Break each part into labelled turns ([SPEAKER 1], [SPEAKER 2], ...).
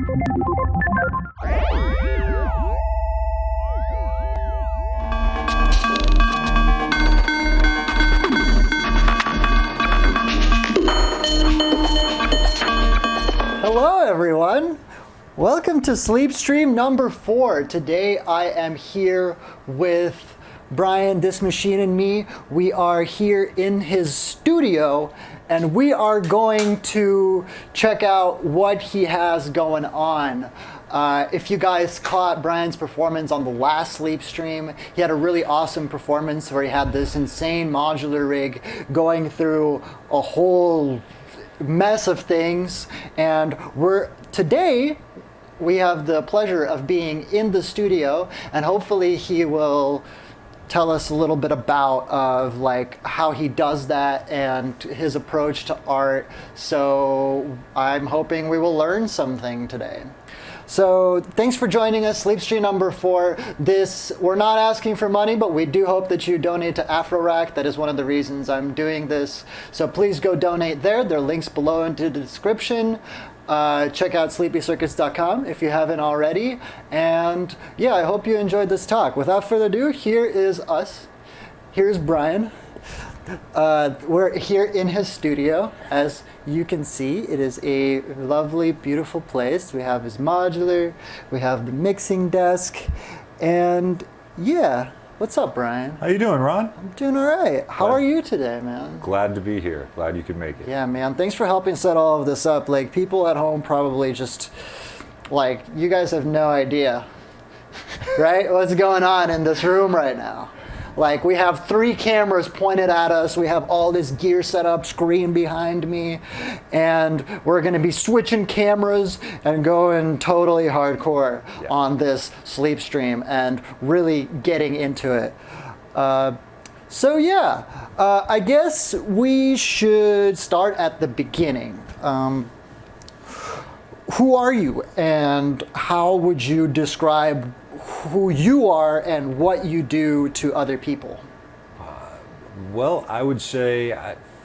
[SPEAKER 1] Hello everyone! Welcome to Sleepstream number 4. Today I am here with Brian, Thismachineinme. We are here in his studio and we are going to check out what he has going on. If you guys caught Brian's performance on the last Sleepstream, he had a really awesome performance where he had this insane modular rig going through a whole mess of things, and today we have the pleasure of being in the studio, and hopefully he will tell us a little bit about like how he does that and his approach to art. So I'm hoping we will learn something today. So thanks for joining us, Sleepstream number 4. We're not asking for money, but we do hope that you donate to AfroRack. That is one of the reasons I'm doing this. So please go donate there. There are links below into the description. Check out sleepycircus.com if you haven't already. And yeah, I hope you enjoyed this talk. Without further ado, here is us. Here's Brian. We're here in his studio. As you can see, it is a lovely, beautiful place. We have his modular, we have the mixing desk, and yeah. What's up, Brian?
[SPEAKER 2] How you doing, Ron?
[SPEAKER 1] I'm doing all right. How are you today, man?
[SPEAKER 2] Glad to be here. Glad you could make it.
[SPEAKER 1] Yeah, man. Thanks for helping set all of this up. Like, people at home probably just, like, you guys have no idea, right? What's going on in this room right now? Like, we have 3 cameras pointed at us. We have all this gear set up, screen behind me. And we're going to be switching cameras and going totally hardcore on this Sleepstream and really getting into it. So yeah, I guess we should start at the beginning. Who are you and how would you describe who you are and what you do to other people?
[SPEAKER 2] Well, I would say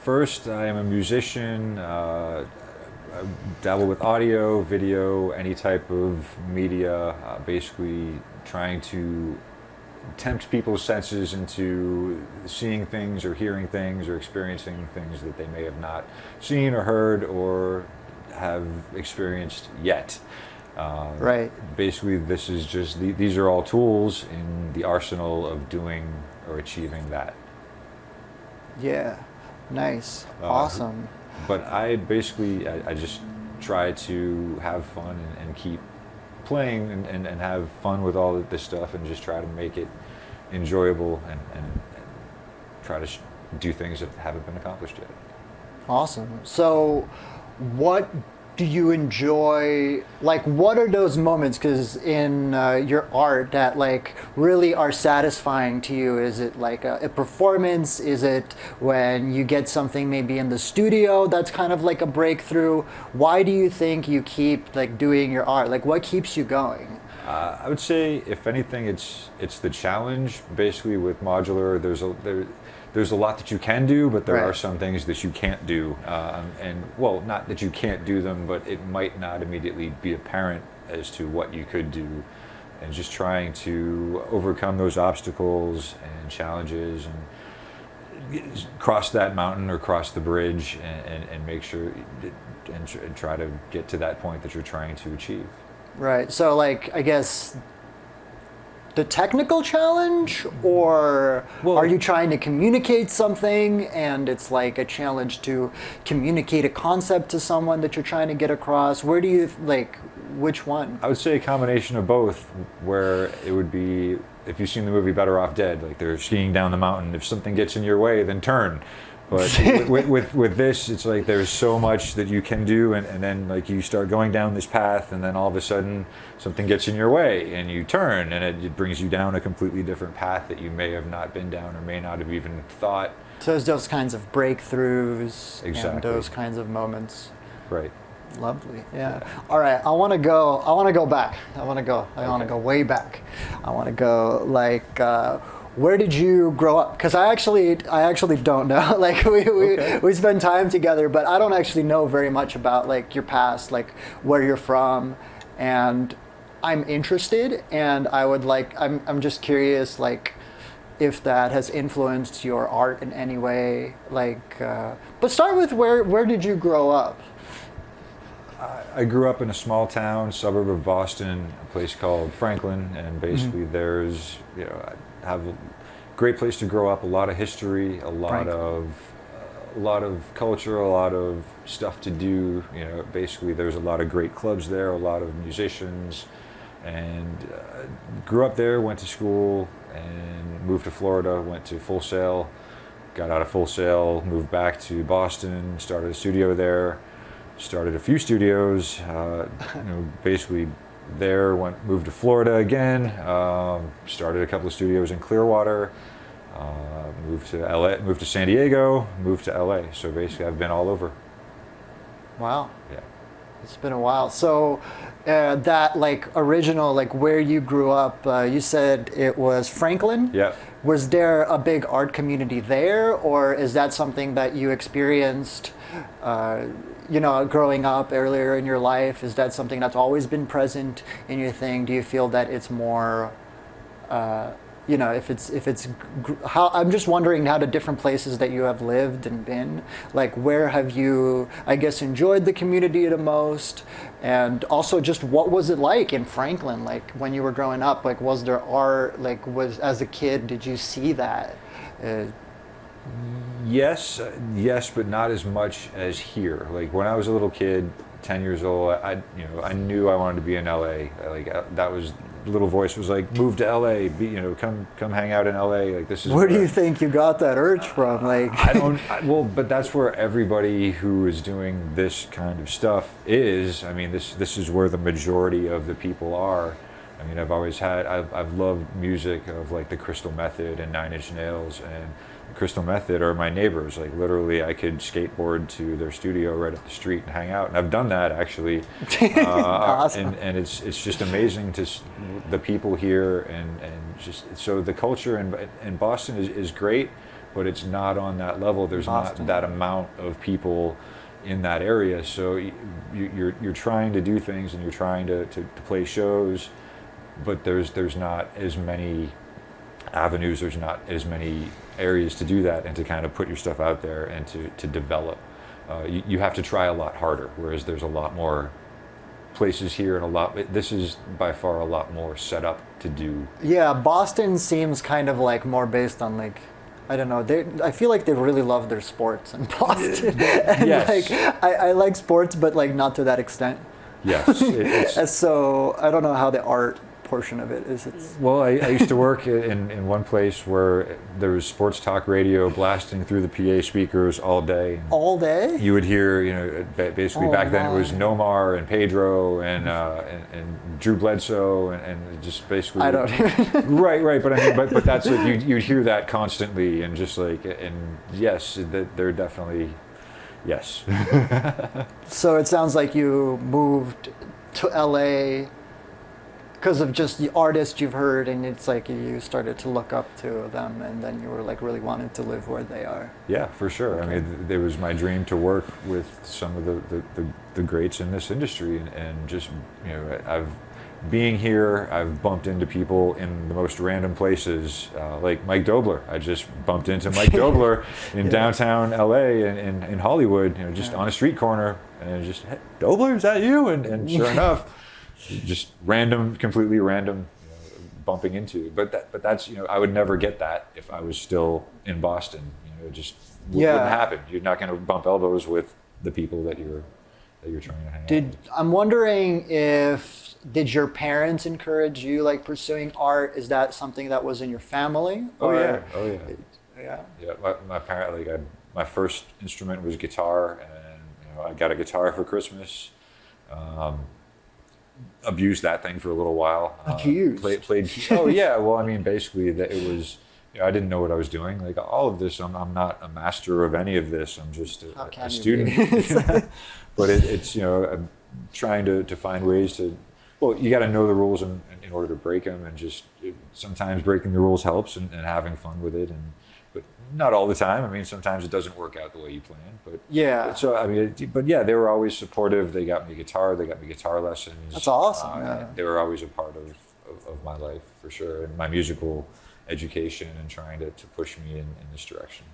[SPEAKER 2] first I am a musician. I dabble with audio, video, any type of media, basically trying to tempt people's senses into seeing things or hearing things or experiencing things that they may have not seen or heard or have experienced yet.
[SPEAKER 1] Right.
[SPEAKER 2] Basically, this is just these are all tools in the arsenal of doing or achieving that.
[SPEAKER 1] Yeah, nice, awesome.
[SPEAKER 2] But I basically I just try to have fun and keep playing and have fun with all of this stuff and just try to make it enjoyable and try to do things that haven't been accomplished yet.
[SPEAKER 1] Awesome. So, what do you enjoy, like what are those moments, because in your art that like really are satisfying to you? Is it like a performance? Is it when you get something maybe in the studio that's kind of like a breakthrough? Why do you think you keep like doing your art? Like what keeps you going?
[SPEAKER 2] I would say if anything it's the challenge. Basically with modular there's a lot that you can do, but there are some things that you can't do. And well, not that you can't do them, but it might not immediately be apparent as to what you could do. And just trying to overcome those obstacles and challenges and cross that mountain or cross the bridge and make sure and try to get to that point that you're trying to achieve. Right.
[SPEAKER 1] So like, I guess the technical challenge, or are you trying to communicate something and it's like a challenge to communicate a concept to someone that you're trying to get across? Where do you like, which one?
[SPEAKER 2] I would say a combination of both, where it would be, if you've seen the movie Better Off Dead, like they're skiing down the mountain. If something gets in your way, then turn. But with this, it's like there's so much that you can do, and then like you start going down this path, and then all of a sudden something gets in your way, and you turn, and it brings you down a completely different path that you may have not been down or may not have even thought.
[SPEAKER 1] So there's those kinds of breakthroughs,
[SPEAKER 2] exactly,
[SPEAKER 1] and those kinds of moments.
[SPEAKER 2] Right.
[SPEAKER 1] Lovely. Yeah. All right. I want to go back. I want to go way back. I want to go like. Where did you grow up? Because I actually don't know. Like we spend time together, but I don't actually know very much about like your past, like where you're from, and I'm interested, and I'm just curious, like, if that has influenced your art in any way. Like, but start with where did you grow up?
[SPEAKER 2] I grew up in a small town, suburb of Boston, a place called Franklin, and basically there's, I have a great place to grow up, a lot of history, a lot of culture, a lot of stuff to do. Basically there's a lot of great clubs there, a lot of musicians, and grew up there, went to school, and moved to Florida, went to Full Sail, got out of Full Sail, moved back to Boston, started a studio there, started a few studios, basically there, moved to Florida again, started a couple of studios in Clearwater, moved to LA, moved to San Diego, moved to LA. So basically I've been all over.
[SPEAKER 1] Wow.
[SPEAKER 2] Yeah.
[SPEAKER 1] It's been a while. So that like original, like where you grew up, you said it was Franklin?
[SPEAKER 2] Yeah.
[SPEAKER 1] Was there a big art community there, or is that something that you experienced growing up earlier in your life? Is that something that's always been present in your thing? Do you feel that it's more, how, I'm just wondering how the different places that you have lived and been, like where have you, I guess, enjoyed the community the most? And also just what was it like in Franklin? Like when you were growing up, like was there art, like as a kid, did you see that?
[SPEAKER 2] Yes, but not as much as here. Like when I was a little kid, 10 years old, I knew I wanted to be in LA. Like that was, the little voice was like, move to LA, come hang out in LA. Like this is
[SPEAKER 1] where do you think you got that urge from? Like
[SPEAKER 2] but that's where everybody who is doing this kind of stuff is. I mean, this is where the majority of the people are. I mean, I've loved music of like the Crystal Method and Nine Inch Nails, and Crystal Method are my neighbors. Like literally I could skateboard to their studio right up the street and hang out, and I've done that actually.
[SPEAKER 1] Awesome.
[SPEAKER 2] And it's just amazing to the people here, and just so the culture in Boston is great, but it's not on that level. There's
[SPEAKER 1] Boston.
[SPEAKER 2] not that amount of people in that area, so you're trying to do things and you're trying to play shows, but there's not as many avenues, there's not as many areas to do that and to kind of put your stuff out there and to develop. You have to try a lot harder, whereas there's a lot more places here, and this is by far a lot more set up to do.
[SPEAKER 1] Yeah, Boston seems kind of like more based on like, I don't know, I feel like they really love their sports in Boston. And
[SPEAKER 2] yes.
[SPEAKER 1] like I like sports, but like not to that extent.
[SPEAKER 2] Yes.
[SPEAKER 1] And so I don't know how the art portion of it is.
[SPEAKER 2] Well, I used to work in one place where there was sports talk radio blasting through the PA speakers all day.
[SPEAKER 1] All day?
[SPEAKER 2] You would hear, basically back then it was Nomar and Pedro and Drew Bledsoe and just basically.
[SPEAKER 1] I don't.
[SPEAKER 2] Right. But I mean, but that's like you'd hear that constantly, and just like, and yes, they're definitely, yes.
[SPEAKER 1] So it sounds like you moved to LA because of just the artists you've heard, and it's like you started to look up to them, and then you were like really wanted to live where they are.
[SPEAKER 2] Yeah, for sure. Okay. I mean, it was my dream to work with some of the greats in this industry, and just being here, I've bumped into people in the most random places, like Mike Dobler. I just bumped into Mike Dobler in downtown LA and in Hollywood, just on a street corner, and just, hey, Dobler, is that you? And sure enough. Just completely random, bumping into. But that's I would never get that if I was still in Boston. It just wouldn't happen. You're not going to bump elbows with the people that you're trying to hang out with.
[SPEAKER 1] I'm wondering did your parents encourage you like pursuing art? Is that something that was in your family?
[SPEAKER 2] Oh yeah.
[SPEAKER 1] Yeah.
[SPEAKER 2] Yeah. My parent, my first instrument was guitar, and I got a guitar for Christmas. Abused that thing for a little while.
[SPEAKER 1] Abused?
[SPEAKER 2] Played. Oh yeah. Well, I mean, basically, that it was. I didn't know what I was doing. Like all of this, I'm not a master of any of this. I'm just a student. But it's I'm trying to find ways to. Well, you got to know the rules in order to break them, and just sometimes breaking the rules helps, and having fun with it. but not all the time. I mean, sometimes it doesn't work out the way you plan. But
[SPEAKER 1] Yeah.
[SPEAKER 2] So I mean, but yeah, they were always supportive. They got me guitar. They got me guitar lessons.
[SPEAKER 1] That's awesome. Yeah.
[SPEAKER 2] They were always a part of my life for sure, and my musical education, and trying to push me in this direction.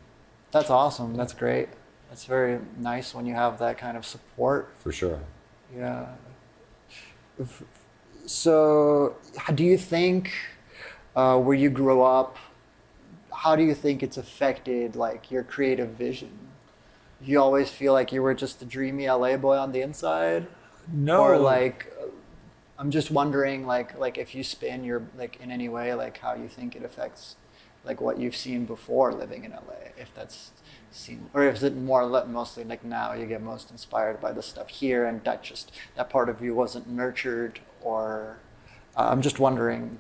[SPEAKER 1] That's awesome. That's great. That's very nice when you have that kind of support.
[SPEAKER 2] For sure.
[SPEAKER 1] Yeah. So, do you think where you grew up, how do you think it's affected like your creative vision? You always feel like you were just a dreamy LA boy on the inside?
[SPEAKER 2] No.
[SPEAKER 1] Or like, I'm just wondering like if you spin your like in any way like how you think it affects like what you've seen before living in LA, if that's seen, or is it more mostly like now you get most inspired by the stuff here and that part of you wasn't nurtured, or I'm just wondering.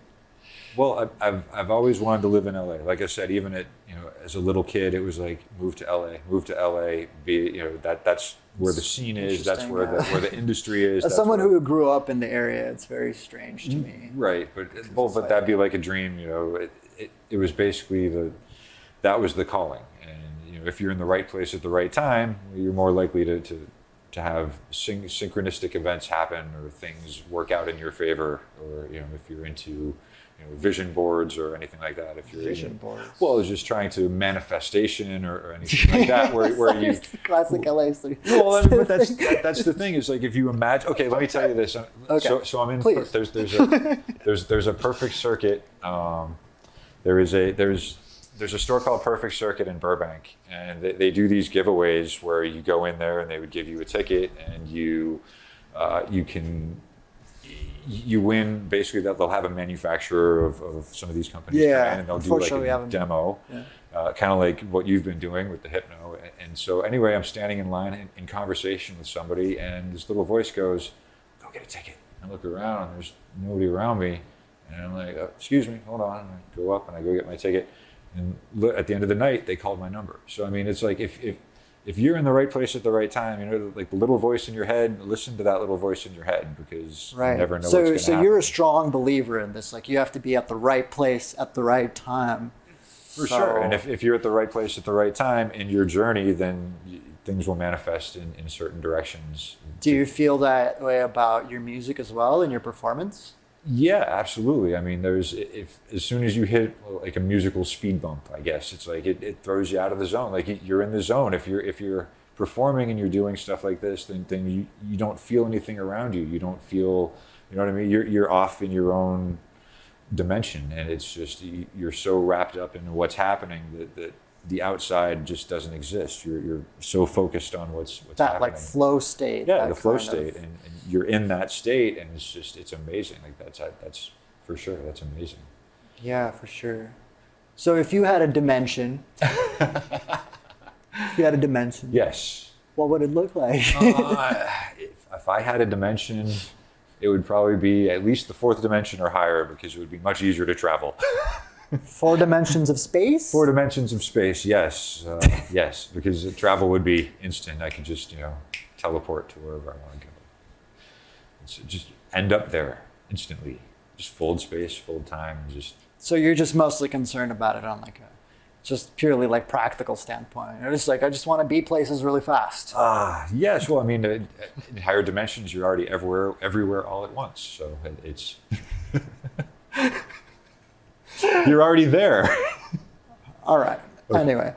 [SPEAKER 2] Well, I've always wanted to live in LA. Like I said, even as a little kid, it was like move to LA, be that's where the scene is, that's where the industry is.
[SPEAKER 1] As someone who grew up in the area, it's very strange to me.
[SPEAKER 2] Right, but that'd be like a dream. It was basically that was the calling, and if you're in the right place at the right time, you're more likely to have synchronistic events happen, or things work out in your favor, or if you're into vision boards or anything like that. If you're
[SPEAKER 1] vision boards,
[SPEAKER 2] well, it's just trying to manifestation or anything like that, where you
[SPEAKER 1] classic LA story.
[SPEAKER 2] Well, I mean, but that's the thing is like if you imagine. Okay, let me tell you this.
[SPEAKER 1] Okay.
[SPEAKER 2] So I'm in.
[SPEAKER 1] Please.
[SPEAKER 2] There's a perfect circuit. There's a store called Perfect Circuit in Burbank, and they do these giveaways where you go in there and they would give you a ticket, and you win. Basically, that they'll have a manufacturer of some of these companies come in, and they'll do like a demo, kind of like what you've been doing with the hypno. And so anyway, I'm standing in line in conversation with somebody, and this little voice goes, "Go get a ticket." I look around, and there's nobody around me, and I'm like, "Excuse me, hold on." And I go up and I go get my ticket, and at the end of the night, they called my number. So I mean, it's like if you're in the right place at the right time, like the little voice in your head, listen to that little voice in your head, because you never know what's going to happen.
[SPEAKER 1] So you're a strong believer in this. Like you have to be at the right place at the right time.
[SPEAKER 2] For sure. And if you're at the right place at the right time in your journey, then things will manifest in certain directions.
[SPEAKER 1] Do you feel that way about your music as well and your performance?
[SPEAKER 2] Yeah, absolutely. I mean, as soon as you hit like a musical speed bump, I guess it's like it throws you out of the zone. Like you're in the zone. If you're performing and you're doing stuff like this, then you don't feel anything around you. You don't feel, you know what I mean? You're off in your own dimension, and it's just you're so wrapped up in what's happening that the outside just doesn't exist. You're so focused on what's
[SPEAKER 1] that
[SPEAKER 2] happening.
[SPEAKER 1] Like flow state.
[SPEAKER 2] Yeah, the flow state, and you're in that state, and it's amazing. Like that's for sure. That's amazing.
[SPEAKER 1] Yeah, for sure. So if you had a dimension,
[SPEAKER 2] yes,
[SPEAKER 1] what would it look like?
[SPEAKER 2] If I had a dimension, it would probably be at least the fourth dimension or higher, because it would be much easier to travel.
[SPEAKER 1] 4 dimensions of space?
[SPEAKER 2] 4 dimensions of space, yes. Yes, because travel would be instant. I could just, teleport to wherever I want to go. It's just end up there instantly. Just fold space, fold time, just...
[SPEAKER 1] So you're just mostly concerned about it on like a just purely like practical standpoint. You're just like, I just want to be places really fast.
[SPEAKER 2] Yes, well, I mean, in higher dimensions, you're already everywhere all at once. So it's... You're already there.
[SPEAKER 1] All right. Okay. Anyway,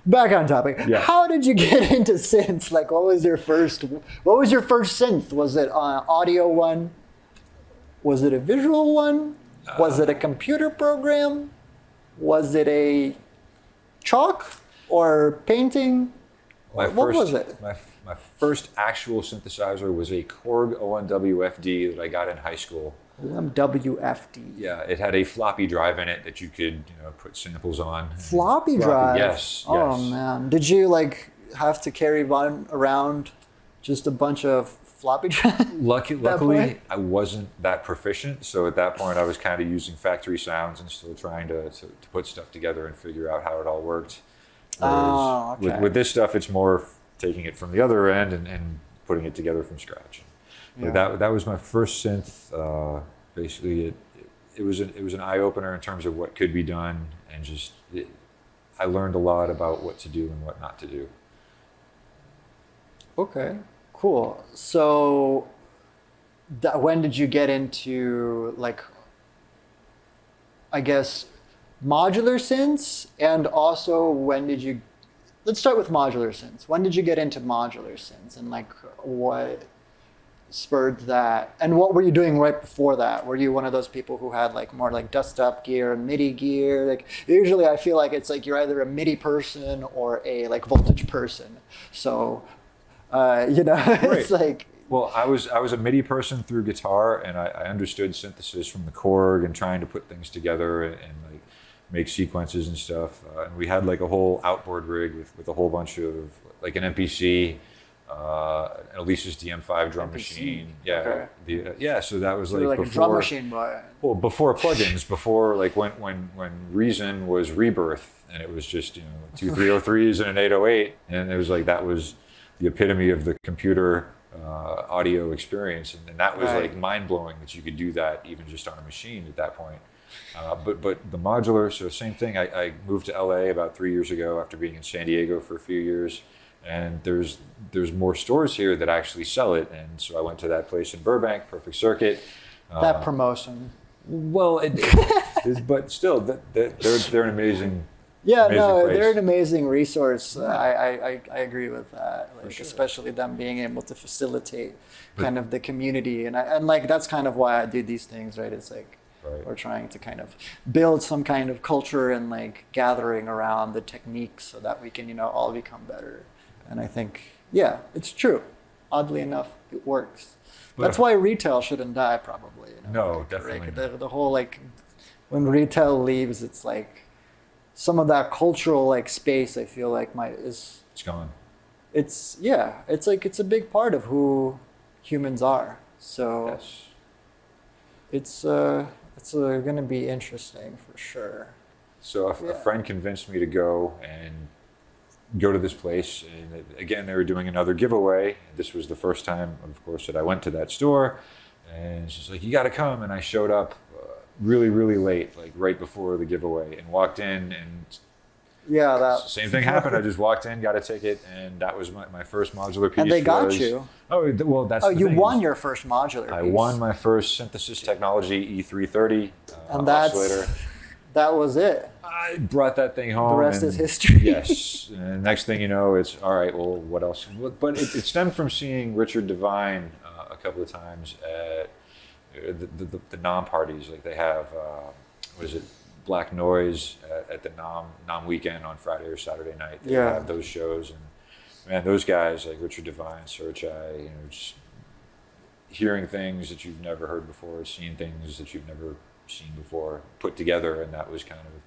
[SPEAKER 1] back on topic.
[SPEAKER 2] Yeah.
[SPEAKER 1] How did you get into synths? Like, what was your first synth? Was it an audio one? Was it a visual one? Was it a computer program? Was it a chalk or painting? What was it?
[SPEAKER 2] My first actual synthesizer was a Korg ONWFD that I got in high school.
[SPEAKER 1] ONWFD.
[SPEAKER 2] Yeah, it had a floppy drive in it that you could put samples on.
[SPEAKER 1] Floppy drive?
[SPEAKER 2] Yes.
[SPEAKER 1] Oh, man. Did you like have to carry around just a bunch of floppy drives?
[SPEAKER 2] Luckily, I wasn't that proficient. So at that point, I was kind of using factory sounds and still trying to put stuff together and figure out how it all worked. Whereas
[SPEAKER 1] okay.
[SPEAKER 2] with this stuff, it's more taking it from the other end and putting it together from scratch. Yeah. That was my first synth. Basically, it was an eye opener in terms of what could be done, and just I learned a lot about what to do and what not to do.
[SPEAKER 1] Okay, cool. So when did you get into, like, I guess, modular synths? And also, let's start with modular synths. When did you get into modular synths, and like what spurred that? And what were you doing right before that? Were you one of those people who had like more like dust up gear and MIDI gear? Like usually I feel like it's like you're either a MIDI person or a like voltage person. So it's like,
[SPEAKER 2] well, I was a MIDI person through guitar, and I understood synthesis from the Korg and trying to put things together and like make sequences and stuff. And we had like a whole outboard rig with a whole bunch of like an MPC, an Alesis DM5 drum
[SPEAKER 1] MPC.
[SPEAKER 2] Machine. Yeah,
[SPEAKER 1] Okay.
[SPEAKER 2] So that was
[SPEAKER 1] so
[SPEAKER 2] like
[SPEAKER 1] like
[SPEAKER 2] before,
[SPEAKER 1] a drum machine, but
[SPEAKER 2] well, before plugins, before like when Reason was Rebirth, and it was just 2 303s and an 808, and it was like that was the epitome of the computer audio experience, and that was
[SPEAKER 1] Right.
[SPEAKER 2] like mind blowing that you could do that even just on a machine at that point. But the modular, so same thing. I moved to LA about 3 years ago after being in San Diego for a few years, and there's more stores here that actually sell it, and so I went to that place in Burbank, Perfect Circuit.
[SPEAKER 1] that promotion.
[SPEAKER 2] Well, but still, they're an amazing.
[SPEAKER 1] Yeah,
[SPEAKER 2] amazing
[SPEAKER 1] no,
[SPEAKER 2] place.
[SPEAKER 1] they're an amazing resource. I agree with that. Like,
[SPEAKER 2] sure.
[SPEAKER 1] especially them being able to facilitate kind of the community, and like that's kind of why I do these things, right? It's like
[SPEAKER 2] Right.
[SPEAKER 1] we're trying to kind of build some kind of culture and like gathering around the techniques so that we can all become better. And I think it's true. Oddly enough, it works. That's why retail shouldn't die, probably.
[SPEAKER 2] No,
[SPEAKER 1] like,
[SPEAKER 2] definitely
[SPEAKER 1] right? The whole like when retail leaves, it's like some of that cultural like space. I feel like
[SPEAKER 2] It's gone.
[SPEAKER 1] it's like it's a big part of who humans are. So
[SPEAKER 2] Yes.
[SPEAKER 1] it's going to be interesting for sure.
[SPEAKER 2] So a friend convinced me to go to this place, and again they were doing another giveaway. This was the first time, of course, that I went to that store, and she's like, "You got to come." And I showed up really, really late, like right before the giveaway, and walked in, and
[SPEAKER 1] that
[SPEAKER 2] same thing happened. I just walked in, got a ticket, and that was my first modular piece.
[SPEAKER 1] And they got you.
[SPEAKER 2] Oh, well, that's the
[SPEAKER 1] you
[SPEAKER 2] thing
[SPEAKER 1] won
[SPEAKER 2] is
[SPEAKER 1] your first modular
[SPEAKER 2] I
[SPEAKER 1] piece.
[SPEAKER 2] won my first synthesis technology E330
[SPEAKER 1] And
[SPEAKER 2] oscillator.
[SPEAKER 1] that was it.
[SPEAKER 2] I brought that thing home.
[SPEAKER 1] The rest is history.
[SPEAKER 2] Yes. And next thing you know, it's all right. Well, what else? But it stemmed from seeing Richard Devine a couple of times at the NOM parties. Like they have, what is it, Black Noise at the NOM weekend on Friday or Saturday night. They have those shows, and man, those guys like Richard Devine, Searchai, just hearing things that you've never heard before, seeing things that you've never seen before put together, and that was kind of.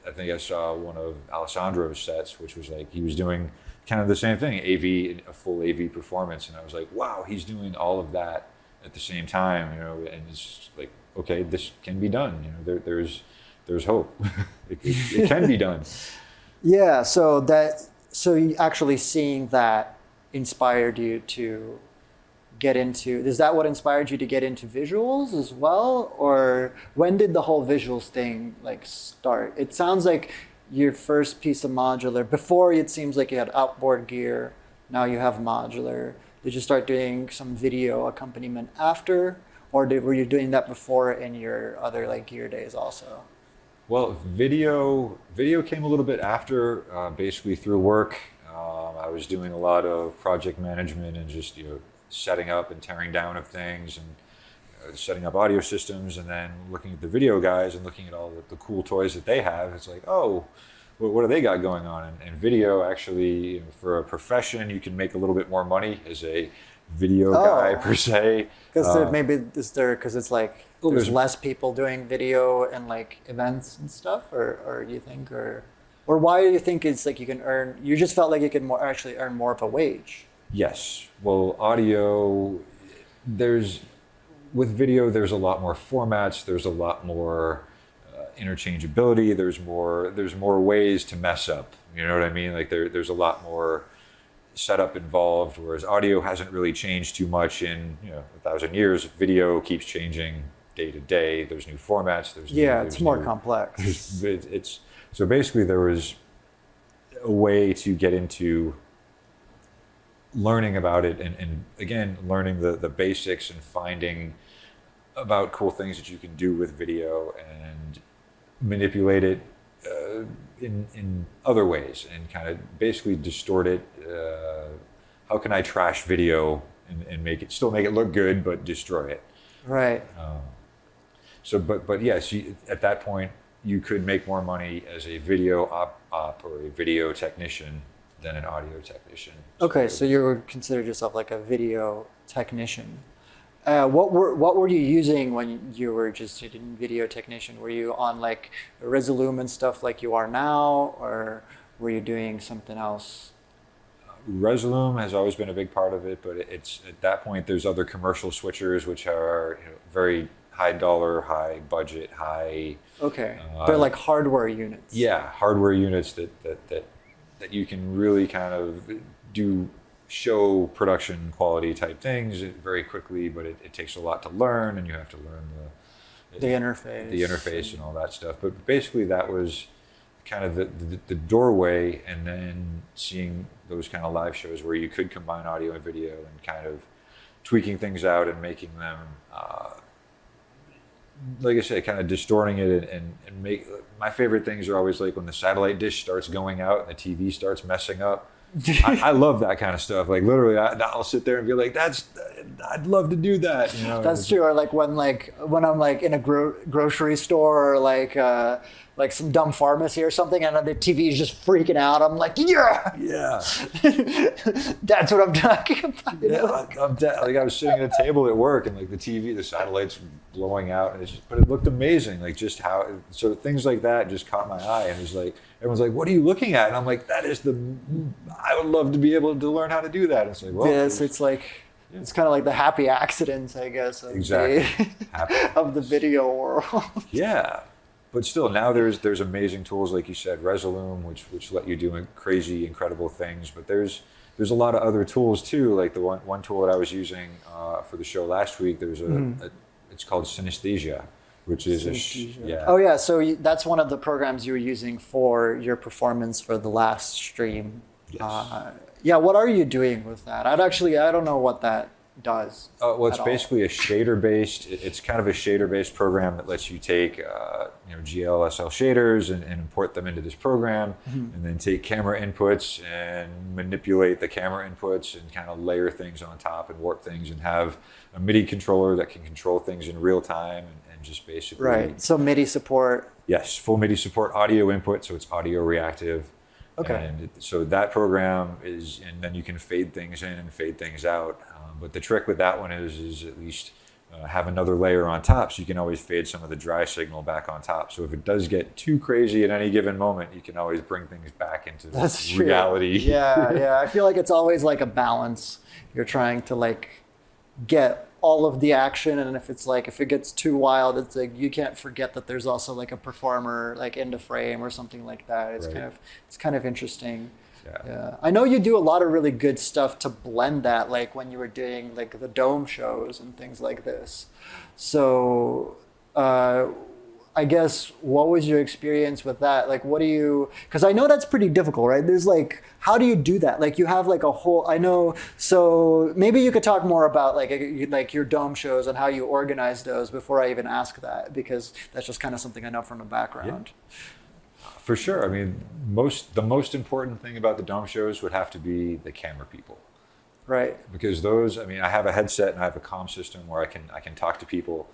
[SPEAKER 2] I think I saw one of Alessandro's sets, which was like he was doing kind of the same thing, a full AV performance, and I was like, wow, he's doing all of that at the same time, and it's like, okay, this can be done. There's hope. it can be done.
[SPEAKER 1] Yeah. So you actually seeing that inspired you to get into, is that what inspired you to get into visuals as well? Or when did the whole visuals thing like start? It sounds like your first piece of modular, before it seems like you had outboard gear, now you have modular. Did you start doing some video accompaniment after, or were you doing that before in your other like gear days also?
[SPEAKER 2] Well, video came a little bit after, basically through work. I was doing a lot of project management and just setting up and tearing down of things, and setting up audio systems, and then looking at the video guys and looking at all the cool toys that they have. It's like, oh, what do they got going on? And video actually, for a profession, you can make a little bit more money as a video guy per se.
[SPEAKER 1] Because it's like there's
[SPEAKER 2] there's
[SPEAKER 1] less people doing video and like events and stuff, or you think, or why do you think it's like you just felt like you could actually earn more of a wage?
[SPEAKER 2] Yes. Well, audio, with video, there's a lot more formats. There's a lot more interchangeability. There's more ways to mess up. You know what I mean? Like there's a lot more setup involved, whereas audio hasn't really changed too much in 1,000 years. Video keeps changing day to day. There's new formats.
[SPEAKER 1] It's more complex.
[SPEAKER 2] It's So basically there was a way to get into learning about it and again, learning the basics and finding about cool things that you can do with video and manipulate it in other ways and kind of basically distort it. How can I trash video and still make it look good, but destroy it?
[SPEAKER 1] Right.
[SPEAKER 2] But yes, at that point, you could make more money as a video op or a video technician than an audio technician.
[SPEAKER 1] Okay, so you would consider yourself like a video technician. What were you using when you were just a video technician? Were you on like Resolum and stuff like you are now, or were you doing something else?
[SPEAKER 2] Resolum has always been a big part of it, but it's at that point there's other commercial switchers which are very high dollar, high budget, high.
[SPEAKER 1] Okay, they're like hardware units.
[SPEAKER 2] Yeah, hardware units that you can really kind of do show production quality type things very quickly, but it takes a lot to learn, and you have to learn
[SPEAKER 1] the interface
[SPEAKER 2] and all that stuff. But basically that was kind of the doorway, and then seeing those kind of live shows where you could combine audio and video and kind of tweaking things out and making them like I said, kind of distorting it and make. My favorite things are always like when the satellite dish starts going out and the TV starts messing up. I love that kind of stuff. Like literally, I'll sit there and be like, I'd love to do that. You know?
[SPEAKER 1] That's true. Or like when I'm like in a grocery store or like some dumb pharmacy or something, and the TV is just freaking out. I'm like, yeah. That's what I'm talking about.
[SPEAKER 2] Yeah, like I was sitting at a table at work, and like the satellite's blowing out, and but it looked amazing. Like just how, so things like that just caught my eye, and it was like everyone's like, "What are you looking at?" And I'm like, I would love to be able to learn how to do that. And it's like, well,
[SPEAKER 1] yes, it's like. Yeah. It's kind of like the happy accidents, I guess, of, of the video world.
[SPEAKER 2] Yeah, but still, now there's amazing tools like you said, Resolum, which let you do crazy, incredible things. But there's a lot of other tools too. Like the one tool that I was using for the show last week. There's it's called synesthesia, which is
[SPEAKER 1] Oh yeah, so that's one of the programs you were using for your performance for the last stream.
[SPEAKER 2] Yes.
[SPEAKER 1] Yeah, what are you doing with that? I don't know what that does.
[SPEAKER 2] Well, it's basically a shader-based. It's kind of a shader-based program that lets you take GLSL shaders and import them into this program, and then take camera inputs and manipulate the camera inputs and kind of layer things on top and warp things, and have a MIDI controller that can control things in real time and just basically.
[SPEAKER 1] Right. So MIDI support.
[SPEAKER 2] Yes, full MIDI support, audio input, so it's audio reactive.
[SPEAKER 1] Okay.
[SPEAKER 2] And so that program is, and then you can fade things in and fade things out. But the trick with that one is at least have another layer on top, so you can always fade some of the dry signal back on top. So if it does get too crazy at any given moment, you can always bring things back into reality.
[SPEAKER 1] Yeah. I feel like it's always like a balance. You're trying to like get all of the action, and if it gets too wild, it's like you can't forget that there's also like a performer like in the frame or something like that. It's kind of interesting. Yeah. I know you do a lot of really good stuff to blend that, like when you were doing like the Dome shows and things like this. So I guess, what was your experience with that? Like, because I know that's pretty difficult, right? There's like, how do you do that? Like you have like a whole, I know, so maybe you could talk more about like your Dome shows and how you organize those before I even ask that, because that's just kind of something I know from the background.
[SPEAKER 2] Yeah. For sure. I mean, the most important thing about the Dome shows would have to be the camera people.
[SPEAKER 1] Right.
[SPEAKER 2] Because those, I mean, I have a headset and I have a comm system where I can talk to people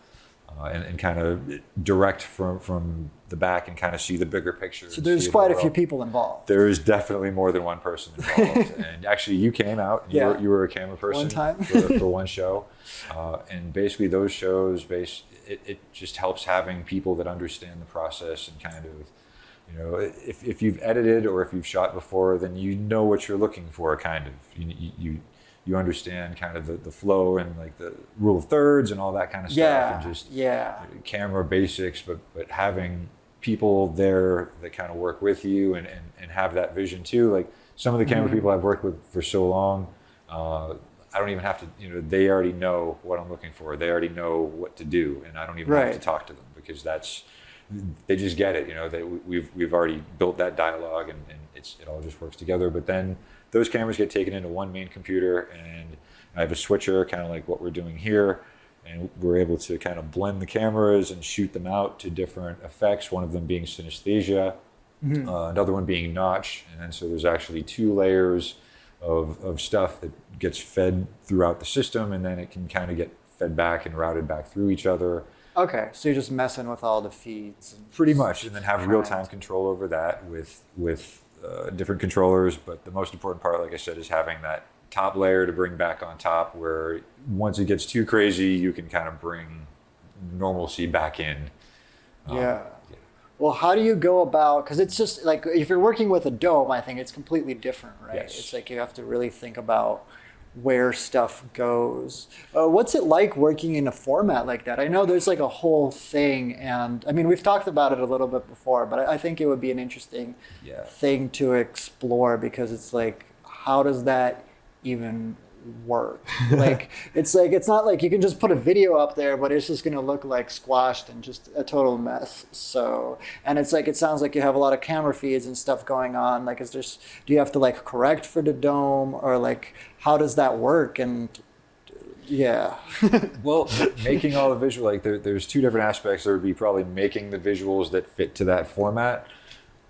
[SPEAKER 2] and kind of direct from the back and kind of see the bigger picture.
[SPEAKER 1] So there's quite a few people involved.
[SPEAKER 2] There is definitely more than one person involved. And actually, you came out. And you were a camera person
[SPEAKER 1] one time
[SPEAKER 2] for one show, and basically those shows, it just helps having people that understand the process and kind of. You know, if you've edited or if you've shot before, then you know what you're looking for. Kind of, you understand kind of the flow and like the rule of thirds and all that kind of stuff, and just camera basics. But having people there that kind of work with you and have that vision too. Like some of the camera people I've worked with for so long, I don't even have to. They already know what I'm looking for. They already know what to do, and I don't even have to talk to them, because they just get it. You know, we've already built that dialogue, and it all just works together. But then those cameras get taken into one main computer, and I have a switcher, kind of like what we're doing here, and we're able to kind of blend the cameras and shoot them out to different effects. One of them being synesthesia, another one being notch, and then so there's actually 2 layers of stuff that gets fed throughout the system, and then it can kind of get fed back and routed back through each other.
[SPEAKER 1] Okay, so you're just messing with all the feeds.
[SPEAKER 2] Pretty much, and then have real-time control over that with different controllers. But the most important part, like I said, is having that top layer to bring back on top, where once it gets too crazy, you can kind of bring normalcy back in.
[SPEAKER 1] Yeah. Well, how do you go about, because it's just like, if you're working with a dome, I think it's completely different, right?
[SPEAKER 2] Yes.
[SPEAKER 1] It's like you have to really think about where stuff goes. What's it like working in a format like that? I know there's like a whole thing, and I mean, we've talked about it a little bit before, but I think it would be an interesting thing to explore, because it's like, how does that even work? Like it's not like you can just put a video up there, but it's just going to look like squashed and just a total mess. So, and it's like, it sounds like you have a lot of camera feeds and stuff going on. Like, do you have to like correct for the dome, or like, how does that work? And
[SPEAKER 2] well, making all the visual, like there's 2 different aspects. There would be probably making the visuals that fit to that format,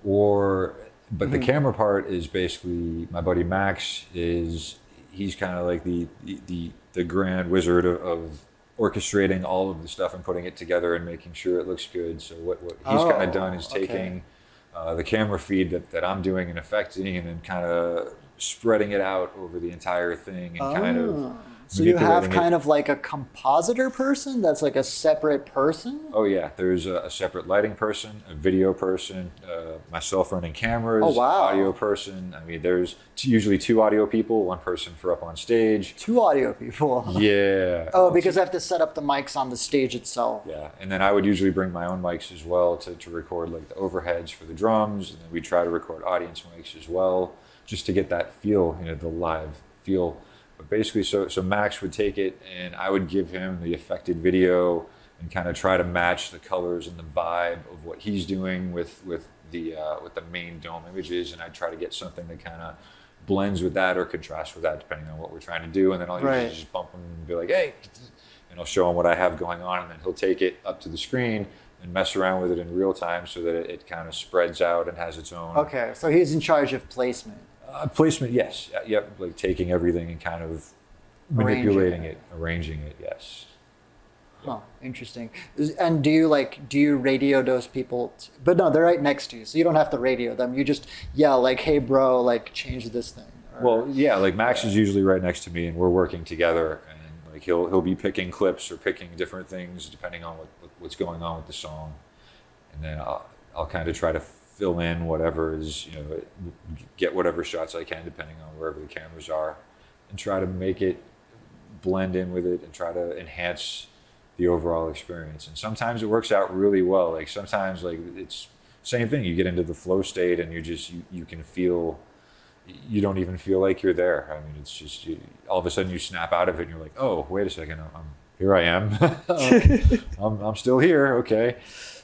[SPEAKER 2] but the camera part is basically, my buddy Max he's kind of like the grand wizard of orchestrating all of the stuff and putting it together and making sure it looks good. So what he's kind of done is taking the camera feed that I'm doing and affecting, and then kind of spreading it out over the entire thing, and kind of
[SPEAKER 1] so you have kind of like a compositor person that's like a separate person?
[SPEAKER 2] Oh yeah, there's a separate lighting person, a video person, myself running cameras, audio person. I mean, there's usually 2 audio people, 1 person for up on stage.
[SPEAKER 1] 2 audio people?
[SPEAKER 2] Yeah.
[SPEAKER 1] Oh, because I have to set up the mics on the stage itself.
[SPEAKER 2] Yeah, and then I would usually bring my own mics as well to record like the overheads for the drums, and then we try to record audience mics as well, just to get that feel, the live feel. But basically, so Max would take it, and I would give him the affected video and kind of try to match the colors and the vibe of what he's doing with the main dome images, and I'd try to get something that kind of blends with that or contrasts with that, depending on what we're trying to do. And then I'll usually just bump him and be like, hey, and I'll show him what I have going on, and then he'll take it up to the screen and mess around with it in real time, so that it kind of spreads out and has its own.
[SPEAKER 1] Okay, so he's in charge of placement.
[SPEAKER 2] Placement, yes. Yep, like taking everything and kind of manipulating it, arranging it, yes.
[SPEAKER 1] Huh, interesting. And do you radio those people? But no, they're right next to you, so you don't have to radio them. You just yell like, hey bro, like change this thing.
[SPEAKER 2] Well, yeah, like Max is usually right next to me, and we're working together, and like he'll be picking clips or picking different things depending on what's going on with the song. And then I'll kind of try to fill in whatever is, get whatever shots I can depending on wherever the cameras are, and try to make it blend in with it and try to enhance the overall experience. And sometimes it works out really well. Like sometimes, like it's same thing. You get into the flow state, and you can feel, you don't even feel like you're there. I mean, it's just all of a sudden you snap out of it, and you're like, oh, wait a second, here I am. I'm still here. Okay,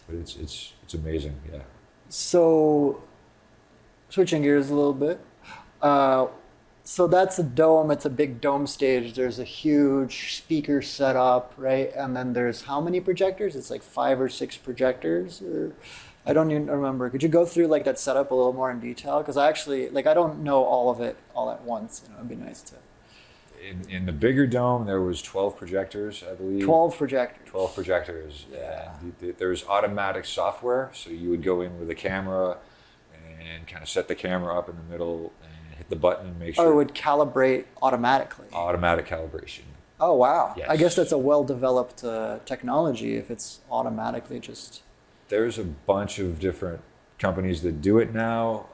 [SPEAKER 2] but it's amazing. Yeah.
[SPEAKER 1] So, switching gears a little bit. So that's a dome. It's a big dome stage. There's a huge speaker setup, right? And then there's how many projectors? It's like 5 or 6 projectors, or I don't even remember. Could you go through like that setup a little more in detail? Because I actually, like, I don't know all of it all at once. It'd be nice to.
[SPEAKER 2] In the bigger dome, there was 12 projectors, I believe.
[SPEAKER 1] 12 projectors.
[SPEAKER 2] 12 projectors. Yeah. There's automatic software, so you would go in with a camera and kind of set the camera up in the middle and hit the button and make sure.
[SPEAKER 1] Oh, it would calibrate automatically.
[SPEAKER 2] Automatic calibration.
[SPEAKER 1] Oh, wow.
[SPEAKER 2] Yes.
[SPEAKER 1] I guess that's a well-developed technology if it's automatically just.
[SPEAKER 2] There's a bunch of different companies that do it now,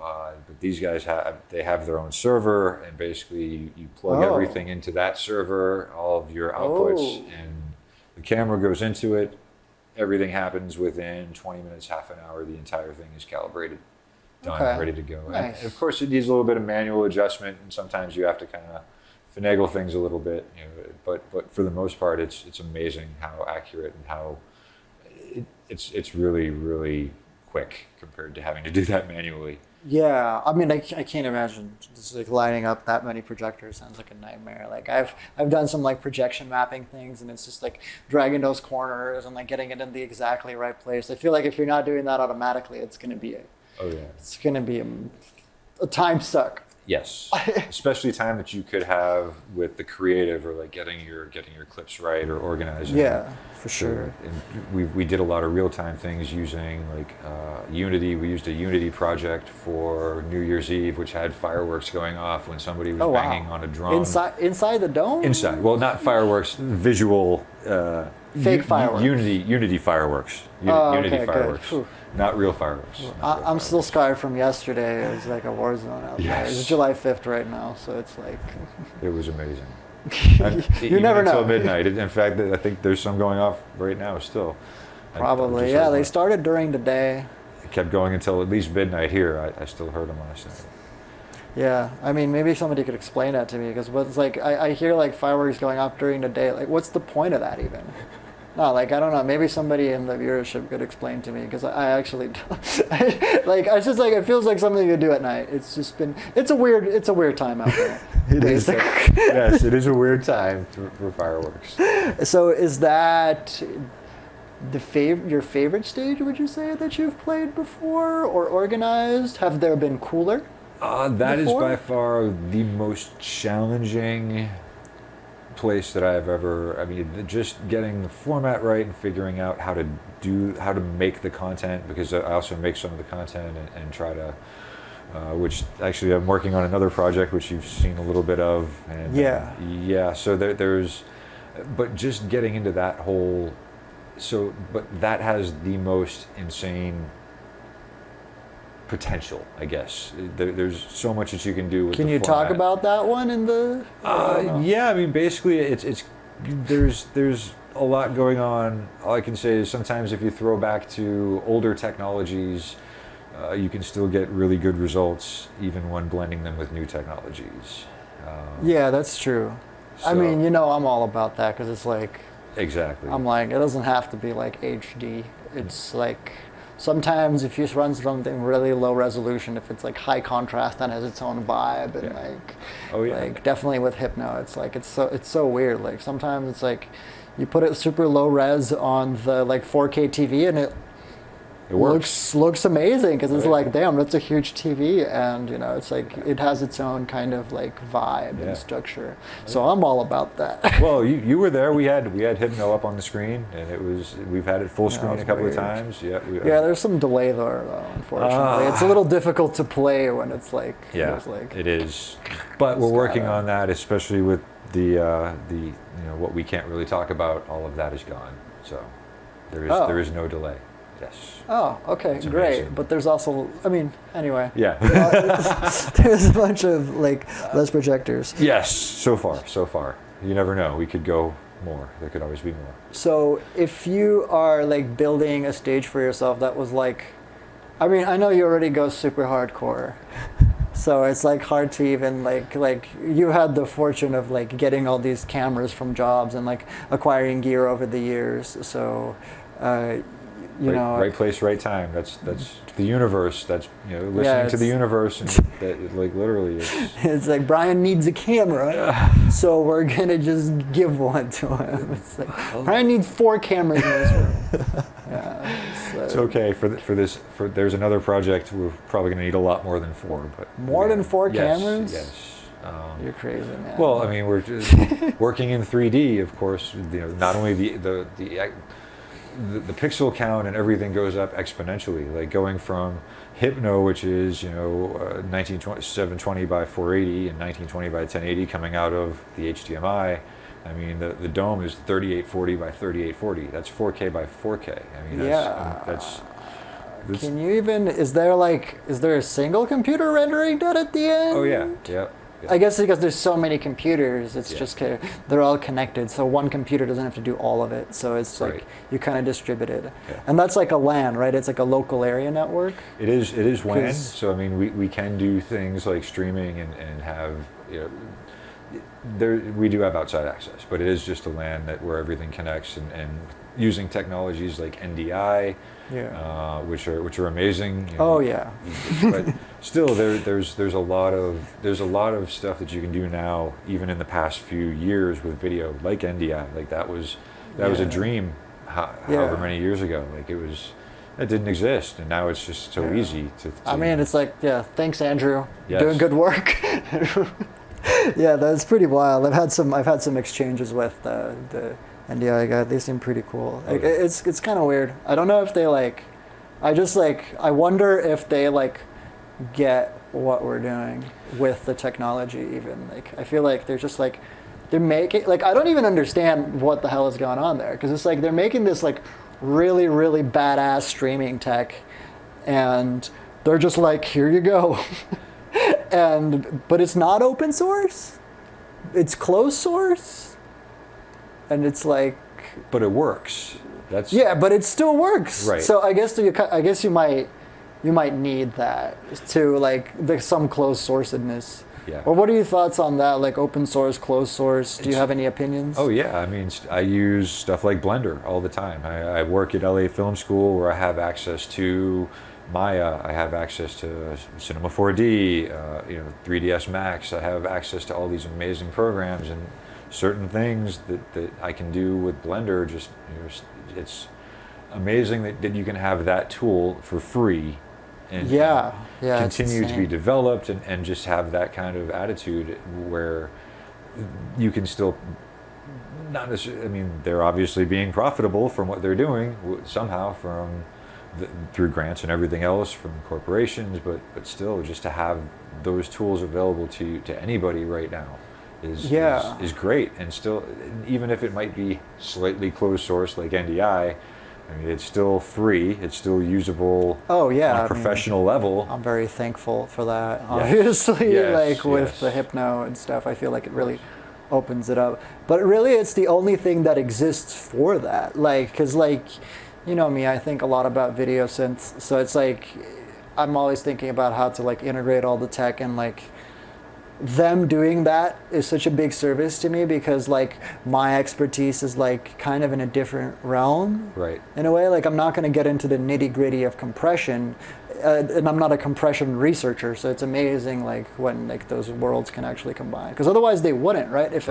[SPEAKER 2] but these guys have their own server, and basically you plug everything into that server, all of your outputs, and the camera goes into it. Everything happens within 20 minutes, half an hour. The entire thing is calibrated, done, ready to go.
[SPEAKER 1] Nice.
[SPEAKER 2] And of course, it needs a little bit of manual adjustment, and sometimes you have to kind of finagle things a little bit. But for the most part, it's amazing how accurate and how it's really, really quick compared to having to do that manually.
[SPEAKER 1] Yeah, I mean, I can't imagine just like lining up that many projectors sounds like a nightmare. Like I've done some like projection mapping things, and it's just like dragging those corners and like getting it in the exactly right place. I feel like if you're not doing that automatically, it's gonna be a time suck.
[SPEAKER 2] Yes, especially time that you could have with the creative or like getting your clips right or organizing.
[SPEAKER 1] Yeah, for sure.
[SPEAKER 2] And we did a lot of real time things using like Unity. We used a Unity project for New Year's Eve, which had fireworks going off when somebody was banging on a drum.
[SPEAKER 1] Inside the dome?
[SPEAKER 2] Inside. Well, not fireworks, visual.
[SPEAKER 1] Fake fireworks.
[SPEAKER 2] Unity fireworks. Unity fireworks.
[SPEAKER 1] Good.
[SPEAKER 2] Not real fireworks.
[SPEAKER 1] I'm still scarred from yesterday. It was like a war zone out there. It's July 5th right now, so it's like...
[SPEAKER 2] It was amazing.
[SPEAKER 1] You never know.
[SPEAKER 2] Until midnight. In fact, I think there's some going off right now still.
[SPEAKER 1] Probably, yeah. They started during the day.
[SPEAKER 2] It kept going until at least midnight here. I still heard them last night.
[SPEAKER 1] Yeah, I mean, maybe somebody could explain that to me, because it's like I hear like fireworks going off during the day. Like, what's the point of that even? No, like, I don't know. Maybe somebody in the viewership could explain to me, because I actually don't. Like, it's just like, it feels like something you do at night. It's just been, it's a weird time out there.
[SPEAKER 2] It is. Yes, it is a weird time for fireworks.
[SPEAKER 1] So is that your favorite stage, would you say, that you've played before or organized? Have there been cooler?
[SPEAKER 2] That is by far the most challenging place that I've ever, I mean, just getting the format right and figuring out how to make the content, because I also make some of the content and try to, which actually I'm working on another project which you've seen a little bit of. And, yeah, so there's, but just getting into that whole, but that has the most insane potential, I guess. There's so much that you can do with the format. Can you
[SPEAKER 1] talk about that one in the...
[SPEAKER 2] Yeah, I mean, basically, there's a lot going on. All I can say is sometimes if you throw back to older technologies, you can still get really good results even when blending them with new technologies.
[SPEAKER 1] Yeah, that's true. I mean, I'm all about that, because it's like...
[SPEAKER 2] Exactly.
[SPEAKER 1] I'm like, it doesn't have to be like HD. It's like... Sometimes if you run something really low resolution, if it's like high contrast, that has its own vibe, and like definitely with Hypno, it's like it's so weird. Like sometimes it's like you put it super low res on the like 4K TV, and it looks amazing, because it's like, damn, that's a huge TV, and it's like it has its own kind of like vibe and structure. So I'm all about that.
[SPEAKER 2] Well, you were there. We had Hypno up on the screen, and we've had it full screen a couple of times. Yeah,
[SPEAKER 1] there's some delay there though, unfortunately. It's a little difficult to play when it's like
[SPEAKER 2] it is. But we're working on that, especially with the what we can't really talk about. All of that is gone, so there is no delay. Yes.
[SPEAKER 1] Oh, okay, great. But there's also, I mean, anyway.
[SPEAKER 2] Yeah.
[SPEAKER 1] There's a bunch of like less projectors.
[SPEAKER 2] Yes, so far. You never know. We could go more. There could always be more.
[SPEAKER 1] So if you are like building a stage for yourself that was like, I mean, I know you already go super hardcore. So it's like hard to even like you had the fortune of like getting all these cameras from jobs and like acquiring gear over the years. So,
[SPEAKER 2] right place, right time. That's the universe. That's listening to the universe, and that like literally.
[SPEAKER 1] It's like Brian needs a camera, so we're gonna just give one to him. It's like Brian needs 4 cameras in this room.
[SPEAKER 2] It's okay for this. There's another project. We're probably gonna need a lot more than 4, but
[SPEAKER 1] more than 4 cameras.
[SPEAKER 2] Yes.
[SPEAKER 1] You're crazy, man.
[SPEAKER 2] Well, I mean, we're just working in 3D, of course. Not only the pixel count and everything goes up exponentially, like going from Hypno, which is 720 by 480 and 1920 by 1080 coming out of the HDMI. I mean, the dome is 3840 by 3840. That's 4K by 4K. I mean, that's
[SPEAKER 1] can you even? Is there a single computer rendering done at the end?
[SPEAKER 2] Oh yeah.
[SPEAKER 1] I guess because there's so many computers, it's just they're all connected. So one computer doesn't have to do all of it. So it's like you kind of distribute it, and that's like a LAN, right? It's like a local area network.
[SPEAKER 2] It is WAN. So I mean, we can do things like streaming and have we do have outside access, but it is just a LAN where everything connects, and using technologies like NDI, which are amazing.
[SPEAKER 1] Oh yeah.
[SPEAKER 2] But still, there's a lot of stuff that you can do now, even in the past few years with video, like NDI. Like that was a dream, however many years ago. Like it didn't exist, and now it's just so easy to.
[SPEAKER 1] I mean, it's like, thanks, Andrew.
[SPEAKER 2] Yes.
[SPEAKER 1] Doing good work. Yeah, that's pretty wild. I've had some exchanges with the NDI guy. They seem pretty cool. Like, it's kind of weird. I don't know if they I wonder if they get what we're doing with the technology even. Like, I feel like they're just they're making, I don't even understand what the hell is going on there, because it's they're making this really, really badass streaming tech, and they're just here you go. But it's not open source. It's closed source. And it's
[SPEAKER 2] but it works.
[SPEAKER 1] But it still works.
[SPEAKER 2] Right.
[SPEAKER 1] So I guess you might need that to some closed sourcedness.
[SPEAKER 2] Yeah.
[SPEAKER 1] Well, what are your thoughts on that? Open source, closed source? Do you have any opinions?
[SPEAKER 2] Oh yeah, I mean, I use stuff like Blender all the time. I work at LA Film School, where I have access to Maya. I have access to Cinema 4D, 3ds Max. I have access to all these amazing programs, and certain things that I can do with Blender. Just it's amazing that you can have that tool for free. And continue to be developed, and just have that kind of attitude where you can still not necessarily, I mean, they're obviously being profitable from what they're doing somehow through grants and everything else from corporations, but still, just to have those tools available to anybody right now is great. And still, even if it might be slightly closed source like NDI, I mean, it's still free. It's still usable. On a professional level.
[SPEAKER 1] I'm very thankful for that.
[SPEAKER 2] Yes.
[SPEAKER 1] Obviously,
[SPEAKER 2] Yes,
[SPEAKER 1] with the Hypno and stuff, I feel like it really opens it up. But really, it's the only thing that exists for that. Because you know me, I think a lot about video synths. So it's I'm always thinking about how to integrate all the tech, and them doing that is such a big service to me, because my expertise is kind of in a different realm,
[SPEAKER 2] right?
[SPEAKER 1] In a way, I'm not going to get into the nitty gritty of compression, and I'm not a compression researcher, so it's amazing when those worlds can actually combine, because otherwise they wouldn't, right? If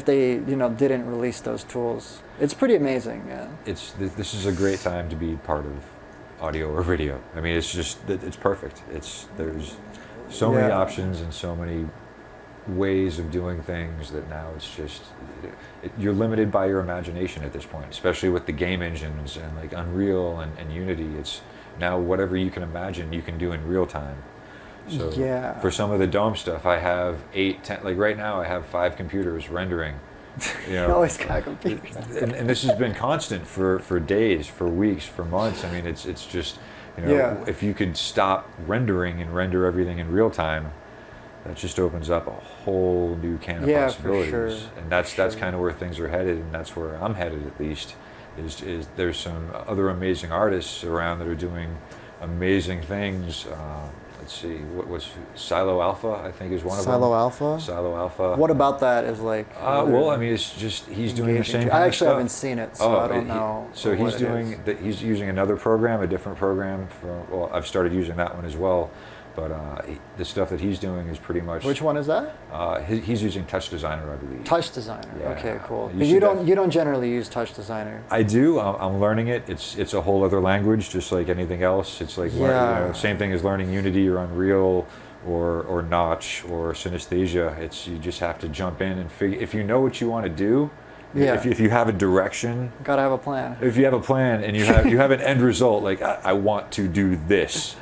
[SPEAKER 1] they didn't release those tools, it's pretty amazing. Yeah.
[SPEAKER 2] This is a great time to be part of audio or video. I mean, it's perfect. There's so many options and so many ways of doing things that now it's just you're limited by your imagination at this point, especially with the game engines and Unreal and Unity. It's now whatever you can imagine you can do in real time. So for some of the Dome stuff, I have 8, 10, right now I have 5 computers rendering.
[SPEAKER 1] You always got computers.
[SPEAKER 2] And this has been constant for days, for weeks, for months. I mean, it's just, if you could stop rendering and render everything in real time, that just opens up a whole new can of possibilities.
[SPEAKER 1] For sure.
[SPEAKER 2] And that's kind of where things are headed, and that's where I'm headed at least. Is there's some other amazing artists around that are doing amazing things. Let's see, what's Silo Alpha, I think, is one of them. Silo Alpha.
[SPEAKER 1] What about that is
[SPEAKER 2] well, I mean, it's just he's doing the same kind
[SPEAKER 1] I
[SPEAKER 2] of
[SPEAKER 1] actually
[SPEAKER 2] stuff.
[SPEAKER 1] haven't seen it, so I don't know.
[SPEAKER 2] So he's using another program, a different program. I've started using that one as well. But the stuff that he's doing is pretty much.
[SPEAKER 1] Which one is that?
[SPEAKER 2] He's using Touch Designer, I believe.
[SPEAKER 1] Touch Designer. Yeah. Okay, cool.
[SPEAKER 2] You
[SPEAKER 1] don't generally use Touch Designer.
[SPEAKER 2] I do. I'm learning it. It's a whole other language, just like anything else. It's same thing as learning Unity or Unreal or Notch or Synesthesia. You just have to jump in and figure. If you know what you want to do.
[SPEAKER 1] Yeah.
[SPEAKER 2] If you have a direction.
[SPEAKER 1] Gotta have a plan.
[SPEAKER 2] If you have a plan and you have an end result, I want to do this.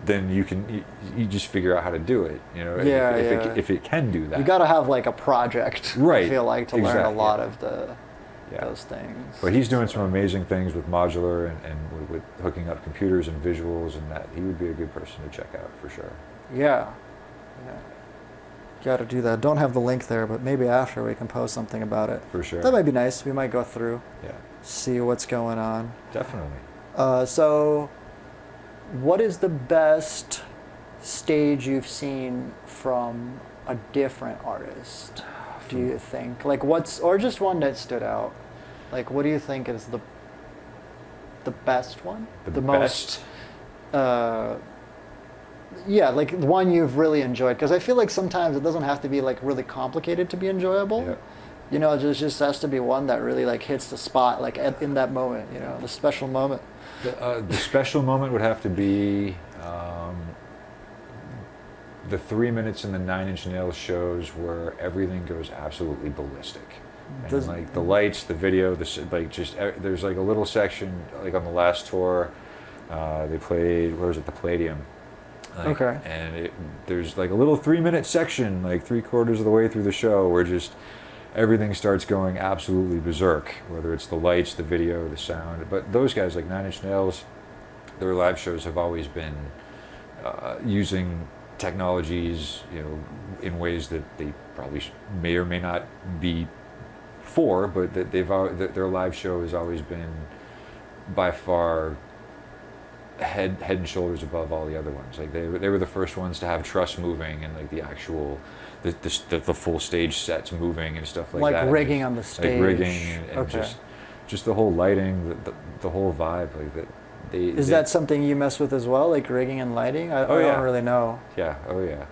[SPEAKER 2] Then you just figure out how to do it, if it can do that.
[SPEAKER 1] You got to have a project,
[SPEAKER 2] right?
[SPEAKER 1] I feel to learn a lot of those things.
[SPEAKER 2] But he's doing some amazing things with modular and with hooking up computers and visuals, and that he would be a good person to check out for sure.
[SPEAKER 1] Yeah. Got to do that. Don't have the link there, but maybe after we can post something about it.
[SPEAKER 2] For sure.
[SPEAKER 1] That might be nice. We might go through.
[SPEAKER 2] Yeah.
[SPEAKER 1] See what's going on.
[SPEAKER 2] Definitely.
[SPEAKER 1] So. What is the best stage you've seen from a different artist do you think? Like or just one that stood out? Like what do you think is the best one?
[SPEAKER 2] The best?
[SPEAKER 1] Yeah, like one you've really enjoyed. Because I feel like sometimes it doesn't have to be like really complicated to be enjoyable.
[SPEAKER 2] Yeah.
[SPEAKER 1] You know, it just has to be one that really like hits the spot, like in that moment. You know, the special moment.
[SPEAKER 2] The special moment would have to be the 3 minutes in the Nine Inch Nails shows where everything goes absolutely ballistic. And like the lights, the video, there's like a little section like on the last tour. They played, where was it, the Palladium.
[SPEAKER 1] Okay.
[SPEAKER 2] And there's like a little 3-minute section, like 3/4 of the way through the show, where just everything starts going absolutely berserk, whether it's the lights, the video, the sound. But those guys, like Nine Inch Nails, their live shows have always been using technologies, you know, in ways that they probably may or may not be for, but that their live show has always been by far head and shoulders above all the other ones. Like they were the first ones to have truss moving and like the actual the full stage sets moving and stuff like that.
[SPEAKER 1] Like rigging on the stage.
[SPEAKER 2] Like rigging and
[SPEAKER 1] okay.
[SPEAKER 2] just the whole lighting, the whole vibe. Like that.
[SPEAKER 1] Is that something you mess with as well, like rigging and lighting? I
[SPEAKER 2] yeah.
[SPEAKER 1] don't really know.
[SPEAKER 2] Yeah. Oh yeah.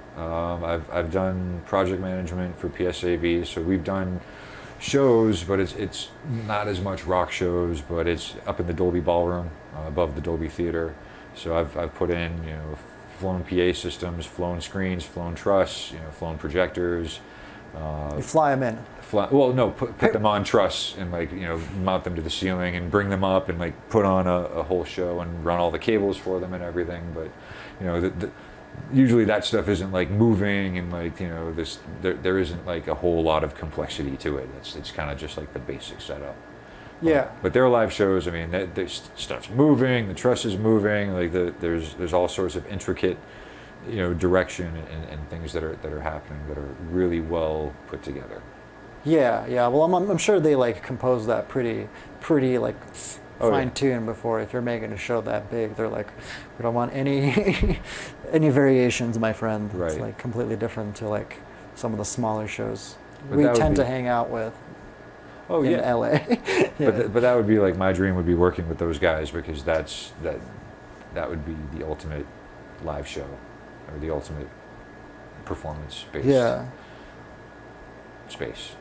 [SPEAKER 2] I've done project management for PSAV, so we've done shows, but it's not as much rock shows, but it's up in the Dolby Ballroom, above the Dolby Theater. So I've put in, you know, flown PA systems, flown screens, flown truss, you know, flown projectors.
[SPEAKER 1] You fly them in.
[SPEAKER 2] Well, no, put them on truss and like, you know, mount them to the ceiling and bring them up and like put on a whole show and run all the cables for them and everything. But you know, usually that stuff isn't like moving and like, you know, there isn't like a whole lot of complexity to it. It's kind of just like the basic setup.
[SPEAKER 1] Yeah.
[SPEAKER 2] But their live shows, I mean, stuff's moving, the truss is moving, like there's all sorts of intricate, you know, direction and things that are happening that are really well put together.
[SPEAKER 1] Yeah. Well, I'm sure they like compose that pretty like fine-tuned before. If you're making a show that big, they're like, we don't want any any variations, my friend.
[SPEAKER 2] Right.
[SPEAKER 1] It's like completely different to like some of the smaller shows
[SPEAKER 2] But
[SPEAKER 1] we tend to hang out with. In LA. Yeah.
[SPEAKER 2] But that would be like my dream would be working with those guys, because that would be the ultimate live show or the ultimate performance based space.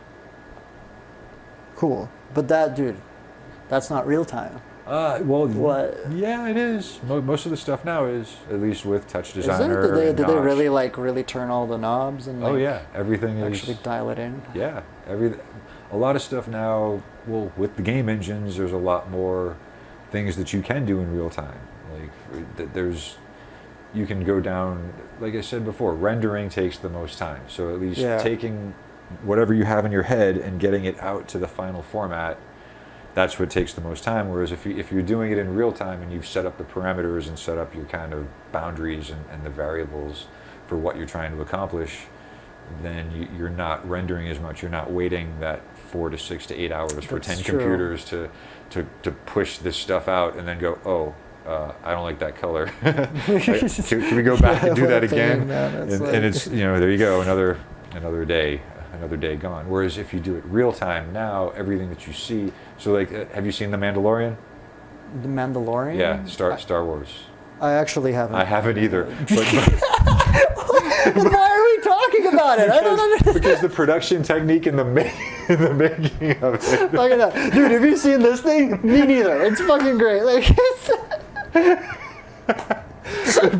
[SPEAKER 1] Cool. But that's not real time.
[SPEAKER 2] Well,
[SPEAKER 1] what?
[SPEAKER 2] Yeah, it is. Most of the stuff now is, at least with Touch
[SPEAKER 1] Is
[SPEAKER 2] Designer.
[SPEAKER 1] it? Did they really really turn all the knobs and like,
[SPEAKER 2] oh yeah, everything
[SPEAKER 1] actually
[SPEAKER 2] is
[SPEAKER 1] dial it in?
[SPEAKER 2] Yeah, a lot of stuff now. Well, with the game engines, there's a lot more things that you can do in real time. Like you can go down. Like I said before, rendering takes the most time. So at least taking whatever you have in your head and getting it out to the final format, that's what takes the most time. Whereas if you're doing it in real time and you've set up the parameters and set up your kind of boundaries and the variables for what you're trying to accomplish, then you're not rendering as much. You're not waiting that 4 to 6 to 8 hours for 10 computers to push this stuff out and then go, I don't like that color. Can we go back and do that again? And it's, you know, there you go, another day gone. Whereas if you do it real time now, everything that you see. So like, have you seen The Mandalorian?
[SPEAKER 1] The Mandalorian?
[SPEAKER 2] Yeah, Star Wars.
[SPEAKER 1] I actually haven't.
[SPEAKER 2] I haven't either.
[SPEAKER 1] Why are we talking about it? I don't understand.
[SPEAKER 2] Because the production technique in the making of it.
[SPEAKER 1] Look at that. Dude, have you seen this thing? Me neither. It's fucking great. Like,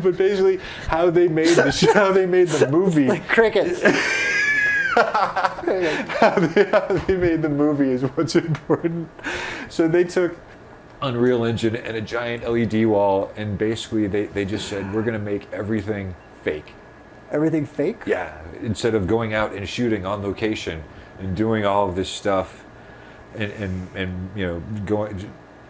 [SPEAKER 2] but basically, how they made the movie.
[SPEAKER 1] Like crickets.
[SPEAKER 2] how they made the movie is what's important. So they took Unreal Engine and a giant LED wall, and basically they just said, we're going to make everything fake.
[SPEAKER 1] Everything fake?
[SPEAKER 2] Yeah. Instead of going out and shooting on location and doing all of this stuff, and you know,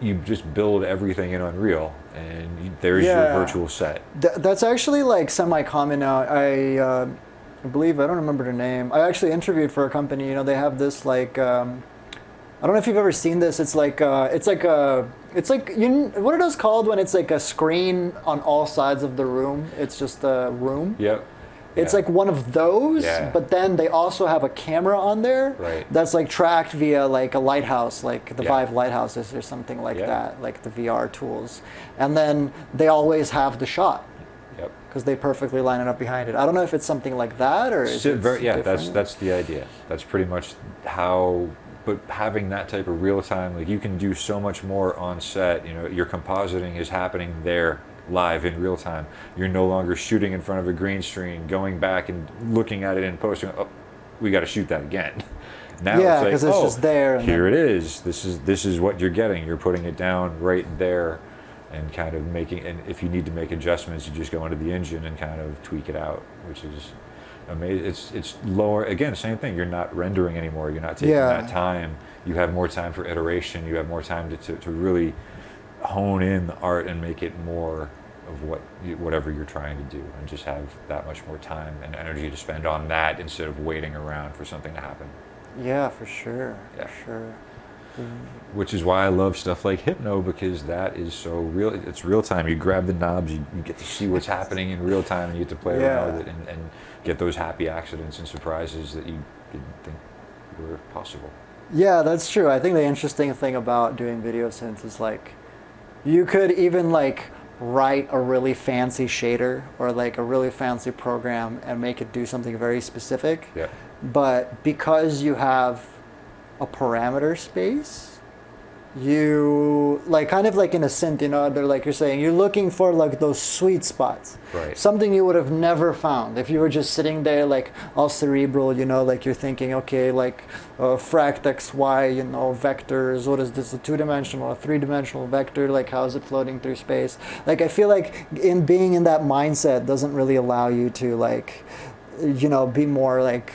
[SPEAKER 2] you just build everything in Unreal, and there's your virtual set.
[SPEAKER 1] That's actually like semi-common now. I believe, I don't remember the name. I actually interviewed for a company. You know, they have this like, I don't know if you've ever seen this. It's like what are those called when it's like a screen on all sides of the room? It's just a room.
[SPEAKER 2] Yep.
[SPEAKER 1] It's
[SPEAKER 2] Yeah.
[SPEAKER 1] like one of those,
[SPEAKER 2] Yeah.
[SPEAKER 1] but then they also have a camera on there
[SPEAKER 2] Right.
[SPEAKER 1] that's like tracked via like a lighthouse, like the
[SPEAKER 2] Yeah.
[SPEAKER 1] Vive lighthouses or something like
[SPEAKER 2] Yeah.
[SPEAKER 1] that, like the VR tools. And then they always have the shot
[SPEAKER 2] Yep.
[SPEAKER 1] because they perfectly line it up behind it. I don't know if it's something like that or is it
[SPEAKER 2] Yeah,
[SPEAKER 1] different?
[SPEAKER 2] that's the idea. That's pretty much how. But having that type of real time, like you can do so much more on set. You know, your compositing is happening there live in real time. You're no longer shooting in front of a green screen, going back and looking at it and posting. Oh, we got to shoot that again. Now
[SPEAKER 1] Yeah,
[SPEAKER 2] it's like,
[SPEAKER 1] 'cause it's
[SPEAKER 2] oh,
[SPEAKER 1] just there and
[SPEAKER 2] here
[SPEAKER 1] then-
[SPEAKER 2] it is. This is what you're getting. You're putting it down right there, and kind of making. And if you need to make adjustments, you just go into the engine and kind of tweak it out, which is amazing. It's lower again. Same thing. You're not rendering anymore. You're not taking
[SPEAKER 1] Yeah.
[SPEAKER 2] that time. You have more time for iteration. You have more time to really hone in the art and make it more of whatever you're trying to do, and just have that much more time and energy to spend on that instead of waiting around for something to happen.
[SPEAKER 1] Yeah, for sure.
[SPEAKER 2] Yeah.
[SPEAKER 1] For sure.
[SPEAKER 2] Which is why I love stuff like Hypno, because that is so real. It's real time. You grab the knobs, you get to see what's happening in real time, and you get to play around with it and get those happy accidents and surprises that you didn't think were possible.
[SPEAKER 1] Yeah, that's true. I think the interesting thing about doing video synths is like you could even like write a really fancy shader or like a really fancy program and make it do something very specific.
[SPEAKER 2] Yeah.
[SPEAKER 1] But because you have a parameter space, you like kind of like in a synth, you know, they're like you're saying, you're looking for like those sweet spots.
[SPEAKER 2] Right.
[SPEAKER 1] Something you would have never found if you were just sitting there like all cerebral, you know, like you're thinking, okay, like fract XY, you know, vectors, what is this, a 2-dimensional, a 3-dimensional vector, like how is it floating through space? Like I feel like in being in that mindset doesn't really allow you to like, you know, be more like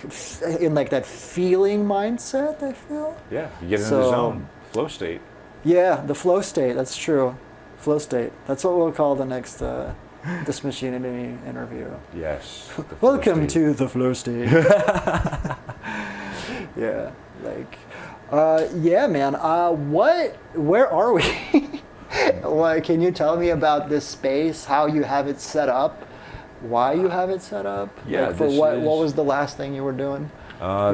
[SPEAKER 1] in like that feeling mindset, I feel.
[SPEAKER 2] Yeah. You get into
[SPEAKER 1] So-
[SPEAKER 2] the zone, flow state.
[SPEAKER 1] Yeah, the flow state, that's true. Flow state. That's what we'll call the next Thismachineinme interview.
[SPEAKER 2] Yes. the flow
[SPEAKER 1] Welcome
[SPEAKER 2] state.
[SPEAKER 1] to the flow state. Yeah, like, yeah, man. Where are we? Like, can you tell me about this space, how you have it set up, why you have it set up?
[SPEAKER 2] Yeah,
[SPEAKER 1] Like for
[SPEAKER 2] this
[SPEAKER 1] what
[SPEAKER 2] is-
[SPEAKER 1] was the last thing you were doing?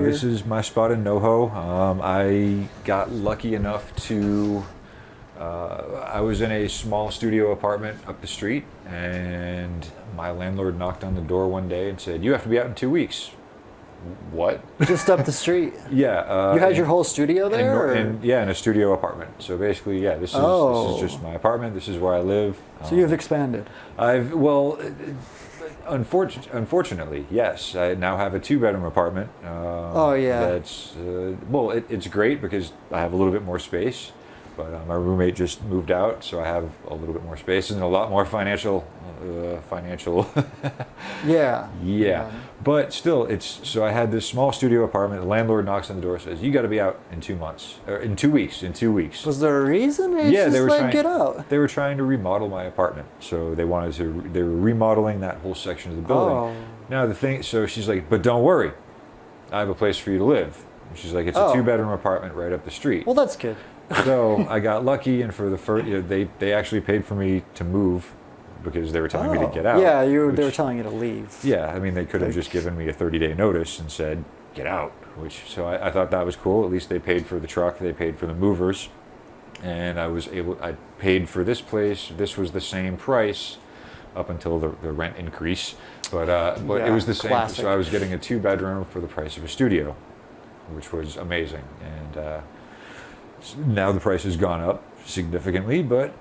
[SPEAKER 2] This is my spot in NoHo. I got lucky enough to. I was in a small studio apartment up the street, and my landlord knocked on the door one day and said, "You have to be out in 2 weeks." What?
[SPEAKER 1] Just up the street.
[SPEAKER 2] Yeah.
[SPEAKER 1] You had your whole studio there? or-
[SPEAKER 2] in a studio apartment. So basically, yeah, this
[SPEAKER 1] Oh.
[SPEAKER 2] is just my apartment. This is where I live.
[SPEAKER 1] So you've expanded.
[SPEAKER 2] Unfortunately, yes. I now have a 2-bedroom apartment.
[SPEAKER 1] Oh, yeah.
[SPEAKER 2] That's it's great because I have a little bit more space, but my roommate just moved out, so I have a little bit more space and a lot more financial.
[SPEAKER 1] Yeah.
[SPEAKER 2] Yeah, but still, so I had this small studio apartment. The landlord knocks on the door, says, "You got to be out in 2 months, or in 2 weeks. In 2 weeks."
[SPEAKER 1] Was there a reason? It's
[SPEAKER 2] Yeah,
[SPEAKER 1] just
[SPEAKER 2] they were
[SPEAKER 1] like,
[SPEAKER 2] trying.
[SPEAKER 1] get out.
[SPEAKER 2] They were trying to remodel my apartment, so they wanted to. They were remodeling that whole section of the building.
[SPEAKER 1] Oh.
[SPEAKER 2] Now the thing, so she's like, "But don't worry, I have a place for you to live." And she's like, "It's
[SPEAKER 1] Oh.
[SPEAKER 2] a 2-bedroom apartment right up the street."
[SPEAKER 1] Well, that's good.
[SPEAKER 2] So I got lucky, and for the first, they actually paid for me to move because they were telling me to get out.
[SPEAKER 1] Oh. Yeah, they were
[SPEAKER 2] which-
[SPEAKER 1] telling you to leave.
[SPEAKER 2] Yeah, I mean, they could have
[SPEAKER 1] Like-
[SPEAKER 2] just given me a 30-day notice and said, "Get out." So I thought that was cool. At least they paid for the truck, they paid for the movers, and I paid for this place. This was the same price up until the rent increase, but
[SPEAKER 1] Yeah,
[SPEAKER 2] it was the same.
[SPEAKER 1] classic.
[SPEAKER 2] So I was getting a 2-bedroom for the price of a studio, which was amazing. And now the price has gone up significantly, but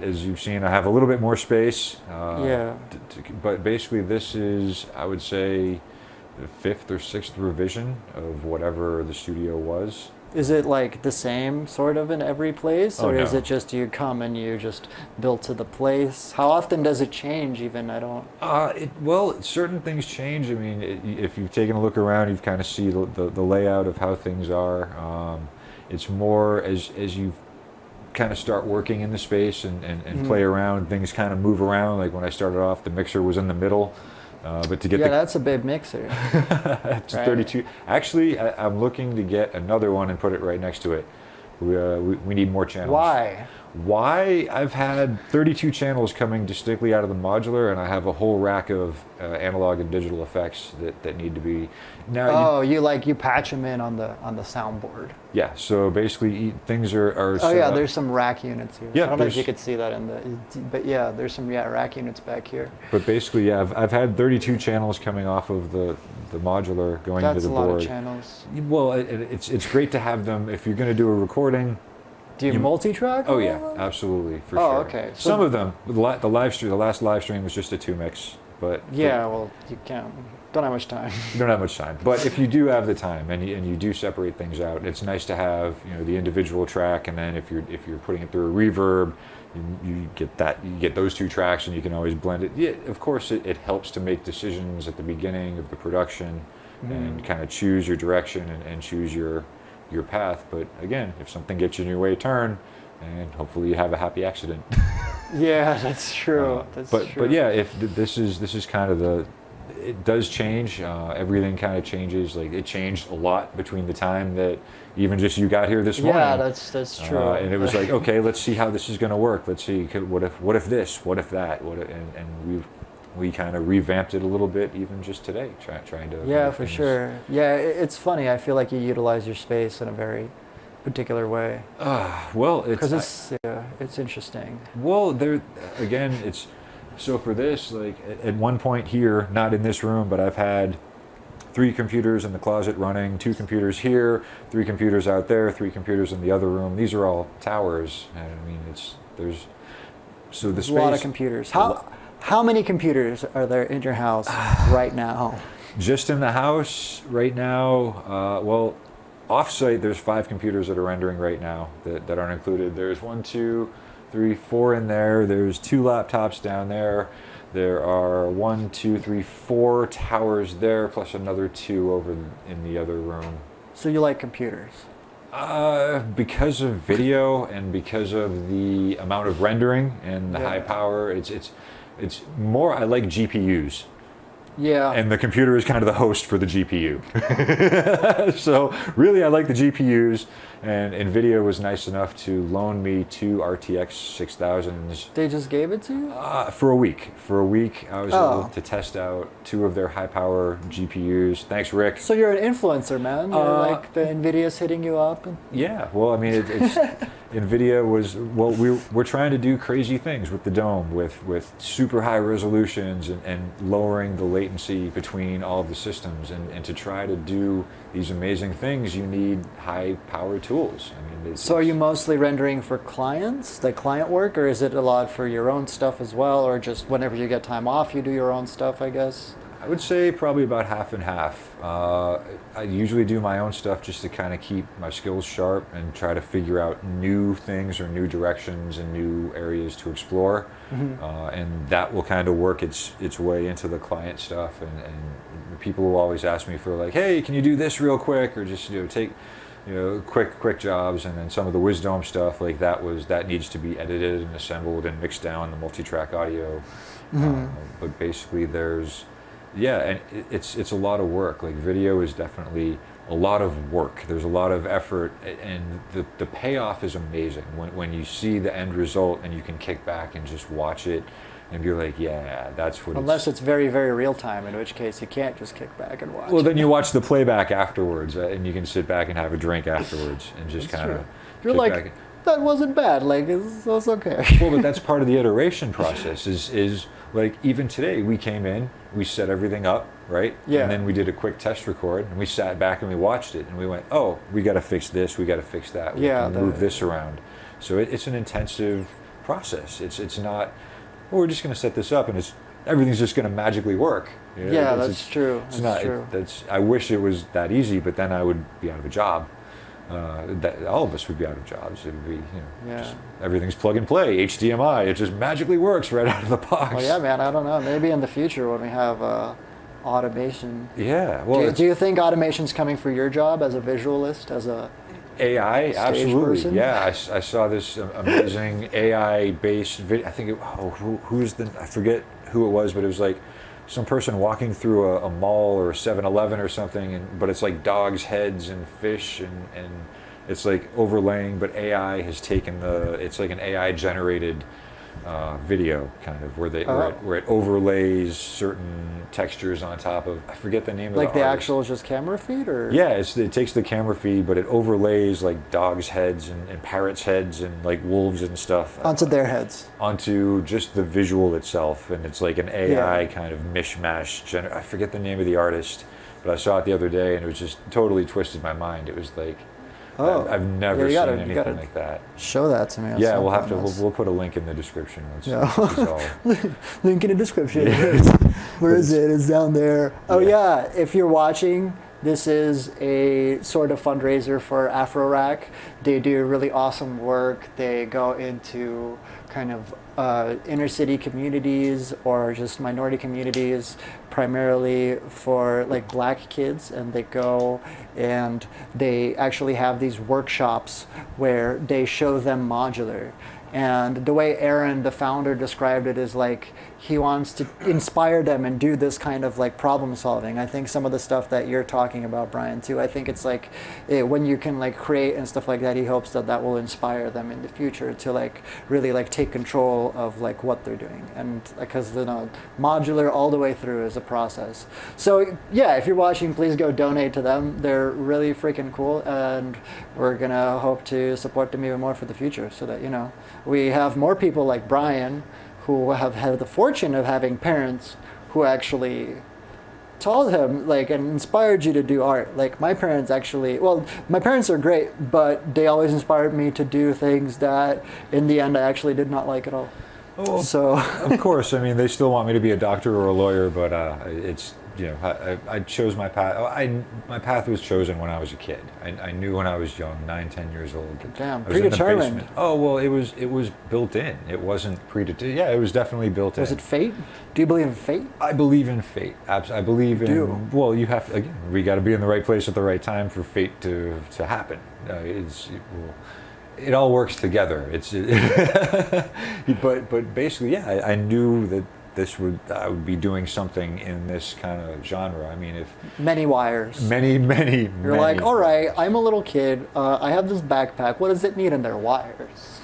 [SPEAKER 2] as you've seen, I have a little bit more space.
[SPEAKER 1] Yeah.
[SPEAKER 2] But basically, this is, I would say, the 5th or 6th revision of whatever the studio was.
[SPEAKER 1] Is it like the same sort of in every place,
[SPEAKER 2] Oh,
[SPEAKER 1] or is
[SPEAKER 2] no.
[SPEAKER 1] it just you come and you just built to the place? How often does it change? Even I don't.
[SPEAKER 2] Well, certain things change. I mean, if you've taken a look around, you've kind of see the layout of how things are. It's more as you kind of start working in the space and play around, things kind of move around. Like when I started off, the mixer was in the middle. But to get
[SPEAKER 1] That's a big mixer.
[SPEAKER 2] it's
[SPEAKER 1] Right.
[SPEAKER 2] 32. Actually, I'm looking to get another one and put it right next to it. We need more channels.
[SPEAKER 1] Why?
[SPEAKER 2] Why? I've had 32 channels coming distinctly out of the modular, and I have a whole rack of analog and digital effects that need to be. Now,
[SPEAKER 1] Oh, you patch them in on the soundboard.
[SPEAKER 2] yeah. So basically, things are.
[SPEAKER 1] Oh yeah, there's some rack units here.
[SPEAKER 2] Yeah,
[SPEAKER 1] I don't know if you could see that in but yeah, there's some rack units back here.
[SPEAKER 2] But basically, yeah, I've had 32 channels coming off of the modular going into the board.
[SPEAKER 1] That's a lot of channels.
[SPEAKER 2] Well, it's great to have them if you're going to do a recording.
[SPEAKER 1] Do you multi-track?
[SPEAKER 2] Oh yeah, absolutely, for
[SPEAKER 1] Oh,
[SPEAKER 2] sure.
[SPEAKER 1] okay. So
[SPEAKER 2] Some of them, the last live stream was just a 2-mix, but
[SPEAKER 1] yeah, well, you don't have much time.
[SPEAKER 2] you don't have much time. But if you do have the time and you do separate things out, it's nice to have the individual track, and then if you're putting it through a reverb, you get those 2 tracks, and you can always blend it. Yeah, of course, it helps to make decisions at the beginning of the production and kind of choose your direction and choose your path. But again, if something gets you in your way, turn, and hopefully you have a happy accident.
[SPEAKER 1] Yeah, that's true.
[SPEAKER 2] But yeah, if this is kind of it does change. Everything kind of changes. Like, it changed a lot between the time that even just you got here this morning.
[SPEAKER 1] Yeah, that's true.
[SPEAKER 2] And it was like, okay, let's see how this is going to work. Let's see, what if this, what if that, and we kind of revamped it a little bit even just today, trying to.
[SPEAKER 1] Yeah, for sure. Yeah, it's funny. I feel like you utilize your space in a very particular way.
[SPEAKER 2] Well,
[SPEAKER 1] because it's interesting.
[SPEAKER 2] Well, there again, it's so for this, like at one point here, not in this room, but I've had 3 computers in the closet running, 2 computers here, 3 computers out there, 3 computers in the other room. These are all towers, and I mean there's the space.
[SPEAKER 1] A lot of computers. How many computers are there in your house right now?
[SPEAKER 2] Just in the house right now, well, off-site there's 5 computers that are rendering right now that aren't included. There's 1, 2, 3, 4 in there. There's 2 laptops down there. There are 1, 2, 3, 4 towers there, plus another 2 over in the other room.
[SPEAKER 1] So you like computers?
[SPEAKER 2] Because of video and because of the amount of rendering and the high power, it's more, I like GPUs.
[SPEAKER 1] Yeah.
[SPEAKER 2] And the computer is kind of the host for the GPU. So really I like the GPUs, and NVIDIA was nice enough to loan me 2 RTX 6000s.
[SPEAKER 1] They just gave it to you?
[SPEAKER 2] For a week. For a week I was able to test out 2 of their high power GPUs. Thanks, Rick.
[SPEAKER 1] So you're an influencer, man. You're like the NVIDIA's hitting you up.
[SPEAKER 2] Yeah, well, I mean, it's NVIDIA was, well, we're trying to do crazy things with the Dome, with super high resolutions and lowering the latency between all of the systems. And to try to do these amazing things, you need high power tools. I mean,
[SPEAKER 1] so are you mostly rendering for clients, like client work, or is it a lot for your own stuff as well, or just whenever you get time off, you do your own stuff, I guess?
[SPEAKER 2] I would say probably about half and half. I usually do my own stuff just to kind of keep my skills sharp and try to figure out new things or new directions and new areas to explore. And that will kind of work its way into the client stuff. And people will always ask me for like, hey, can you do this real quick, or just take quick jobs. And then some of the Wizdome stuff, like that needs to be edited and assembled and mixed down, the multi-track audio. But basically and it's a lot of work. Like, video is definitely a lot of work. There's a lot of effort, and the payoff is amazing when you see the end result and you can kick back and just watch it and be like, yeah, that's what.
[SPEAKER 1] Unless it's very, very real time, in which case you can't just kick back and watch.
[SPEAKER 2] Well, then you watch the playback afterwards, and you can sit back and have a drink afterwards and just kind of.
[SPEAKER 1] You're like, that wasn't bad. Like, it's okay.
[SPEAKER 2] Well, but that's part of the iteration process. Is like, even today we came in, we set everything up, right?
[SPEAKER 1] Yeah.
[SPEAKER 2] And then we did a quick test record, and we sat back and we watched it, and we went, oh, we got to fix this, we got to fix that, we can move this around. So it's an intensive process. It's not, well, we're just going to set this up and everything's just going to magically work.
[SPEAKER 1] Yeah, that's true.
[SPEAKER 2] That's true. I wish it was that easy, but then I would be out of a job. All of us would be out of jobs. It would be, just everything's plug and play, HDMI. It just magically works right out of the box.
[SPEAKER 1] Well, yeah, man. I don't know. Maybe in the future when we have automation.
[SPEAKER 2] Yeah. Well,
[SPEAKER 1] do you think automation's coming for your job as a visualist, as a
[SPEAKER 2] AI? Absolutely.
[SPEAKER 1] Person?
[SPEAKER 2] Yeah. I saw this amazing AI-based video. I think I forget who it was, but it was like some person walking through a mall or a 7-Eleven or something, but it's like dogs' heads and fish and it's like overlaying, but AI has taken it's like an AI generated video kind of where it overlays certain textures on top of, I forget the name of
[SPEAKER 1] like
[SPEAKER 2] the
[SPEAKER 1] the
[SPEAKER 2] artist.
[SPEAKER 1] actual just camera feed, or
[SPEAKER 2] Yeah, it takes the camera feed, but it overlays like dogs' heads and parrots' heads and like wolves and stuff
[SPEAKER 1] onto their heads,
[SPEAKER 2] onto just the visual itself, and it's like an AI kind of mishmash. I forget the name of the artist, but I saw it the other day, and it was just totally twisted my mind. It was like, I've never seen anything like that.
[SPEAKER 1] Show that to me.
[SPEAKER 2] Yeah, we'll have to. We'll put a link in the description.
[SPEAKER 1] Link in the description. Where is it? It's down there. Oh yeah. If you're watching, this is a sort of fundraiser for AfroRack. They do really awesome work. They go into kind of inner city communities or just minority communities, primarily for like black kids, and they go and they actually have these workshops where they show them modular. And the way Aaron, the founder, described it is like he wants to inspire them and do this kind of like problem solving. I think some of the stuff that you're talking about, Brian, too, I think it's like when you can like create and stuff like that, he hopes that that will inspire them in the future to like really like take control of like what they're doing. And because modular all the way through is a process. So yeah, if you're watching, please go donate to them. They're really freaking cool, and we're gonna hope to support them even more for the future, so that we have more people like Brian who have had the fortune of having parents who actually told him like and inspired you to do art. Like my parents are great, but they always inspired me to do things that in the end I actually did not like at all.
[SPEAKER 2] Oh,
[SPEAKER 1] so
[SPEAKER 2] of course, I mean, they still want me to be a doctor or a lawyer, but it's I chose my path. My path was chosen when I was a kid. I knew when I was young, 9, 10 years old.
[SPEAKER 1] Damn, predetermined.
[SPEAKER 2] Oh well, it was built in. It wasn't predetermined. Yeah, it was definitely built in.
[SPEAKER 1] Was it fate? Do you believe in fate?
[SPEAKER 2] I believe in fate. I believe in. Well, you have to, again. We got to be in the right place at the right time for fate to happen. It all works together. But basically, yeah, I knew that I would be doing something in this kind of genre. I mean, if
[SPEAKER 1] many wires,
[SPEAKER 2] many.
[SPEAKER 1] You're like, all right, I'm a little kid. I have this backpack. What does it need in their wires?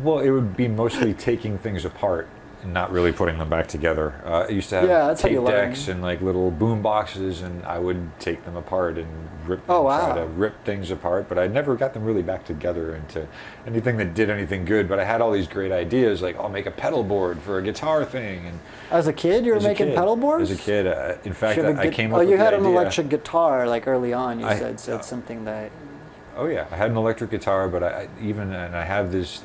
[SPEAKER 2] Well, it would be mostly taking things apart and not really putting them back together. I used to have tape decks and like little boom boxes, and I would take them apart and try to rip things apart, but I never got them really back together into anything that did anything good. But I had all these great ideas, like I'll make a pedal board for a guitar thing. And
[SPEAKER 1] as a kid, you were making pedal boards?
[SPEAKER 2] As a kid, in fact, I came up with the idea.
[SPEAKER 1] Oh, you had an electric guitar like early on, you said, so it's something that...
[SPEAKER 2] Oh yeah, I had an electric guitar, but I have this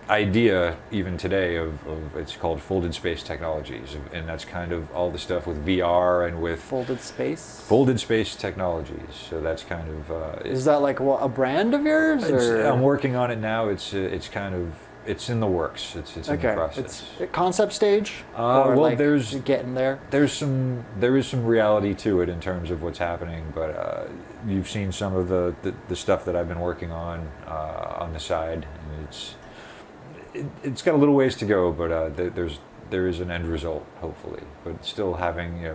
[SPEAKER 2] idea even today of it's called folded space technologies, and that's kind of all the stuff with VR and with folded space technologies. So that's kind of
[SPEAKER 1] is that like a brand of yours?
[SPEAKER 2] I'm working on it now. It's in the works. It's in the process.
[SPEAKER 1] It's concept stage.
[SPEAKER 2] There's
[SPEAKER 1] getting there.
[SPEAKER 2] There is some reality to it in terms of what's happening, but you've seen some of the stuff that I've been working on the side, and it's got a little ways to go, but there is an end result, hopefully. But still having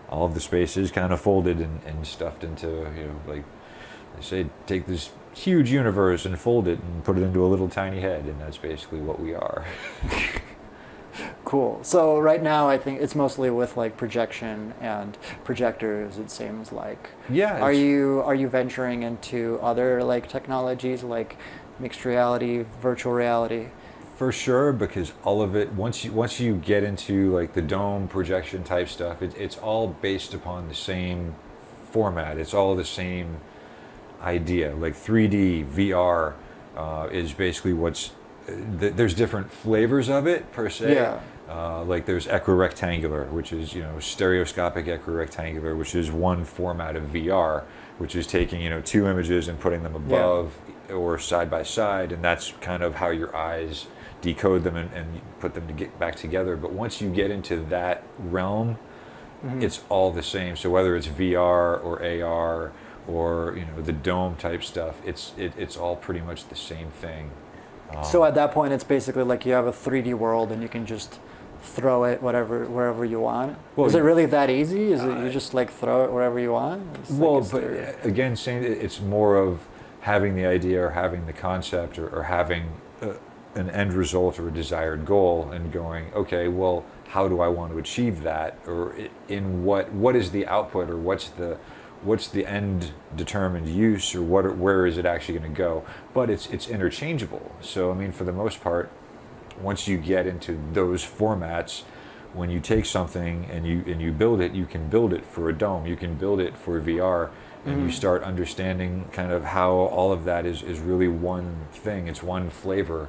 [SPEAKER 2] all of the spaces kind of folded and stuffed into like they say, take this huge universe and fold it and put it into a little tiny head, and that's basically what we are.
[SPEAKER 1] Cool. So right now I think it's mostly with like projection and projectors, it seems like.
[SPEAKER 2] Yeah.
[SPEAKER 1] Are you venturing into other like technologies like mixed reality, virtual reality?
[SPEAKER 2] For sure, because all of it, once you get into like the dome projection type stuff, it's all based upon the same format. It's all the same idea. Like 3D VR is basically there's different flavors of it per se.
[SPEAKER 1] Yeah.
[SPEAKER 2] Like there's equirectangular, which is stereoscopic equirectangular, which is one format of VR, which is taking 2 images and putting them above or side by side, and that's kind of how your eyes decode them and put them to get back together. But once you get into that realm, it's all the same. So whether it's VR or AR or the dome type stuff, it's all pretty much the same thing.
[SPEAKER 1] So at that point, it's basically like you have a 3D world and you can just throw it wherever you want. Well, is it really that easy? Is it you just like throw it wherever you want?
[SPEAKER 2] But again, saying it's more of having the idea or having the concept or having an end result or a desired goal and going, okay, well, how do I want to achieve that, or in what is the output, or what's the end determined use, or where is it actually going to go? But it's interchangeable. So I mean, for the most part, once you get into those formats, when you take something and you build it, you can build it for a dome, you can build it for VR, and you start understanding kind of how all of that is really one thing. It's one flavor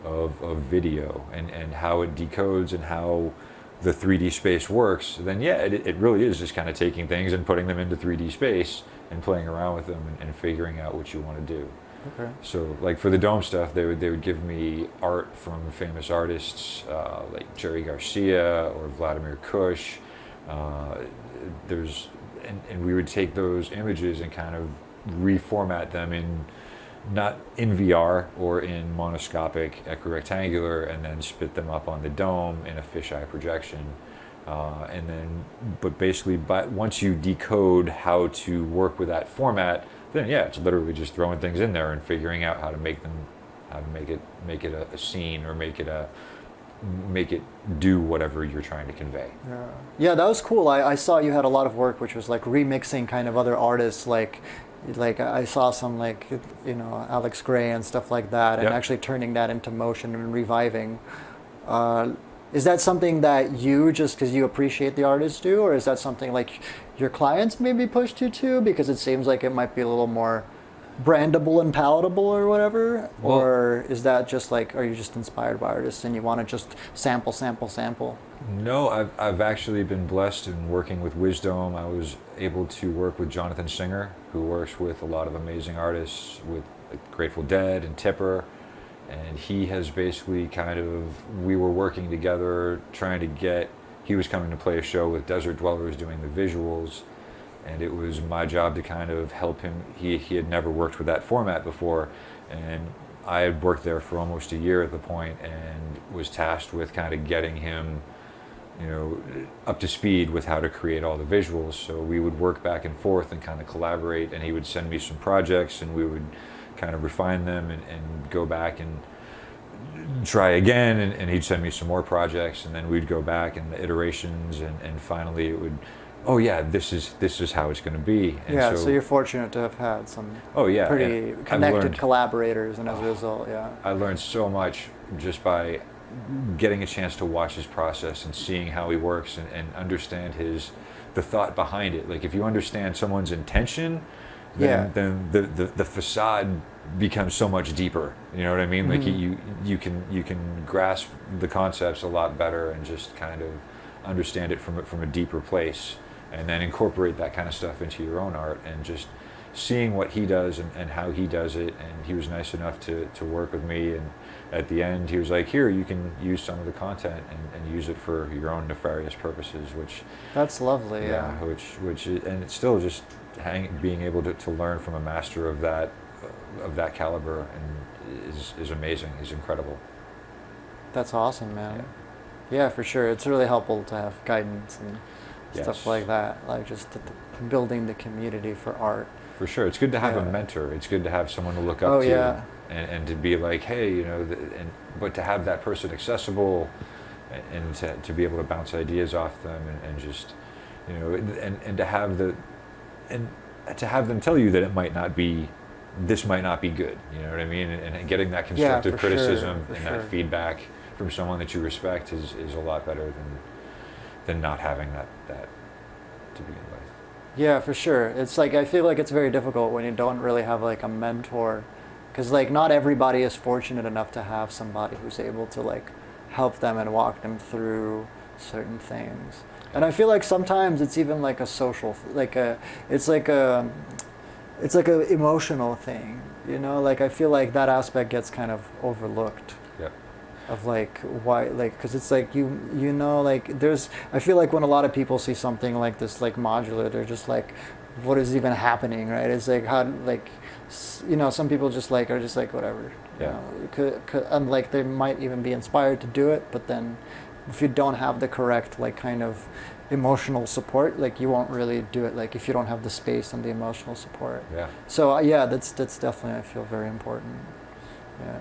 [SPEAKER 2] of video, and how it decodes and how the 3D space works. Then yeah, it really is just kind of taking things and putting them into 3D space and playing around with them and figuring out what you want to do.
[SPEAKER 1] Okay.
[SPEAKER 2] So like for the dome stuff, they would give me art from famous artists like Jerry Garcia or Vladimir Kush. And we would take those images and kind of reformat them not in VR or in monoscopic equirectangular, and then spit them up on the dome in a fisheye projection. But basically, once you decode how to work with that format, then yeah, it's literally just throwing things in there and figuring out how to make it a scene, or make it do whatever you're trying to convey.
[SPEAKER 1] Yeah, that was cool. I saw you had a lot of work which was like remixing kind of other artists, like I saw some like, Alex Gray and stuff like that, and actually turning that into motion and reviving. Is that something that you, just because you appreciate the artists, do, or is that something like your clients maybe pushed you to, because it seems like it might be a little more brandable and palatable or whatever?
[SPEAKER 2] Well,
[SPEAKER 1] or is that just like, are you just inspired by artists and you want to just sample?
[SPEAKER 2] No, I've actually been blessed in working with Wizdome. I was able to work with Jonathan Singer, who works with a lot of amazing artists, with like Grateful Dead and Tipper. And he has basically we were working together trying to he was coming to play a show with Desert Dwellers doing the visuals, and it was my job to kind of help him. He had never worked with that format before, and I had worked there for almost a year at the point, and was tasked with kind of getting him, up to speed with how to create all the visuals. So we would work back and forth and kind of collaborate, and he would send me some projects, and we would kind of refine them and go back and try again, and he'd send me some more projects, and then we'd go back and the iterations, and finally it would, oh yeah, this is how it's going to be. And
[SPEAKER 1] so you're fortunate to have had some pretty
[SPEAKER 2] and
[SPEAKER 1] connected collaborators, and as a result,
[SPEAKER 2] I learned so much just by getting a chance to watch his process and seeing how he works, and understand the thought behind it. Like if you understand someone's intention, then the facade becomes so much deeper. You know what I mean? Like you can grasp the concepts a lot better, and just kind of understand it from a deeper place, and then incorporate that kind of stuff into your own art. And just seeing what he does and how he does it. And he was nice enough to work with me, and at the end he was like, here, you can use some of the content and use it for your own nefarious purposes, which
[SPEAKER 1] that's lovely.
[SPEAKER 2] Which and it's still just being able to learn from a master of that caliber, and is amazing. He's incredible.
[SPEAKER 1] That's awesome, man. Yeah, for sure. It's really helpful to have guidance and stuff like that, like just building the community for art.
[SPEAKER 2] For sure. It's good to have a mentor. It's good to have someone to look up to, and to be like, hey, but to have that person accessible, and to be able to bounce ideas off them, and just, and to have to have them tell you that this might not be good. You know what I mean? And getting that constructive criticism that feedback from someone that you respect is a lot better than not having that to begin with.
[SPEAKER 1] Yeah, for sure. It's like, I feel like it's very difficult when you don't really have like a mentor, because like not everybody is fortunate enough to have somebody who's able to like help them and walk them through certain things. And I feel like sometimes it's even like a social, it's like a emotional thing, like I feel like that aspect gets kind of overlooked.
[SPEAKER 2] Yep.
[SPEAKER 1] Of like why, like, because it's like like there's, I feel like when a lot of people see something like this, like modular, they're just like, what is even happening, right? It's like how, like, some people just like are just like whatever, and like they might even be inspired to do it, but then if you don't have the correct like kind of emotional support, like you won't really do it like if you don't have the space and the emotional support.
[SPEAKER 2] Yeah.
[SPEAKER 1] So yeah, that's definitely, I feel, very important. Yeah.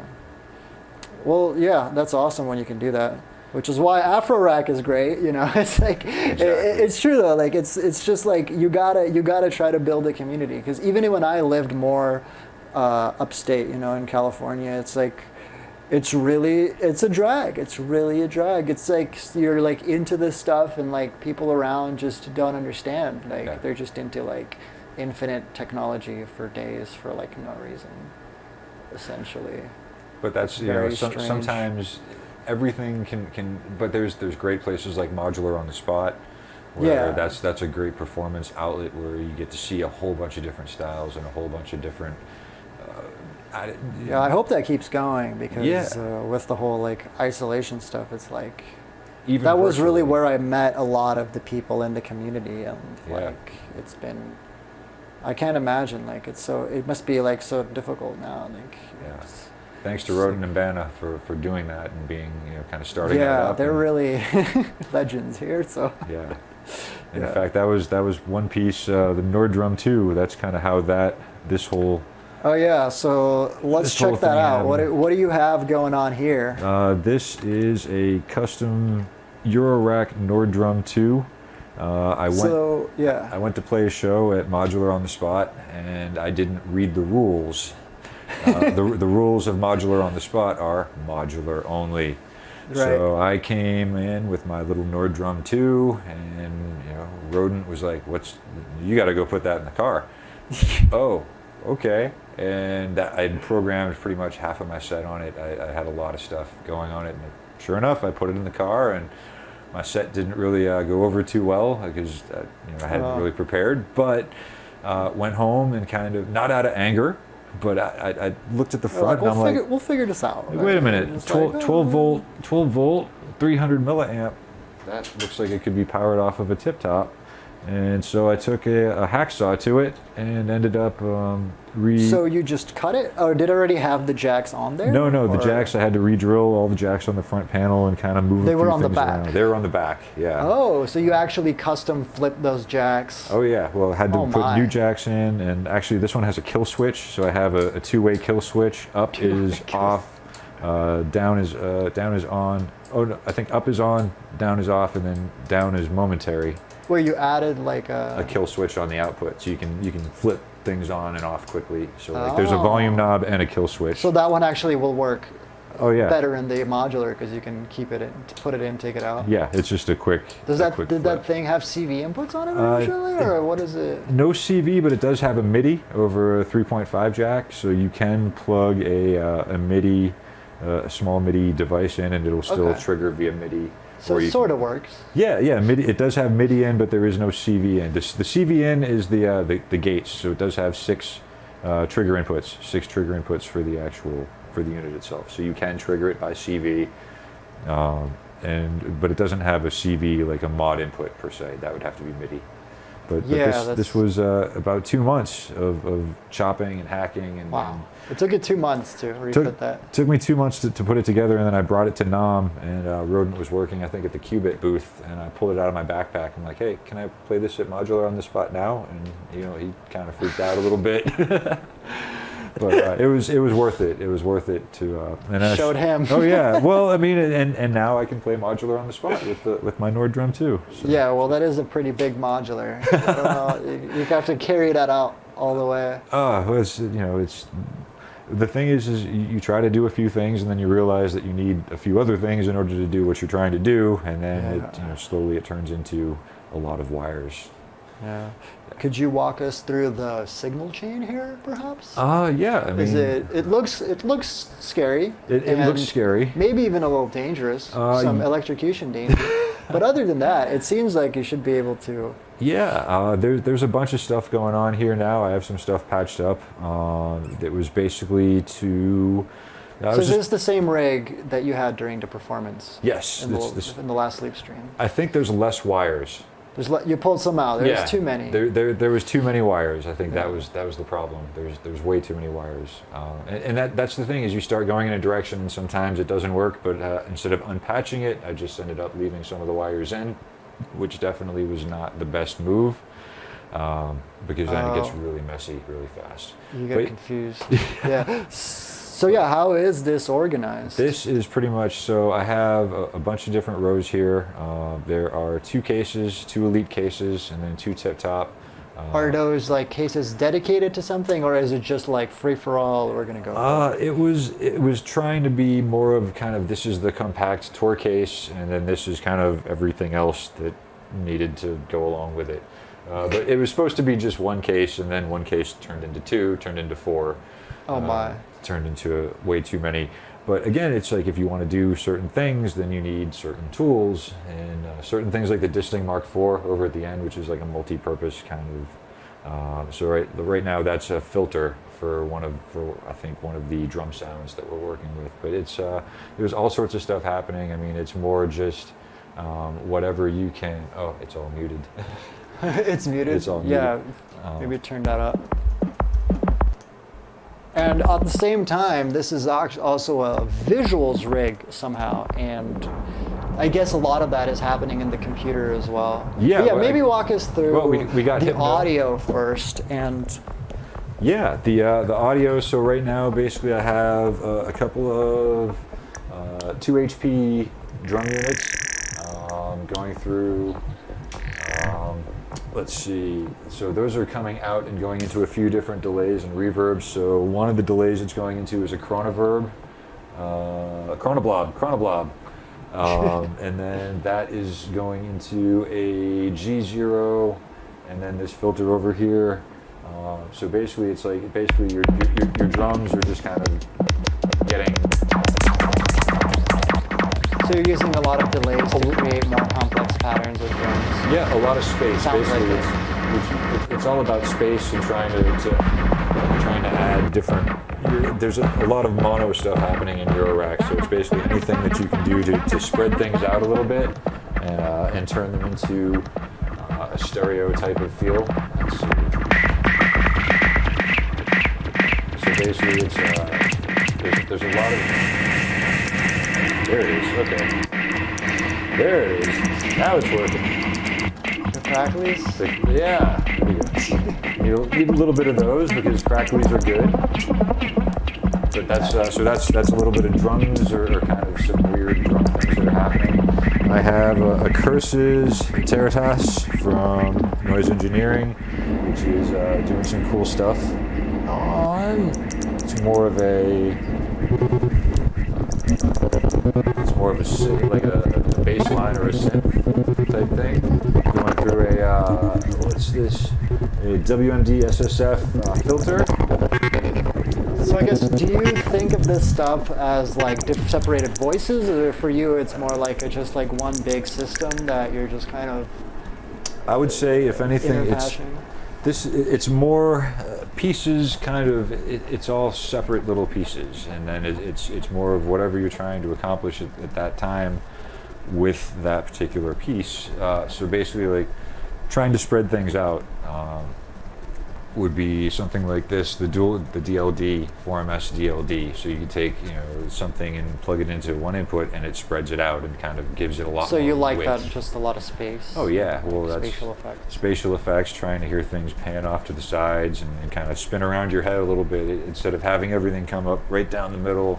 [SPEAKER 1] Well, yeah, that's awesome when you can do that. Which is why Afro Rack is great, you know. It's like it's true though. Like it's just like you gotta try to build a community, because even when I lived more upstate, you know, in California, it's like it's a drag. It's really a drag. It's like you're like into this stuff, and like people around just don't understand. Like they're just into like infinite technology for days for like no reason, essentially.
[SPEAKER 2] But that's, you know, sometimes everything can, but there's great places like Modular on the Spot, where that's a great performance outlet where you get to see a whole bunch of different styles and a whole bunch of different.
[SPEAKER 1] I hope that keeps going, because with the whole like isolation stuff, it's like even that was really where I met a lot of the people in the community, and like it's been. I can't imagine, like it must be like so difficult now, like.
[SPEAKER 2] Thanks to Roden and Banna for doing that and being, you know, kind of starting that up.
[SPEAKER 1] Yeah, they're really legends here. So
[SPEAKER 2] yeah, in fact, that was one piece. The Nordrum 2. That's kind of how this whole.
[SPEAKER 1] Oh yeah, so let's check that out. What do you have going on here?
[SPEAKER 2] This is a custom Eurorack Nordrum 2. I went to play a show at Modular on the Spot, and I didn't read the rules. The rules of Modular on the Spot are modular only. Right. So I came in with my little Nordrum 2, and you know, Rodent was like, you got to go put that in the car. Oh, okay. And I'd programmed pretty much half of my set on it. I had a lot of stuff going on it, and sure enough, I put it in the car, and my set didn't really go over too well, because I hadn't really prepared. But went home and kind of, not out of anger, but I looked at the front, and I'm like,
[SPEAKER 1] we'll figure this out.
[SPEAKER 2] Wait a minute, 12 volt, 300 milliamp. That looks like it could be powered off of a tip top. And so I took a hacksaw to it and ended up So you just cut it, or did it already have the jacks on there? No, the jacks, I had to re-drill all the jacks on the front panel and kind of move. They were on the back. Around. They were on the back, yeah.
[SPEAKER 1] Oh, so you actually custom flipped those jacks?
[SPEAKER 2] Oh yeah, well, I had to put new jacks in, and actually this one has a kill switch, so I have a two-way kill switch. Up is off, down is on. Oh no, I think up is on, down is off, and then down is momentary. Where you added like a kill switch on the output, so you can flip things on and off quickly. So like there's a volume knob and a kill switch. So that one actually will work better in the modular, because you can keep it in, put it in, take it out. Yeah, it's just a quick. Did that thing have CV inputs on it originally, or what is it? No CV, but it does have a MIDI over a 3.5 jack, so you can plug a MIDI, a small MIDI device in, and it'll still trigger via MIDI. So it sort of works. Yeah, MIDI. It does have MIDI in, but there is no CV in. The CV in is the gates, so it does have 6 trigger inputs for the unit itself. So you can trigger it by CV, but it doesn't have a CV like a mod input per se. That would have to be MIDI. But this was about 2 months of chopping and hacking. And, wow. It took you 2 months to refit that. Took me 2 months to put it together, and then I brought it to Nam, and Rodent was working, I think, at the Qubit booth, and I pulled it out of my backpack. I'm like, hey, can I play this at Modular on the Spot now? And he kind of freaked out a little bit. But it was worth it. It was worth it to. And I showed him. Oh yeah. Well, I mean, and now I can play Modular on the Spot with my Nordrum 2. So. Yeah. Well, that is a pretty big modular. I don't know, you have to carry that out all the way. Well, it's the thing is you try to do a few things, and then you realize that you need a few other things in order to do what you're trying to do, and then slowly it turns into a lot of wires. Yeah. Could you walk us through the signal chain here, perhaps? Yeah. I mean, it looks scary. It looks scary. Maybe even a little dangerous. Some electrocution danger. But other than that, it seems like you should be able to. Yeah. There's a bunch of stuff going on here now. I have some stuff patched up. That was basically to. So is this the same rig that you had during the performance? Yes. In the last Sleepstream. I think there's less wires. You pulled some out. There's too many. There was too many wires. I think that was the problem. There's way too many wires. And that's the thing, is you start going in a direction and sometimes it doesn't work. But instead of unpatching it, I just ended up leaving some of the wires in, which definitely was not the best move, because then it gets really messy really fast.
[SPEAKER 1] You get confused. Yeah. So yeah, how is this organized?
[SPEAKER 2] This is pretty much, so I have a bunch of different rows here. There are 2 cases, 2 elite cases, and then 2 tip top.
[SPEAKER 1] Are those like cases dedicated to something, or is it just like free for all? We're gonna go.
[SPEAKER 2] It was trying to be more of kind of, this is the compact tour case, and then this is kind of everything else that needed to go along with it. But it was supposed to be just 1 case, and then 1 case turned into 2, turned into 4.
[SPEAKER 1] Oh my!
[SPEAKER 2] Turned into way too many. But again, it's like if you want to do certain things, then you need certain tools, and certain things like the Disting Mark IV over at the end, which is like a multi-purpose kind of. So right now, that's a filter for I think one of the drum sounds that we're working with. But it's there's all sorts of stuff happening. I mean, it's more just whatever you can. Oh, it's all muted.
[SPEAKER 1] It's muted.
[SPEAKER 2] It's all muted.
[SPEAKER 1] Yeah, maybe turn that up. And at the same time, this is also a visuals rig somehow, and I guess a lot of that is happening in the computer as well.
[SPEAKER 2] Yeah.
[SPEAKER 1] But yeah, maybe walk us through
[SPEAKER 2] we got
[SPEAKER 1] the
[SPEAKER 2] Hypno.
[SPEAKER 1] audio first, and
[SPEAKER 2] yeah, the audio. So right now, basically, I have a couple of 2 HP drum units going through. Let's see. So those are coming out and going into a few different delays and reverbs. So one of the delays it's going into is a chronoverb, a chronoblob, and then that is going into a G0, and then this filter over here. So basically, it's like your drums are just kind of getting.
[SPEAKER 1] so you're using a lot of delays to create more complex patterns with drums.
[SPEAKER 2] Yeah, a lot of space.
[SPEAKER 1] Sounds
[SPEAKER 2] Basically,
[SPEAKER 1] like
[SPEAKER 2] it's all about space and trying to add different. There's a lot of mono stuff happening in Eurorack, so it's basically anything that you can do to spread things out a little bit and turn them into a stereo type of feel. Let's see. So basically, it's there's a lot of. There it is. Okay. There it is. Now it's working.
[SPEAKER 1] The cracklies?
[SPEAKER 2] Yeah. There you go. Need a little bit of those because cracklies are good. But that's a little bit of drums or kind of some weird drum things that are happening. I have a Curses Terratas from Noise Engineering, which is doing some cool stuff. It's more of a like a bass line or a synth type thing. Going through what's this? A WMD SSF filter.
[SPEAKER 1] So I guess, do you think of this stuff as like separated voices, or for you it's more like just like one big system that you're just kind of?
[SPEAKER 2] I would say, if anything, it's more pieces. Kind of, it's all separate little pieces, and then it's more of whatever you're trying to accomplish at that time with that particular piece. So basically, like trying to spread things out. Would be something like this, the DLD, 4MS DLD. So you can take something and plug it into one input, and it spreads it out and kind of gives it a lot.
[SPEAKER 1] So
[SPEAKER 2] more
[SPEAKER 1] you like
[SPEAKER 2] width.
[SPEAKER 1] that, just a lot of space?
[SPEAKER 2] Oh yeah, well that's
[SPEAKER 1] spatial effects.
[SPEAKER 2] Spatial effects, trying to hear things pan off to the sides and kind of spin around your head a little bit instead of having everything come up right down the middle.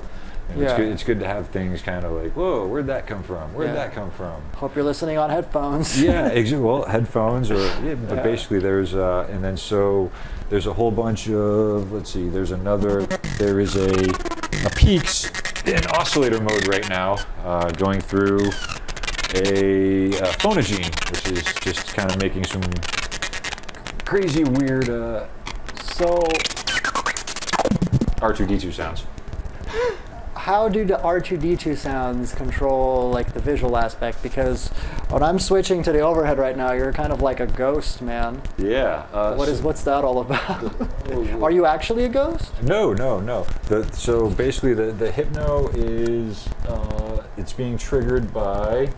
[SPEAKER 2] It's good to have things kind of like, whoa, where'd that come from? Where'd that come from?
[SPEAKER 1] Hope you're listening on headphones.
[SPEAKER 2] Yeah, well, headphones but basically there's and then so there's a whole bunch of, let's see, there is a Peaks in oscillator mode right now, going through a phonogene, which is just kind of making some crazy weird
[SPEAKER 1] So
[SPEAKER 2] R2D2 sounds.
[SPEAKER 1] How do the R2D2 sounds control like the visual aspect? Because when I'm switching to the overhead right now, you're kind of like a ghost, man.
[SPEAKER 2] Yeah.
[SPEAKER 1] What's that all about? Are you actually a ghost?
[SPEAKER 2] No. So basically, the hypno is it's being triggered by.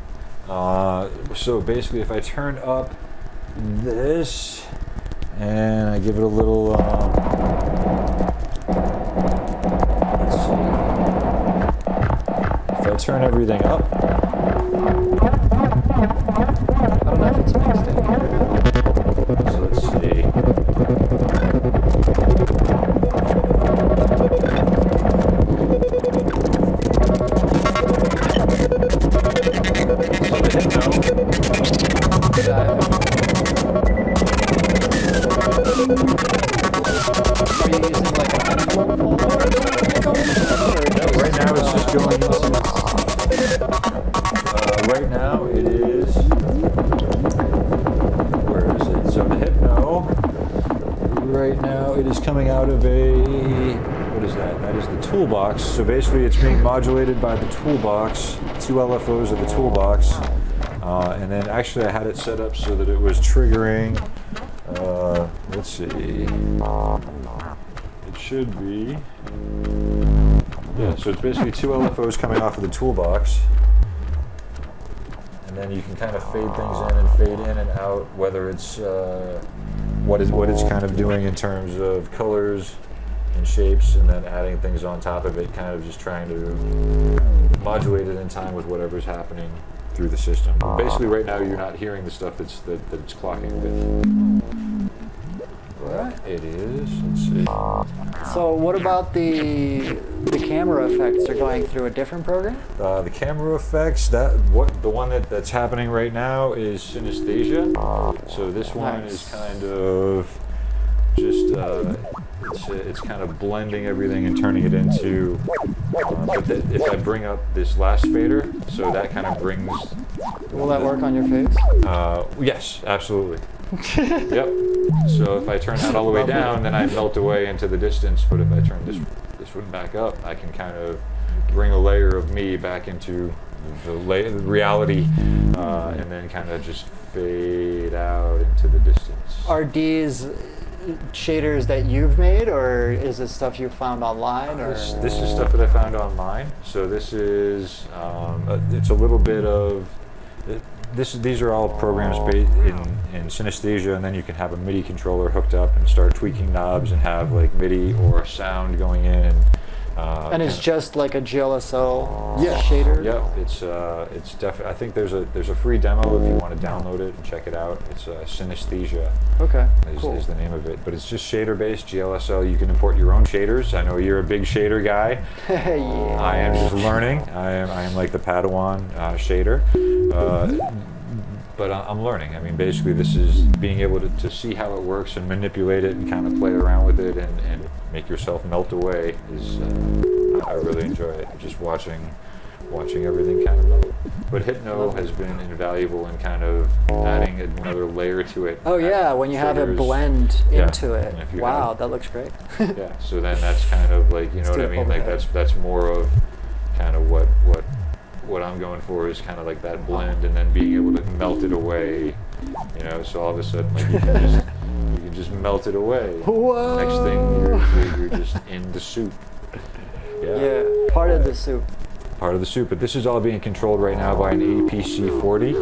[SPEAKER 2] So basically, if I turn up this and I give it a little. If I turn everything up.
[SPEAKER 1] I don't
[SPEAKER 2] So let's see. Right now it's just going into. Right now it is. Where is it? So the hypno. Right now it is coming out of a. What is that? That is the toolbox. So basically it's being modulated by the toolbox. 2 LFOs of the toolbox. And then actually I had it set up so that it was triggering. Let's see. It should be. Yeah, so it's basically 2 LFOs coming off of the toolbox. And then you can kind of fade things in and fade in and out, whether it's what it's kind of doing in terms of colors and shapes, and then adding things on top of it, kind of just trying to modulate it in time with whatever's happening through the system. Basically right now you're not hearing the stuff that it's clocking with. Right. It is. Let's see.
[SPEAKER 1] So what about the camera effects? Are going through a different program?
[SPEAKER 2] The camera effects, the one that's happening right now is synesthesia. So this one is kind of just it's kind of blending everything and turning it into. But if I bring up this last fader, so that kind of brings.
[SPEAKER 1] Will that work on your face?
[SPEAKER 2] Yes, absolutely. Yep. So if I turn that all the way down, then I melt away into the distance. But if I turn this one back up, I can kind of bring a layer of me back into the reality, and then kind of just fade out into the distance.
[SPEAKER 1] Are these shaders that you've made, or is this stuff you found online? Or
[SPEAKER 2] this is stuff that I found online. So this is it's a little bit of. These are all programs based in synesthesia, and then you can have a MIDI controller hooked up and start tweaking knobs and have like MIDI or sound going in.
[SPEAKER 1] And it's just like a GLSO
[SPEAKER 2] yeah.
[SPEAKER 1] shader?
[SPEAKER 2] Yep, it's definitely. I think there's a free demo if you want to download it and check it out. It's synesthesia.
[SPEAKER 1] Okay,
[SPEAKER 2] is the name of it, but it's just shader based GLSO. You can import your own shaders. I know you're a big shader guy.
[SPEAKER 1] Yeah.
[SPEAKER 2] I am just learning. I am like the Padawan shader. But I'm learning. I mean, basically this is being able to see how it works and manipulate it and kind of play around with it and make yourself melt away is, I really enjoy it. Just watching everything kind of melt. But Hypno has been invaluable in kind of adding another layer to it.
[SPEAKER 1] Oh yeah, when you have it blend into it. Wow, that looks great.
[SPEAKER 2] Yeah, so then that's kind of like, you know what I mean? Like that's more of kind of what I'm going for is kind of like that blend, and then being able to melt it away, you know. So all of a sudden, like you can just melt it away.
[SPEAKER 1] Whoa.
[SPEAKER 2] Next thing you're just in the soup.
[SPEAKER 1] Yeah, part of the soup.
[SPEAKER 2] Part of the soup, but this is all being controlled right now by an APC40.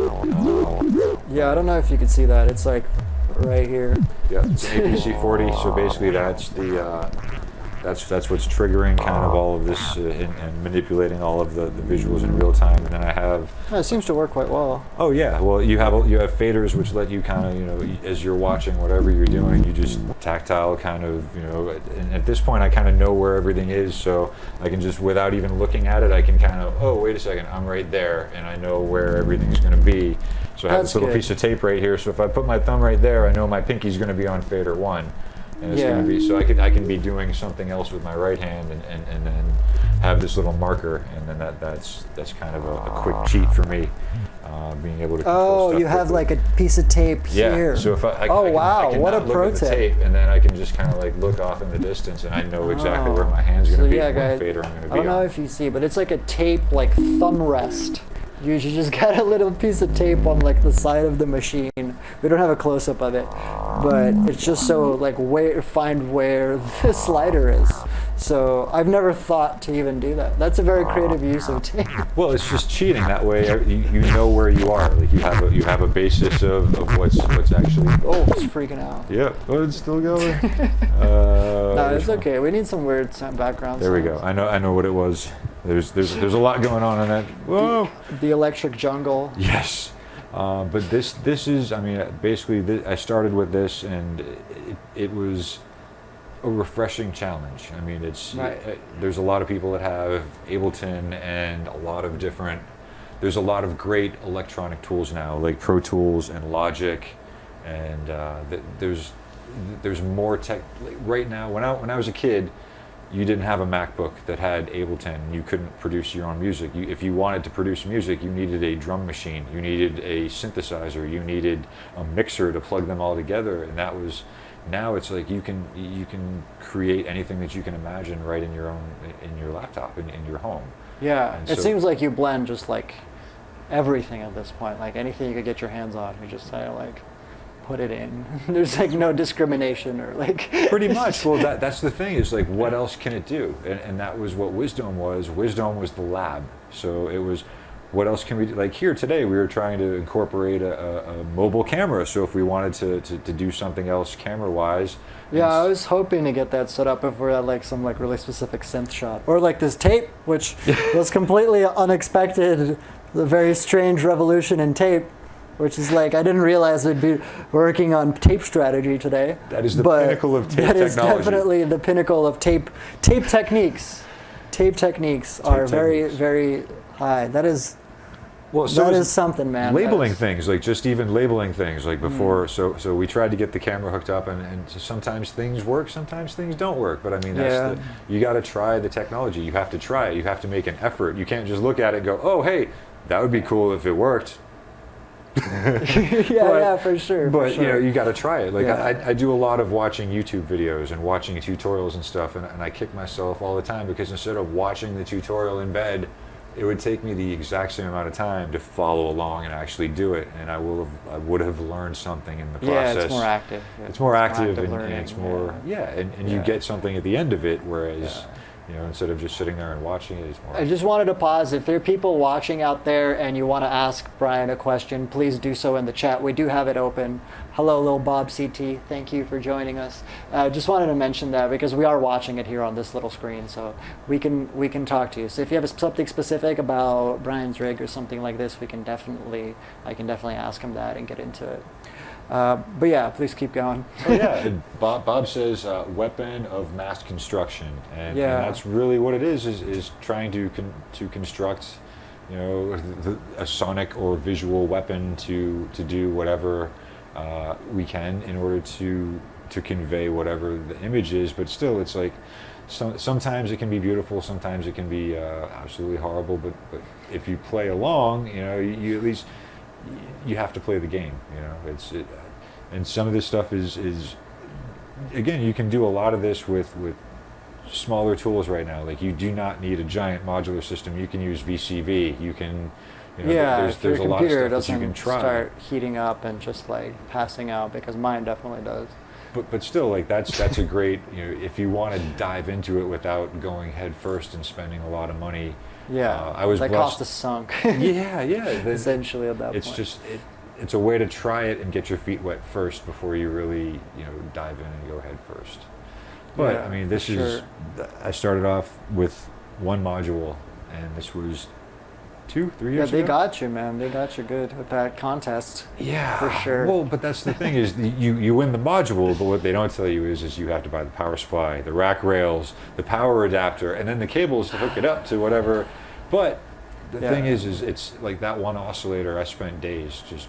[SPEAKER 1] Yeah, I don't know if you can see that. It's like right here.
[SPEAKER 2] Yeah, it's an APC40. So basically, that's the. That's what's triggering kind of all of this and manipulating all of the visuals in real time. And then I have.
[SPEAKER 1] It seems to work quite well.
[SPEAKER 2] Oh yeah, well you have faders which let you kind of, you know, as you're watching whatever you're doing, you just tactile kind of, you know. And at this point, I kind of know where everything is, so I can just, without even looking at it, I can kind of, oh wait a second, I'm right there, and I know where everything's going to be. So I have this little piece of tape right here. So if I put my thumb right there, I know my pinky's going to be on fader 1. And it's going to be, so I can be doing something else with my right hand and then have this little marker, and then that's kind of a quick cheat for me, being able to control stuff.
[SPEAKER 1] You have like a piece of tape here.
[SPEAKER 2] So if I
[SPEAKER 1] wow,
[SPEAKER 2] can
[SPEAKER 1] what a
[SPEAKER 2] look
[SPEAKER 1] pro
[SPEAKER 2] at the
[SPEAKER 1] tip.
[SPEAKER 2] tape, and then I can just kind of like look off in the distance, and I know exactly where my hand's going to be, and what fader I'm going to be on.
[SPEAKER 1] I don't know if you see, but it's like a tape, like thumb rest. You just got a little piece of tape on like the side of the machine. We don't have a close-up of it, but it's just so like find where the slider is. So I've never thought to even do that. That's a very creative use of tape.
[SPEAKER 2] Well, it's just cheating. That way, you know where you are. Like you have a basis of what's actually.
[SPEAKER 1] Oh, it's freaking out.
[SPEAKER 2] Yeah. Oh, it's still going.
[SPEAKER 1] No, it's okay. We need some weird background.
[SPEAKER 2] There we go. I know what it was. There's a lot going on in that. Whoa.
[SPEAKER 1] The electric jungle.
[SPEAKER 2] Yes. But this is, I mean, basically, I started with this, and it was a refreshing challenge. I mean, there's a lot of people that have Ableton and there's a lot of great electronic tools now, like Pro Tools and Logic, and there's more tech. Right now, when I was a kid, you didn't have a MacBook that had Ableton. You couldn't produce your own music. If you wanted to produce music, you needed a drum machine, you needed a synthesizer, you needed a mixer to plug them all together, and now it's like you can create anything that you can imagine right in your laptop in your home.
[SPEAKER 1] Yeah,
[SPEAKER 2] and
[SPEAKER 1] it seems like you blend just like everything at this point. Like anything you could get your hands on, you just say like put it in. There's like no discrimination or like.
[SPEAKER 2] Pretty much. Well, that's the thing is like what else can it do? And that was what Wizdome was. Wizdome was the lab. So it was. What else can we do? Like here today, we were trying to incorporate a mobile camera. So if we wanted to do something else camera-wise.
[SPEAKER 1] Yeah, I was hoping to get that set up if we had like some like really specific synth shot. Or like this tape, which was completely unexpected, the very strange revolution in tape, which is like, I didn't realize we'd be working on tape strategy today.
[SPEAKER 2] That is the pinnacle of tape technology.
[SPEAKER 1] That is definitely the pinnacle of tape techniques. Tape techniques are very, very high. That is something, man.
[SPEAKER 2] Labeling things, like just even labeling things, like before. So we tried to get the camera hooked up, and sometimes things work, sometimes things don't work. But I mean, you got to try the technology. You have to try it. You have to make an effort. You can't just look at it and go, oh, hey, that would be cool if it worked.
[SPEAKER 1] Yeah, for sure.
[SPEAKER 2] But
[SPEAKER 1] you know,
[SPEAKER 2] you got to try it. Like I do a lot of watching YouTube videos and watching tutorials and stuff, and I kick myself all the time because instead of watching the tutorial in bed, it would take me the exact same amount of time to follow along and actually do it, and I would have learned something in the process.
[SPEAKER 1] Yeah, it's more active.
[SPEAKER 2] It's more active, and
[SPEAKER 1] learning,
[SPEAKER 2] it's more and you get something at the end of it, whereas. Instead of just sitting there and watching it, it's more.
[SPEAKER 1] I just wanted to pause. If there are people watching out there and you want to ask Brian a question, please do so in the chat. We do have it open. Hello, little Bob CT. Thank you for joining us. Just wanted to mention that because we are watching it here on this little screen, so we can talk to you. So if you have something specific about Brian's rig or something like this, I can definitely ask him that and get into it. But yeah, please keep going.
[SPEAKER 2] Bob says weapon of mass construction, and that's really what it is trying to construct, a sonic or visual weapon to do whatever we can in order to convey whatever the image is. But still, it's like sometimes it can be beautiful, sometimes it can be absolutely horrible. But if you play along, you at least. You have to play the game, and some of this stuff is again, you can do a lot of this with smaller tools right now. Like you do not need a giant modular system. You can use VCV. You can, there's a lot of stuff that you can try.
[SPEAKER 1] Start heating up and just like passing out, because mine definitely does.
[SPEAKER 2] But still, like that's a great, if you want to dive into it without going head first and spending a lot of money. I was blessed.
[SPEAKER 1] Cost is sunk. Essentially at that point.
[SPEAKER 2] It's a way to try it and get your feet wet first before you really, dive in and go head first. But I mean, I started off with one module, and this was 2-3 years ago.
[SPEAKER 1] They got you, man. They got you good with that contest.
[SPEAKER 2] Yeah,
[SPEAKER 1] for sure.
[SPEAKER 2] Well, but that's the thing is you win the module, but what they don't tell you is you have to buy the power supply, the rack rails, the power adapter, and then the cables to hook it up to whatever. But the thing is it's like that one oscillator. I spent days just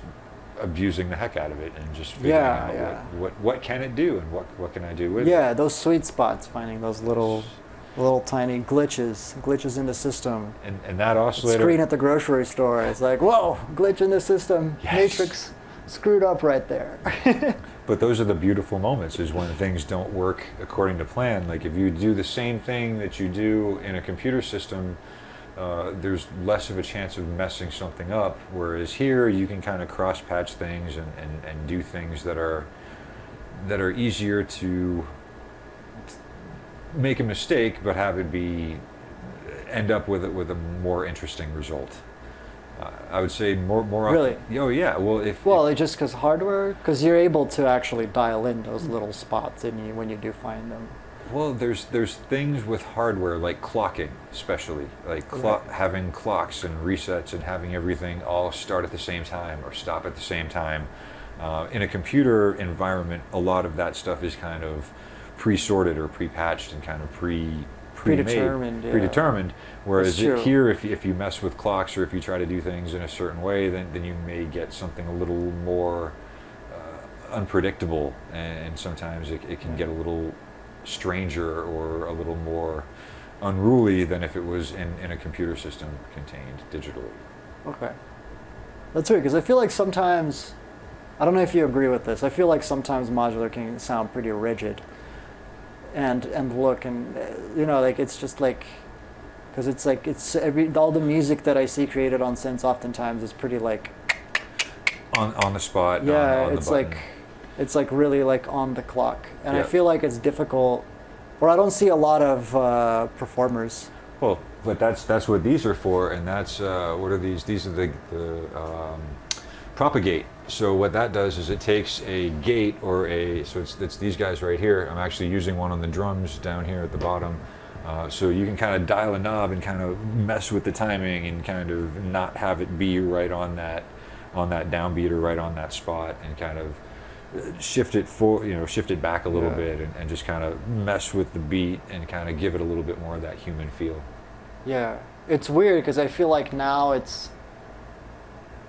[SPEAKER 2] abusing the heck out of it and just figuring out what can it do and what can I do with it.
[SPEAKER 1] Yeah, those sweet spots, finding those little tiny glitches in the system.
[SPEAKER 2] And that oscillator.
[SPEAKER 1] Screen at the grocery store. It's like, whoa, glitch in the system. Yes. Matrix screwed up right there.
[SPEAKER 2] But those are the beautiful moments, is when things don't work according to plan. Like if you do the same thing that you do in a computer system, there's less of a chance of messing something up. Whereas here, you can kind of cross-patch things and do things that are easier to make a mistake, but have it end up with a more interesting result. I would say more
[SPEAKER 1] really?
[SPEAKER 2] Often. Oh yeah.
[SPEAKER 1] Well, just because hardware, because you're able to actually dial in those little spots when you do find them.
[SPEAKER 2] Well, there's things with hardware like clocking, especially like having clocks and resets and having everything all start at the same time or stop at the same time. In a computer environment, a lot of that stuff is kind of pre-sorted or pre-patched and kind of
[SPEAKER 1] predetermined.
[SPEAKER 2] Predetermined. Whereas
[SPEAKER 1] here,
[SPEAKER 2] if you mess with clocks or if you try to do things in a certain way, then you may get something a little more unpredictable, and sometimes it can get a little stranger or a little more unruly than if it was in a computer system contained digitally.
[SPEAKER 1] Okay. That's weird, because I feel like sometimes, I don't know if you agree with this, I feel like sometimes modular can sound pretty rigid and look, and like it's just like, because it's like, all the music that I see created on synths oftentimes is pretty like
[SPEAKER 2] on the spot.
[SPEAKER 1] Yeah,
[SPEAKER 2] on
[SPEAKER 1] it's
[SPEAKER 2] the button.
[SPEAKER 1] It's like really like on the clock, and
[SPEAKER 2] Yeah.
[SPEAKER 1] I feel like it's difficult, or I don't see a lot of performers.
[SPEAKER 2] Well, but that's what these are for, and that's what are these? These are the propagate. So what that does is it takes a gate or so it's these guys right here. I'm actually using one on the drums down here at the bottom. So you can kind of dial a knob and kind of mess with the timing and kind of not have it be right on that downbeat or right on that spot, and kind of shift it back a little bit, and just kind of mess with the beat and kind of give it a little bit more of that human feel.
[SPEAKER 1] Yeah, it's weird because I feel like now it's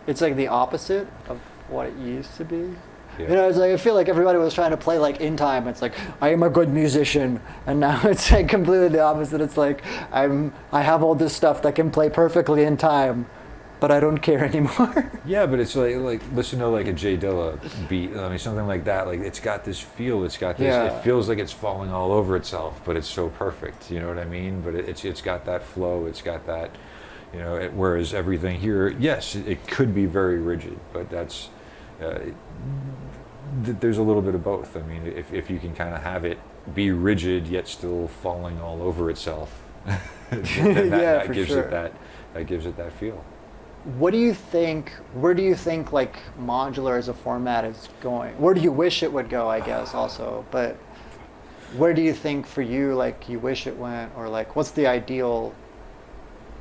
[SPEAKER 1] like the opposite of what it used to be.
[SPEAKER 2] Yeah.
[SPEAKER 1] It's like I feel like everybody was trying to play like in time. It's like I am a good musician, and now it's like completely the opposite. It's like I have all this stuff that can play perfectly in time, but I don't care anymore.
[SPEAKER 2] Yeah, but it's like listen to like a J Dilla beat. I mean, something like that. Like it's got this feel. It's got this.
[SPEAKER 1] Yeah.
[SPEAKER 2] It feels like it's falling all over itself, but it's so perfect. You know what I mean? But it's got that flow. It's got that. Whereas everything here, yes, it could be very rigid, but that's. There's a little bit of both. I mean, if you can kind of have it be rigid yet still falling all over itself, then that gives
[SPEAKER 1] sure.
[SPEAKER 2] that gives it that feel.
[SPEAKER 1] What do you think? Where do you think like modular as a format is going? Where do you wish it would go? I guess also, but where do you think for you like you wish it went, or like what's the ideal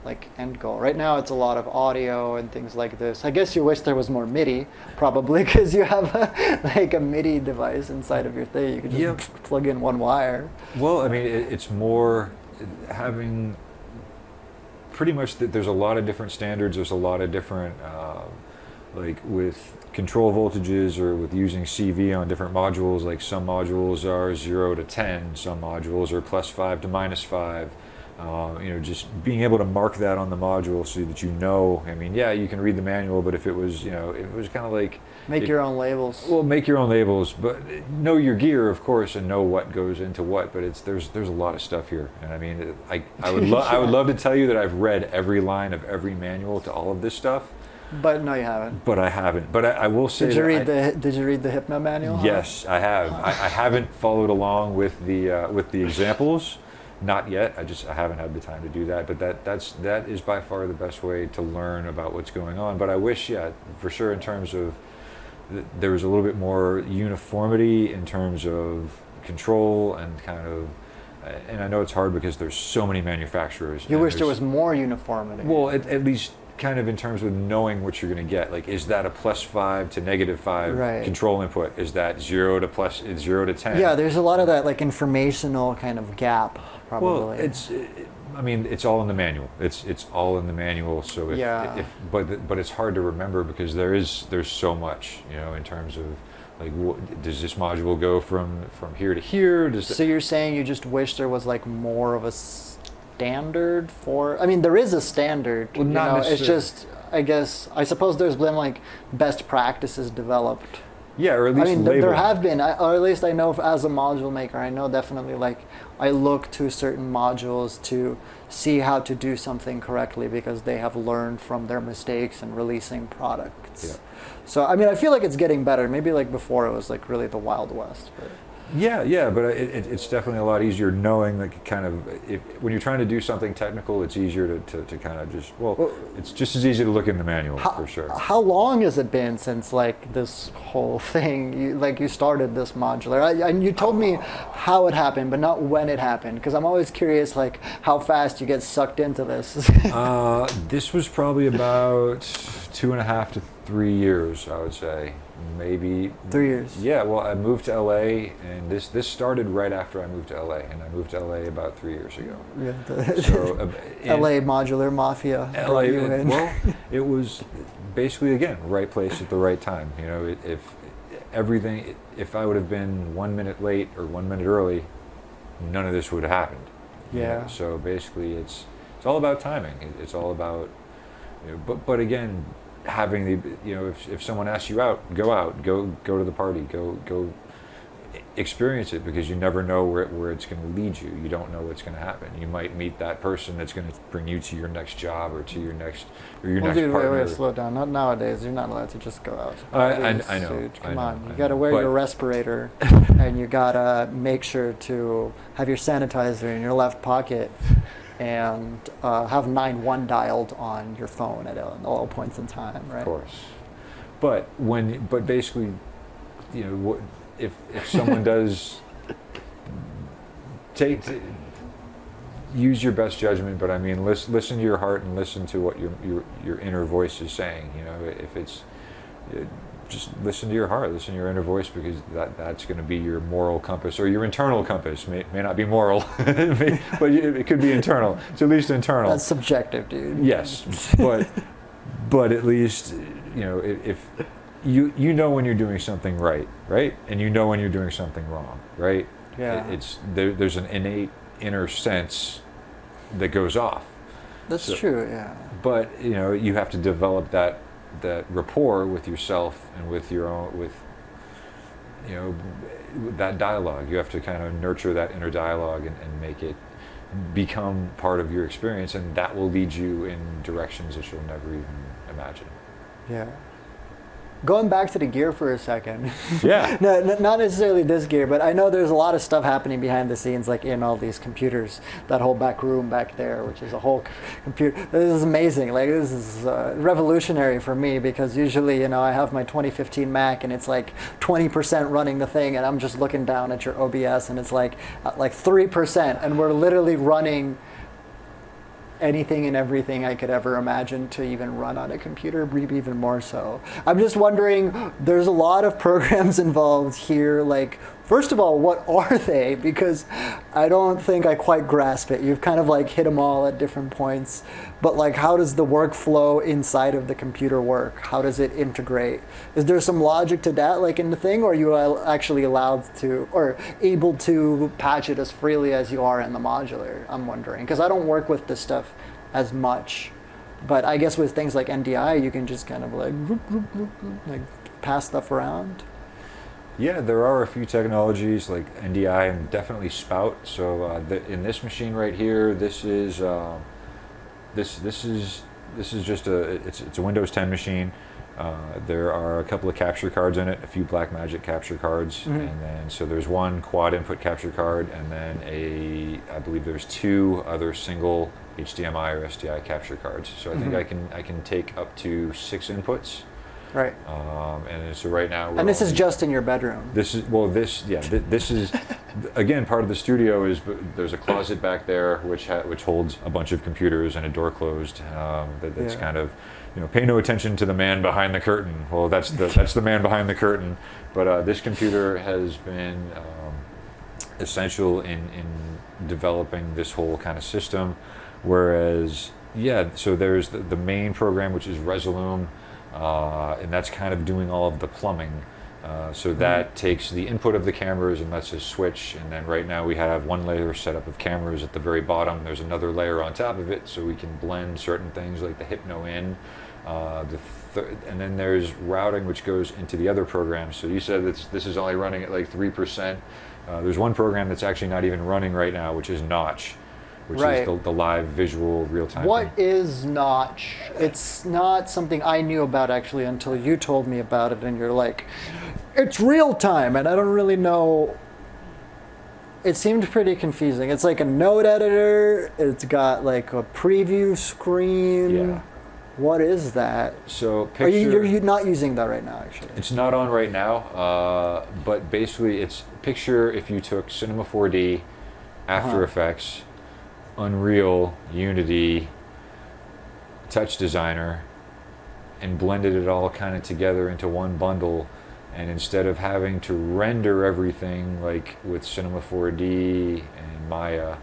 [SPEAKER 1] like end goal? Right now it's a lot of audio and things like this. I guess you wish there was more MIDI, probably, because you have a MIDI device inside of your thing. You can just plug in one wire.
[SPEAKER 2] Well, I mean, it's more having pretty much there's a lot of different standards. There's a lot of different like with control voltages or with using CV on different modules. Like some modules are 0 to 10, some modules are +5 to -5. Just being able to mark that on the module so that I mean, yeah, you can read the manual, but if it was, it was kind of like...
[SPEAKER 1] Make your own labels.
[SPEAKER 2] Well, make your own labels, but know your gear, of course, and know what goes into what, but there's a lot of stuff here. And I mean, I would love to tell you that I've read every line of every manual to all of this stuff.
[SPEAKER 1] But no, you haven't.
[SPEAKER 2] But I haven't. But I will say
[SPEAKER 1] Did you read the Hypno manual?
[SPEAKER 2] Yes, I have. I haven't followed along with the examples. Not yet. I haven't had the time to do that. But that is by far the best way to learn about what's going on. But I wish, for sure, in terms of there was a little bit more uniformity in terms of control and kind of. And I know it's hard because there's so many manufacturers.
[SPEAKER 1] You wish there was more uniformity.
[SPEAKER 2] Well, at least kind of in terms of knowing what you're going to get. Like, is that a +5 to -5 control input? Is that 0 to 10?
[SPEAKER 1] Yeah, there's a lot of that like informational kind of gap, probably.
[SPEAKER 2] Well, it's all in the manual. It's all in the manual. So but it's hard to remember because there's so much, in terms of like, does this module go from here to here?
[SPEAKER 1] So you're saying you just wish there was like more of a standard for? I mean, there is a standard.
[SPEAKER 2] Well, not necessarily.
[SPEAKER 1] It's just, I suppose there's been like best practices developed.
[SPEAKER 2] Yeah, or at least
[SPEAKER 1] there have been, or at least I know as a module maker, I know definitely like I look to certain modules to see how to do something correctly because they have learned from their mistakes in releasing products.
[SPEAKER 2] Yeah.
[SPEAKER 1] So I mean, I feel like it's getting better. Maybe like before it was like really the Wild West. But.
[SPEAKER 2] Yeah, but it's definitely a lot easier knowing, like, kind of, when you're trying to do something technical, it's easier to kind of just, it's just as easy to look in the manual, for sure.
[SPEAKER 1] How long has it been since, like, this whole thing, you started this modular? And you told me how it happened, but not when it happened, because I'm always curious, like, how fast you get sucked into this.
[SPEAKER 2] This was probably about 2.5 to 3 years, I would say. Maybe
[SPEAKER 1] 3 years.
[SPEAKER 2] Yeah, well, I moved to LA, and this started right after I moved to LA, and I moved to LA about 3 years ago.
[SPEAKER 1] Yeah,
[SPEAKER 2] So
[SPEAKER 1] LA modular mafia.
[SPEAKER 2] LA, well, it was basically, again, right place at the right time. You know, if I would have been 1 minute late or 1 minute early, none of this would have happened.
[SPEAKER 1] Yeah.
[SPEAKER 2] You know? So basically, it's all about timing. It's all about, but again, having if someone asks you out, go to the party, go experience it, because you never know where it's going to lead you. You don't know what's going to happen. You might meet that person that's going to bring you to your next job or to your next
[SPEAKER 1] dude,
[SPEAKER 2] partner.
[SPEAKER 1] wait, slow down. Not nowadays. You're not allowed to just go out.
[SPEAKER 2] I know.
[SPEAKER 1] Dude, come on. You
[SPEAKER 2] I
[SPEAKER 1] got to
[SPEAKER 2] know,
[SPEAKER 1] wear
[SPEAKER 2] but
[SPEAKER 1] your respirator, and you got to make sure to have your sanitizer in your left pocket, and have 911 dialed on your phone at all points in time, right?
[SPEAKER 2] Of course. But basically, if someone does use your best judgment, but I mean, listen to your heart and listen to what your inner voice is saying. If it's just listen to your heart, listen to your inner voice, because that's going to be your moral compass, or your internal compass. May not be moral, but it could be internal. It's at least internal.
[SPEAKER 1] That's subjective, dude.
[SPEAKER 2] Yes, but at least if you know when you're doing something right, and you know when you're doing something wrong, right?
[SPEAKER 1] Yeah.
[SPEAKER 2] There's an innate inner sense that goes off.
[SPEAKER 1] That's true. Yeah.
[SPEAKER 2] But you have to develop that rapport with yourself and with that dialogue. You have to kind of nurture that inner dialogue and make it become part of your experience, and that will lead you in directions that you'll never even imagine.
[SPEAKER 1] Yeah. Going back to the gear for a second.
[SPEAKER 2] Yeah.
[SPEAKER 1] No, not necessarily this gear, but I know there's a lot of stuff happening behind the scenes, like in all these computers. That whole back room back there, which is a whole computer. This is amazing. Like, this is revolutionary for me, because usually, I have my 2015 Mac and it's like 20% running the thing, and I'm just looking down at your OBS and it's like 3%, and we're literally running anything and everything I could ever imagine to even run on a computer, maybe even more so. I'm just wondering, there's a lot of programs involved here. Like, first of all, what are they? Because I don't think I quite grasp it. You've kind of like hit them all at different points. But like, how does the workflow inside of the computer work? How does it integrate? Is there some logic to that, like in the thing, or are you actually allowed to, or able to patch it as freely as you are in the modular? I'm wondering, because I don't work with this stuff as much. But I guess with things like NDI, you can just kind of like pass stuff around.
[SPEAKER 2] Yeah, there are a few technologies like NDI and definitely Spout. So in this machine right here, this is just it's a Windows 10 machine. There are a couple of capture cards in it, a few Blackmagic capture cards, and then so there's one quad input capture card, and then I believe there's 2 other single HDMI or SDI capture cards. So I think I can take up to 6 inputs.
[SPEAKER 1] Right.
[SPEAKER 2] And so right now,
[SPEAKER 1] and this is just in your bedroom.
[SPEAKER 2] This is again part of the studio. There's a closet back there which holds a bunch of computers and a door closed. That's kind of, pay no attention to the man behind the curtain. Well, that's the man behind the curtain. But this computer has been essential in developing this whole kind of system. Whereas, so there's the main program, which is Resolume. And that's kind of doing all of the plumbing. So that takes the input of the cameras and lets us switch. And then right now we have one layer set up of cameras at the very bottom. There's another layer on top of it, so we can blend certain things like the Hypno in. And then there's routing, which goes into the other programs. So you said this is only running at like 3%. There's one program that's actually not even running right now, which is Notch, which is the live visual real-time
[SPEAKER 1] What
[SPEAKER 2] thing.
[SPEAKER 1] is Notch? It's not something I knew about actually until you told me about it, and you're like, it's real-time, and I don't really know It seemed pretty confusing. It's like a node editor. It's got like a preview screen.
[SPEAKER 2] Yeah.
[SPEAKER 1] What is that?
[SPEAKER 2] So picture,
[SPEAKER 1] Are you're not using that right now, actually?
[SPEAKER 2] It's not on right now, but basically it's picture if you took Cinema 4D, After Effects, Unreal, Unity, Touch Designer, and blended it all kind of together into one bundle. And instead of having to render everything like with Cinema 4D and Maya,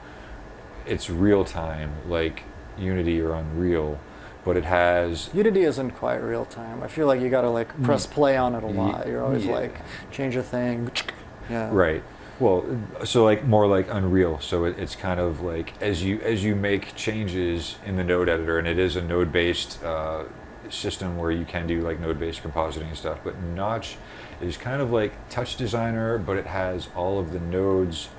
[SPEAKER 2] it's real time like Unity or Unreal. But it has...
[SPEAKER 1] Unity isn't quite real time. I feel like you gotta like press play on it a lot. You're always like, change a thing. Yeah.
[SPEAKER 2] Right. Well, so like more like Unreal. So it's kind of like as you make changes in the node editor, and it is a node-based system where you can do like node-based compositing and stuff. But Notch is kind of like Touch Designer, but it has all of the nodes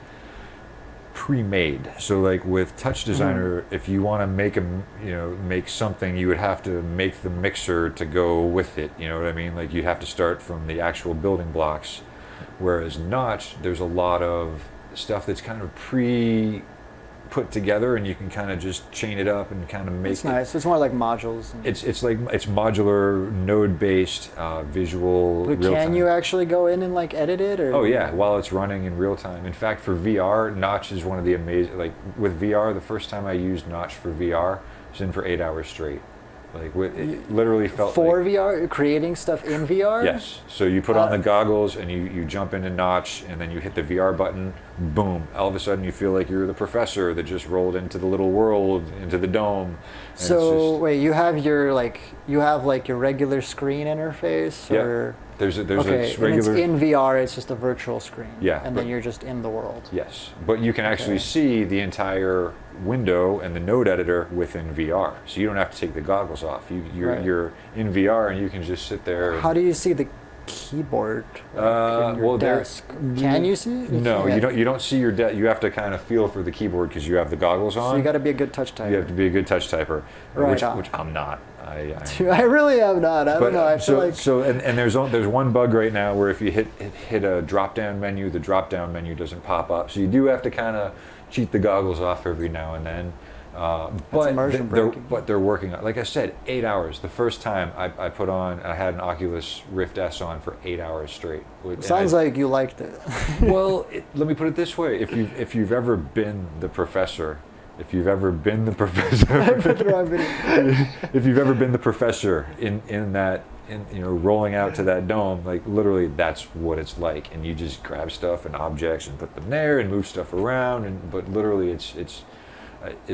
[SPEAKER 2] pre-made. So like with Touch Designer, if you want to make something, you would have to make the mixer to go with it. You know what I mean? Like you'd have to start from the actual building blocks. Whereas Notch, there's a lot of stuff that's kind of put together, and you can kind of just chain it up and kind of make
[SPEAKER 1] it's nice. It's more like modules.
[SPEAKER 2] It's modular, node-based, visual.
[SPEAKER 1] But can you actually go in and like edit it? Or?
[SPEAKER 2] Oh yeah, while it's running in real time. In fact, for VR, Notch is one of the amazing. Like with VR, the first time I used Notch for VR, I was in for 8 hours straight. Like it literally felt
[SPEAKER 1] for
[SPEAKER 2] like,
[SPEAKER 1] VR, creating stuff in VR.
[SPEAKER 2] Yes. So you put on the goggles and you jump into Notch, and then you hit the VR button. Boom! All of a sudden, you feel like you're the professor that just rolled into the little world, into the dome. And
[SPEAKER 1] so wait, you have your your regular screen interface,
[SPEAKER 2] yeah.
[SPEAKER 1] or
[SPEAKER 2] there's a
[SPEAKER 1] and
[SPEAKER 2] regular.
[SPEAKER 1] it's in VR. It's just a virtual screen.
[SPEAKER 2] Yeah.
[SPEAKER 1] And then you're just in the world.
[SPEAKER 2] Yes, but you can actually see the entire window and the node editor within VR, so you don't have to take the goggles off. You're in VR and you can just sit there.
[SPEAKER 1] How do you see the keyboard? In your desk? Can you see it?
[SPEAKER 2] No, you don't. You don't see your desk. You have to kind of feel for the keyboard because you have the goggles on.
[SPEAKER 1] So you got to be a good touch typer.
[SPEAKER 2] You have to be a good touch typer,
[SPEAKER 1] right
[SPEAKER 2] which I'm not.
[SPEAKER 1] I really am not. I don't know. I feel like
[SPEAKER 2] and there's one bug right now where if you hit a drop down menu, the drop down menu doesn't pop up. So you do have to kind of cheat the goggles off every now and then. But they're working on. Like I said, 8 hours. The first time I had an Oculus Rift S on for 8 hours straight.
[SPEAKER 1] Sounds like you liked it.
[SPEAKER 2] Well, let me put it this way: if you've ever been the professor. If you've ever been the professor, if you've ever been the professor in rolling out to that dome, like literally that's what it's like, and you just grab stuff and objects and put them there and move stuff around, but literally it's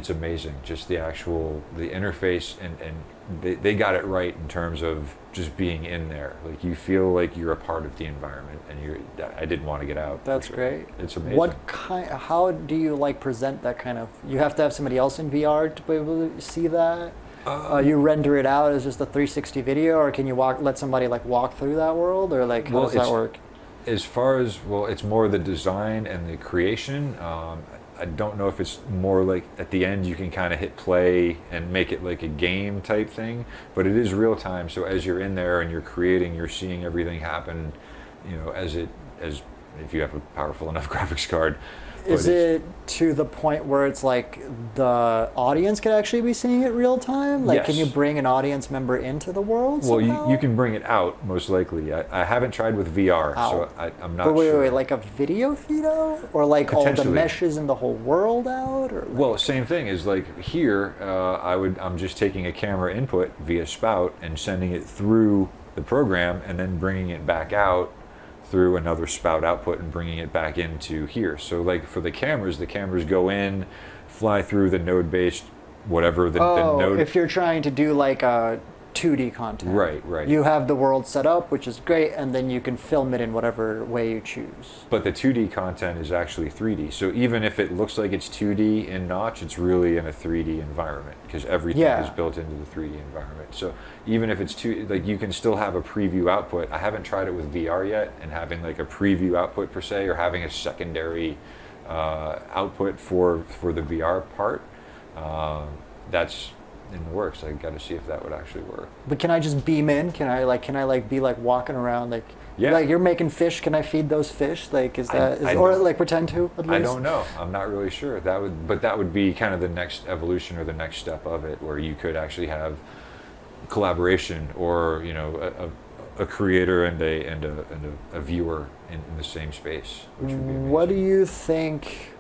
[SPEAKER 2] amazing, just the interface, and they got it right in terms of just being in there. Like you feel like you're a part of the environment, and I didn't want to get out.
[SPEAKER 1] That's great.
[SPEAKER 2] It's amazing.
[SPEAKER 1] How do you like present that kind of? You have to have somebody else in VR to be able to see that. You render it out as just a 360 video, or can you let somebody like walk through that world, or like how does that work?
[SPEAKER 2] As far as it's more the design and the creation. I don't know if it's more like at the end you can kind of hit play and make it like a game type thing, but it is real time. So as you're in there and you're creating, you're seeing everything happen, as if you have a powerful enough graphics card.
[SPEAKER 1] Is it to the point where it's like the audience can actually be seeing it real time? Like,
[SPEAKER 2] yes.
[SPEAKER 1] Can you bring an audience member into the world somehow?
[SPEAKER 2] Well, you can bring it out, most likely. I haven't tried with VR, so I'm not sure.
[SPEAKER 1] Wait, like a video feed out? Or like all the meshes in the whole world out? Or like...
[SPEAKER 2] Well, same thing is like here, I'm just taking a camera input via spout and sending it through the program and then bringing it back out through another spout output and bringing it back into here. So like for the cameras go in, fly through the node-based whatever the node.
[SPEAKER 1] If you're trying to do like a 2D content.
[SPEAKER 2] Right.
[SPEAKER 1] You have the world set up, which is great, and then you can film it in whatever way you choose.
[SPEAKER 2] But the 2D content is actually 3D. So even if it looks like it's 2D in Notch, it's really in a 3D environment because everything is built into the 3D environment. So even if it's you can still have a preview output. I haven't tried it with VR yet, and having like a preview output per se, or having a secondary output for the VR part. in the works. I got to see if that would actually work.
[SPEAKER 1] But can I just beam in? Can I be like walking around like?
[SPEAKER 2] Yeah.
[SPEAKER 1] Like you're making fish. Can I feed those fish? Like or like pretend to at least?
[SPEAKER 2] I don't know. I'm not really sure. That would be kind of the next evolution or the next step of it, where you could actually have collaboration, or a creator and a viewer in the same space, which would be amazing.
[SPEAKER 1] What do you think?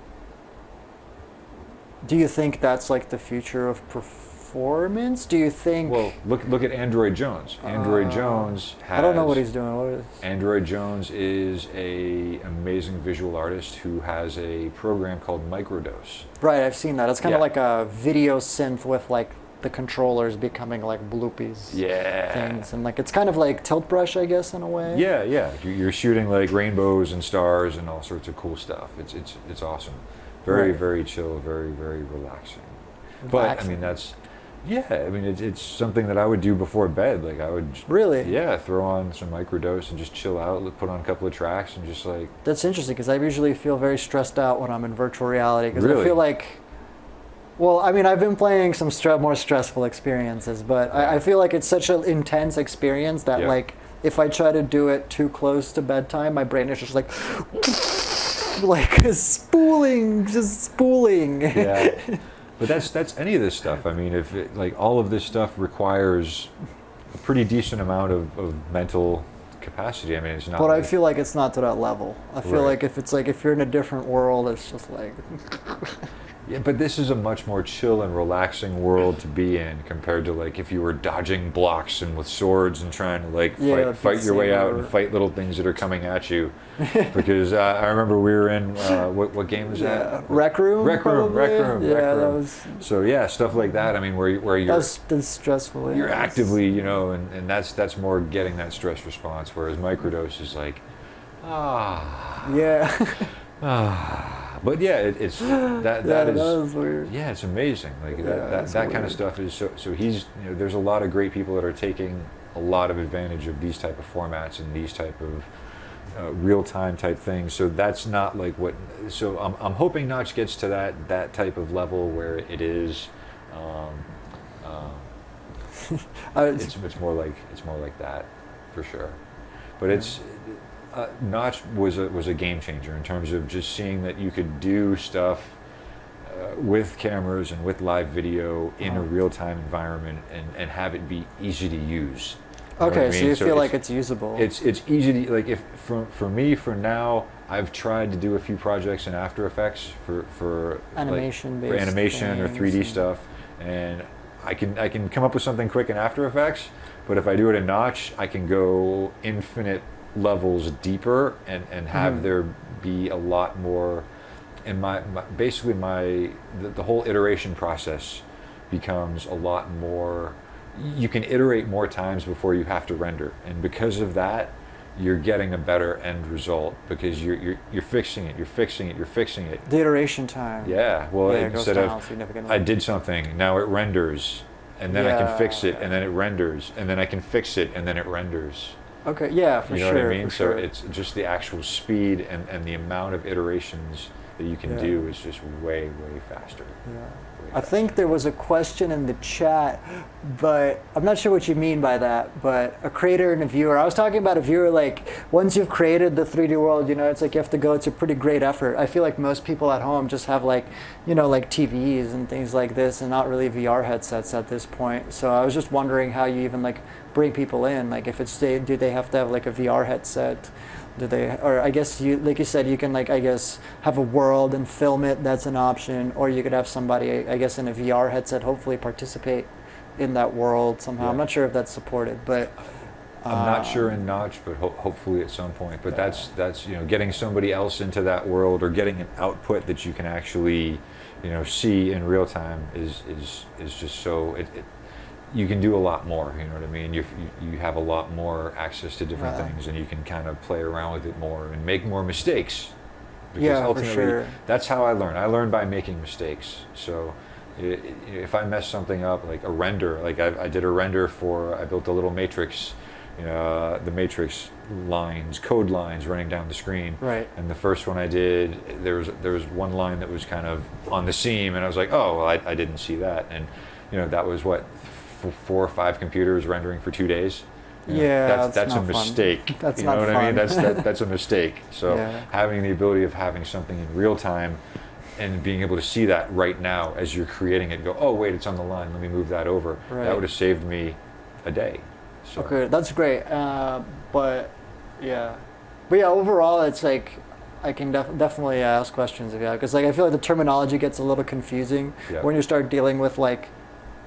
[SPEAKER 1] Do you think that's like the future of performance? Do you think?
[SPEAKER 2] Well, look at Android Jones. Android Jones has.
[SPEAKER 1] I don't know what he's doing. What is?
[SPEAKER 2] Android Jones is a amazing visual artist who has a program called Microdose.
[SPEAKER 1] Right, I've seen that. It's kind of like a video synth with like the controllers becoming like bloopies.
[SPEAKER 2] Yeah.
[SPEAKER 1] Things, and like it's kind of like tilt brush, I guess, in a way.
[SPEAKER 2] Yeah. You're shooting like rainbows and stars and all sorts of cool stuff. It's awesome. Very,
[SPEAKER 1] Right.
[SPEAKER 2] very chill, very, very relaxing. But I mean, it's something that I would do before bed. Like I would
[SPEAKER 1] Really?
[SPEAKER 2] Yeah, throw on some Microdose and just chill out, put on a couple of tracks and just like.
[SPEAKER 1] That's interesting because I usually feel very stressed out when I'm in virtual reality because
[SPEAKER 2] Really?
[SPEAKER 1] I feel like. Well, I mean, I've been playing some more stressful experiences, but I feel like it's such an intense experience that like if I try to do it too close to bedtime, my brain is just like spooling.
[SPEAKER 2] Yeah. But that's any of this stuff. I mean, if like all of this stuff requires a pretty decent amount of mental capacity. I mean, it's not.
[SPEAKER 1] But I feel like it's not to that level. I feel like if you're in a different world, it's just like.
[SPEAKER 2] Yeah, but this is a much more chill and relaxing world to be in compared to like if you were dodging blocks and with swords and trying to like fight your way out and fight little things that are coming at you. Because I remember we were in what game was that?
[SPEAKER 1] Rec Room.
[SPEAKER 2] Rec Room.
[SPEAKER 1] Yeah, that was.
[SPEAKER 2] So yeah, stuff like that. I mean, where you're
[SPEAKER 1] That's stressful.
[SPEAKER 2] you're actively, and that's more getting that stress response. Whereas Microdose is like,
[SPEAKER 1] Yeah.
[SPEAKER 2] But yeah, it's that
[SPEAKER 1] is weird.
[SPEAKER 2] Yeah, it's amazing. Like that kind of stuff is so he's there's a lot of great people that are taking a lot of advantage of these type of formats and these type of real time type things. So that's not like what. So I'm hoping Notch gets to that type of level where it is. It's more like that, for sure. But it's. Notch was a game changer in terms of just seeing that you could do stuff with cameras and with live video in a real-time environment and have it be easy to use.
[SPEAKER 1] Okay, so you feel like it's usable.
[SPEAKER 2] It's easy to like if for me for now I've tried to do a few projects in After Effects for
[SPEAKER 1] animation
[SPEAKER 2] or 3D stuff, and I can come up with something quick in After Effects, but if I do it in Notch, I can go infinite levels deeper and have there be a lot more, and basically the whole iteration process becomes a lot more. You can iterate more times before you have to render, and because of that you're getting a better end result because you're fixing it.
[SPEAKER 1] The iteration time.
[SPEAKER 2] Yeah, well, instead of
[SPEAKER 1] significantly.
[SPEAKER 2] I did something, now it renders, and then I can fix it, and then it renders, and then I can fix it, and then it renders.
[SPEAKER 1] Okay, yeah, for sure.
[SPEAKER 2] You know what I mean?
[SPEAKER 1] For
[SPEAKER 2] So
[SPEAKER 1] sure.
[SPEAKER 2] it's just the actual speed and the amount of iterations that you can do is just way, way faster.
[SPEAKER 1] Yeah. I think there was a question in the chat, but I'm not sure what you mean by that, but a creator and a viewer. I was talking about a viewer, like, once you've created the 3D world, it's like you have to go, it's a pretty great effort. I feel like most people at home just have like, like TVs and things like this and not really VR headsets at this point. So I was just wondering how you even like bring people in, like if it's, do they have to have like a VR headset? Do they, or I guess like you said, you can like, I guess, have a world and film it, that's an option, or you could have somebody, I guess, in a VR headset hopefully participate in that world somehow. I'm not sure if that's supported, but
[SPEAKER 2] I'm not sure in Notch, but hopefully at some point. But that's getting somebody else into that world or getting an output that you can actually see in real time is just so you can do a lot more. You know what I mean? You have a lot more access to different things, and you can kind of play around with it more and make more mistakes. Because ultimately,
[SPEAKER 1] for sure.
[SPEAKER 2] That's how I learn. I learn by making mistakes. So if I mess something up, like a render, like I did a render I built a little matrix, the matrix lines, code lines running down the screen.
[SPEAKER 1] Right.
[SPEAKER 2] And the first one I did, there was one line that was kind of on the seam, and I was like, oh, well, I didn't see that. And that was what, 4 or 5 computers rendering for 2 days.
[SPEAKER 1] Yeah,
[SPEAKER 2] that's a
[SPEAKER 1] not fun.
[SPEAKER 2] mistake.
[SPEAKER 1] That's
[SPEAKER 2] you
[SPEAKER 1] not
[SPEAKER 2] know what
[SPEAKER 1] fun.
[SPEAKER 2] I mean? That's a mistake. So
[SPEAKER 1] Yeah.
[SPEAKER 2] having the ability of having something in real time and being able to see that right now as you're creating it, go, oh wait, it's on the line, let me move that over.
[SPEAKER 1] Right.
[SPEAKER 2] That would have saved me a day. So.
[SPEAKER 1] Okay, that's great. But yeah, overall, it's like I can definitely ask questions about, because like I feel like the terminology gets a little confusing when you start dealing with like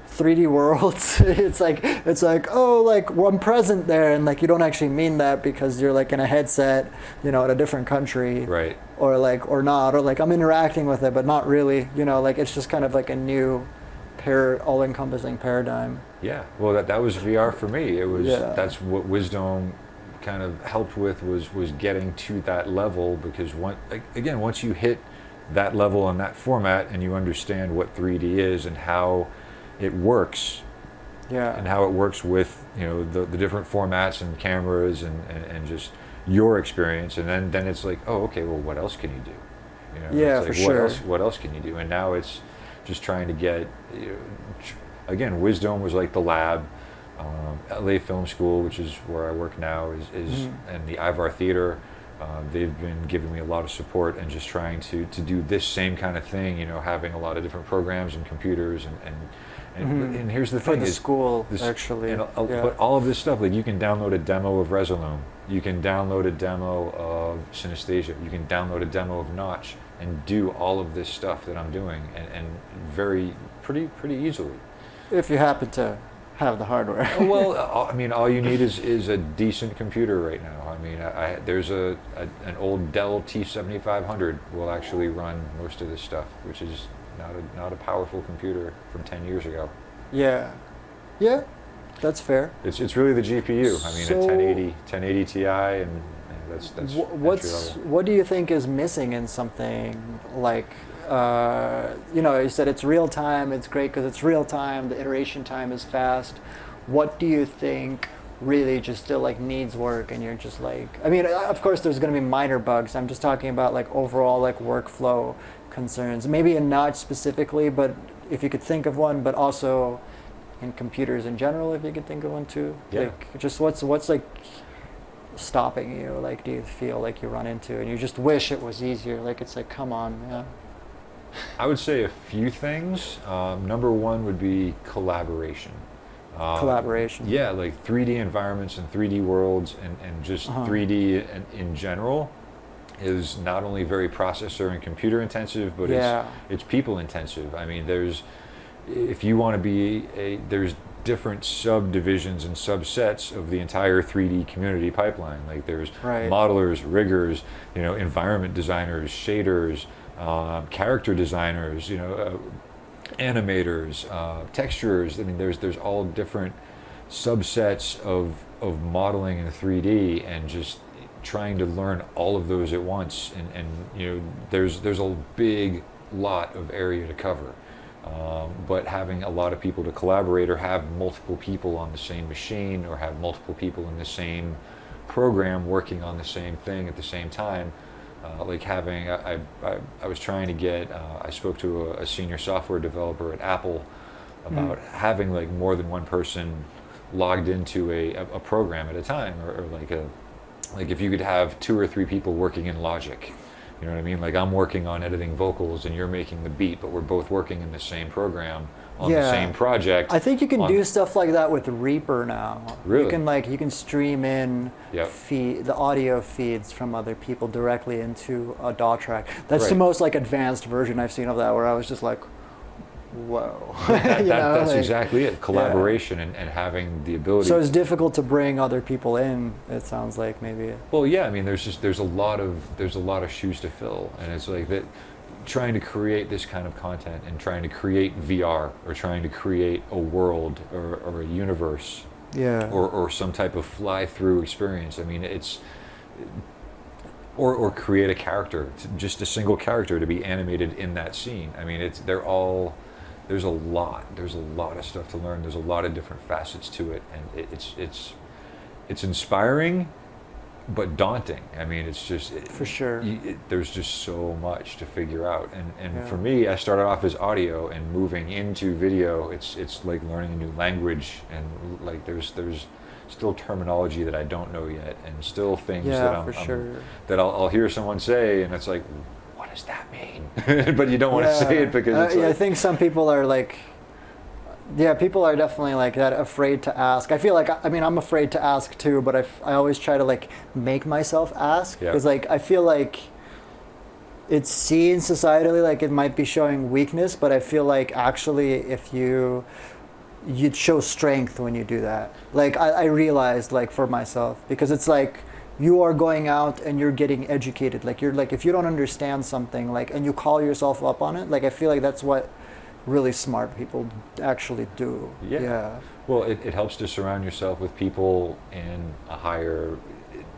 [SPEAKER 1] 3D worlds. it's like oh, like well, I'm present there, and like you don't actually mean that because you're like in a headset, in a different country,
[SPEAKER 2] right?
[SPEAKER 1] Or not, or like I'm interacting with it, but not really. Like it's just kind of like a new all-encompassing paradigm.
[SPEAKER 2] Yeah, well, that was VR for me. It was that's what Wizdome kind of helped with was getting to that level, because once you hit that level on that format and you understand what 3D is and how it works, and how it works with the different formats and cameras and just your experience, and then it's like, oh, okay, well, what else can you do?
[SPEAKER 1] For sure.
[SPEAKER 2] What else can you do? And now it's just trying to get, again, Wizdome was like the lab. LA Film School, which is where I work now, is and the Ivar Theater. They've been giving me a lot of support and just trying to do this same kind of thing. Having a lot of different programs and computers and here's the thing:
[SPEAKER 1] for the school actually.
[SPEAKER 2] But all of this stuff, like you can download a demo of Resolume, you can download a demo of Synesthesia, you can download a demo of Notch, and do all of this stuff that I'm doing, and pretty easily.
[SPEAKER 1] If you happen to have the hardware.
[SPEAKER 2] Well, I mean, all you need is a decent computer right now. I mean, there's an old Dell T7500 will actually run most of this stuff, which is not a powerful computer from 10 years ago.
[SPEAKER 1] Yeah, that's fair.
[SPEAKER 2] It's really the GPU. I mean, a 1080 Ti, and that's
[SPEAKER 1] what do you think is missing in something like? You said it's real time. It's great because it's real time. The iteration time is fast. What do you think really just still like needs work? And you're just like, I mean, of course, there's going to be minor bugs. I'm just talking about like overall like workflow concerns. Maybe in Notch specifically, but if you could think of one, but also in computers in general, if you could think of one too.
[SPEAKER 2] Yeah.
[SPEAKER 1] Like, just what's like stopping you? Like, do you feel like you run into and you just wish it was easier? Like, it's like, come on, yeah.
[SPEAKER 2] I would say a few things. Number one would be collaboration.
[SPEAKER 1] Collaboration.
[SPEAKER 2] Yeah, like 3D environments and 3D worlds and just 3D in general is not only very processor and computer intensive, but it's people intensive. I mean, if you want to be there's different subdivisions and subsets of the entire 3D community pipeline. Like there's modelers, riggers, environment designers, shaders, character designers, animators, texturers. I mean, there's all different subsets of modeling in 3D, and just trying to learn all of those at once. And there's a big lot of area to cover. But having a lot of people to collaborate, or have multiple people on the same machine, or have multiple people in the same program working on the same thing at the same time. Like having, I was trying to get, I spoke to a senior software developer at Apple about having like more than one person logged into a program at a time, or like if you could have 2 or 3 people working in Logic. You know what I mean? Like I'm working on editing vocals and you're making the beat, but we're both working in the same program on the same project.
[SPEAKER 1] I think you can do stuff like that with Reaper now.
[SPEAKER 2] Really?
[SPEAKER 1] You can stream in the audio feeds from other people directly into a DAW track. That's the most like advanced version I've seen of that, where I was just like, whoa.
[SPEAKER 2] That's exactly it. Collaboration and having the ability.
[SPEAKER 1] So it's difficult to bring other people in, it sounds like, maybe.
[SPEAKER 2] Well, yeah, I mean, there's a lot of shoes to fill, and it's like that. Trying to create this kind of content and trying to create VR, or trying to create a world or a universe, or some type of fly-through experience. I mean, or create a character, just a single character to be animated in that scene. I mean, there's a lot of stuff to learn. There's a lot of different facets to it, and it's inspiring, but daunting. I mean, it's just
[SPEAKER 1] For sure.
[SPEAKER 2] There's just so much to figure out, and
[SPEAKER 1] Yeah.
[SPEAKER 2] for me, I started off as audio, and moving into video, it's like learning a new language, and like there's still terminology that I don't know yet, and still things
[SPEAKER 1] Yeah,
[SPEAKER 2] that
[SPEAKER 1] for sure.
[SPEAKER 2] that I'll hear someone say, and it's like, what does that mean? But you don't want to say it because it's
[SPEAKER 1] I
[SPEAKER 2] like,
[SPEAKER 1] think some people are like, yeah, people are definitely like that, afraid to ask. I feel like, I mean, I'm afraid to ask too, but I always try to like make myself ask,
[SPEAKER 2] Yeah.
[SPEAKER 1] because like I feel like it's seen societally like it might be showing weakness, but I feel like actually if you'd show strength when you do that. Like I realized, like for myself, because it's like you are going out and you're getting educated. Like you're like, if you don't understand something, like, and you call yourself up on it, like I feel like that's what really smart people actually do.
[SPEAKER 2] Yeah. Well, it helps to surround yourself with people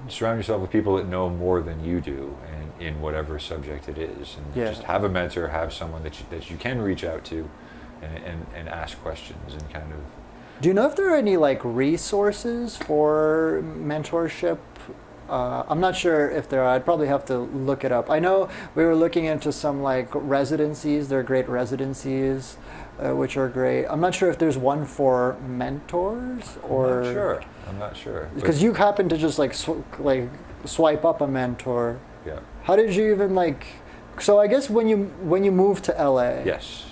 [SPEAKER 2] surround yourself with people that know more than you do, and in whatever subject it is, and
[SPEAKER 1] Yeah.
[SPEAKER 2] just have a mentor, have someone that you can reach out to, and ask questions, and kind of.
[SPEAKER 1] Do you know if there are any like resources for mentorship? I'm not sure if there are. I'd probably have to look it up. I know we were looking into some like residencies. They're great residencies, which are great. I'm not sure if there's one for mentors or.
[SPEAKER 2] I'm not sure.
[SPEAKER 1] Because you happen to just like swipe up a mentor.
[SPEAKER 2] Yeah.
[SPEAKER 1] How did you even like? So I guess when you moved to LA.
[SPEAKER 2] Yes.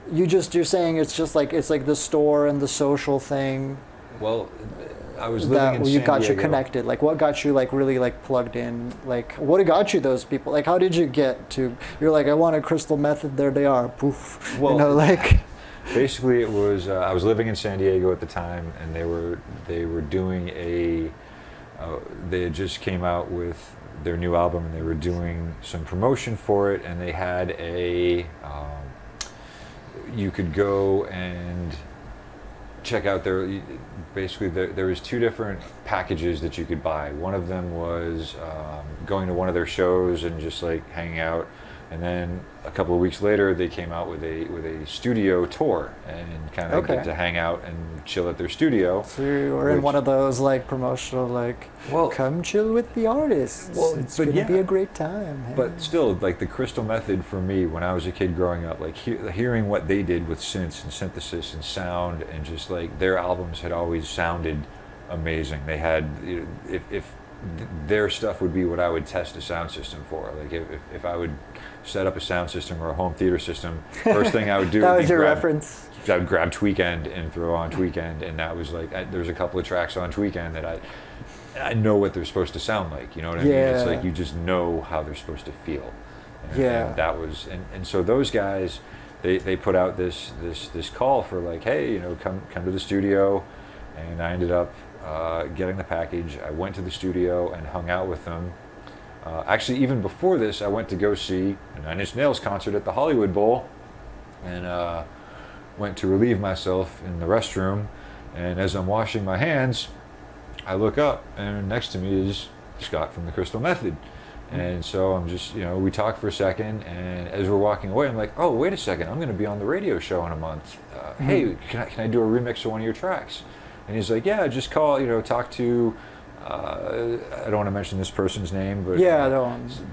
[SPEAKER 1] You're saying it's like the store and the social thing.
[SPEAKER 2] Well, I was living in San
[SPEAKER 1] you got
[SPEAKER 2] Diego.
[SPEAKER 1] you connected. Like what got you like really like plugged in? Like what got you those people? Like how did you get to? You're like, I want a crystal method. There they are. Poof.
[SPEAKER 2] Well,
[SPEAKER 1] you know, like.
[SPEAKER 2] Basically, it was I was living in San Diego at the time, and they were doing they had just came out with their new album, and they were doing some promotion for it, and they had you could go and check out there was two different packages that you could buy. One of them was going to one of their shows and just like hanging out, and then a couple of weeks later they came out with a studio tour and kind of get to hang out and chill at their studio.
[SPEAKER 1] So you were in one of those like promotional like, come chill with the artists.
[SPEAKER 2] Well,
[SPEAKER 1] it's gonna be a great time. Hey.
[SPEAKER 2] But still, like the Crystal Method for me, when I was a kid growing up, like hearing what they did with synths and synthesis and sound, and just like their albums had always sounded amazing. They had, if their stuff would be what I would test a sound system for. Like if I would set up a sound system or a home theater system, first thing I would do
[SPEAKER 1] that was your reference.
[SPEAKER 2] I would grab Tweekend and throw on Tweekend, and that was like there's a couple of tracks on Tweekend that I know what they're supposed to sound like. You know what I mean? It's like you just know how they're supposed to feel. And that was and so those guys, they put out this call for like, hey, come to the studio, and I ended up getting the package. I went to the studio and hung out with them. Actually, even before this, I went to go see a Nine Inch Nails concert at the Hollywood Bowl, and went to relieve myself in the restroom. And as I'm washing my hands, I look up, and next to me is Scott from the Crystal Method. And so I'm just, we talk for a second, and as we're walking away, I'm like, oh, wait a second, I'm going to be on the radio show in a month. Hey, can I do a remix of one of your tracks? And he's like, yeah, just call, talk to, I don't want to mention this person's name, but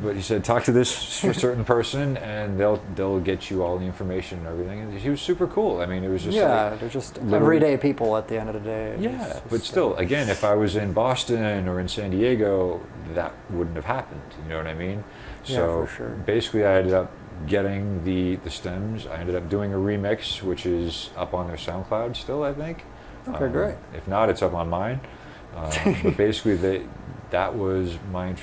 [SPEAKER 2] but he said, talk to this certain person, and they'll get you all the information and everything. And he was super cool. I mean, it was just
[SPEAKER 1] they're just everyday people at the end of the day.
[SPEAKER 2] Yeah, but still, again, if I was in Boston or in San Diego, that wouldn't have happened. You know what I mean? So
[SPEAKER 1] for sure.
[SPEAKER 2] Basically, I ended up getting the stems. I ended up doing a remix, which is up on their SoundCloud still, I think.
[SPEAKER 1] Okay, great.
[SPEAKER 2] If not, it's up on mine. But basically, that was my.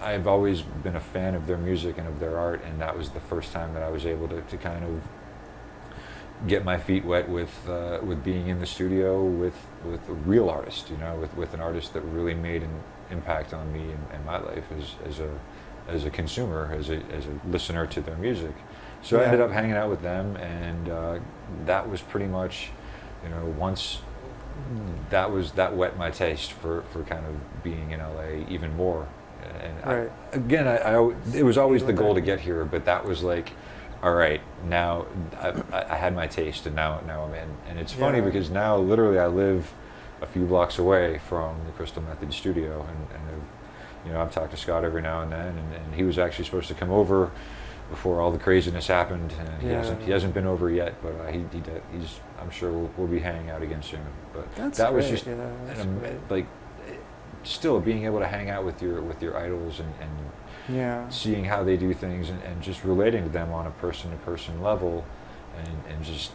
[SPEAKER 2] I've always been a fan of their music and of their art, and that was the first time that I was able to kind of get my feet wet with being in the studio with a real artist, with an artist that really made an impact on me and my life as a consumer, as a listener to their music. So I ended up hanging out with them, and that was pretty much, once that wet my taste for kind of being in LA even more. And it was always the goal to get here, but that was like, all right, now I had my taste, and now I'm in. And it's funny because now literally I live a few blocks away from the Crystal Method studio, and I've talked to Scott every now and then, and he was actually supposed to come over before all the craziness happened, and he hasn't been over yet, but he's I'm sure we'll be hanging out again soon. But that was just like still being able to hang out with your idols and seeing how they do things and just relating to them on a person-to-person level, and just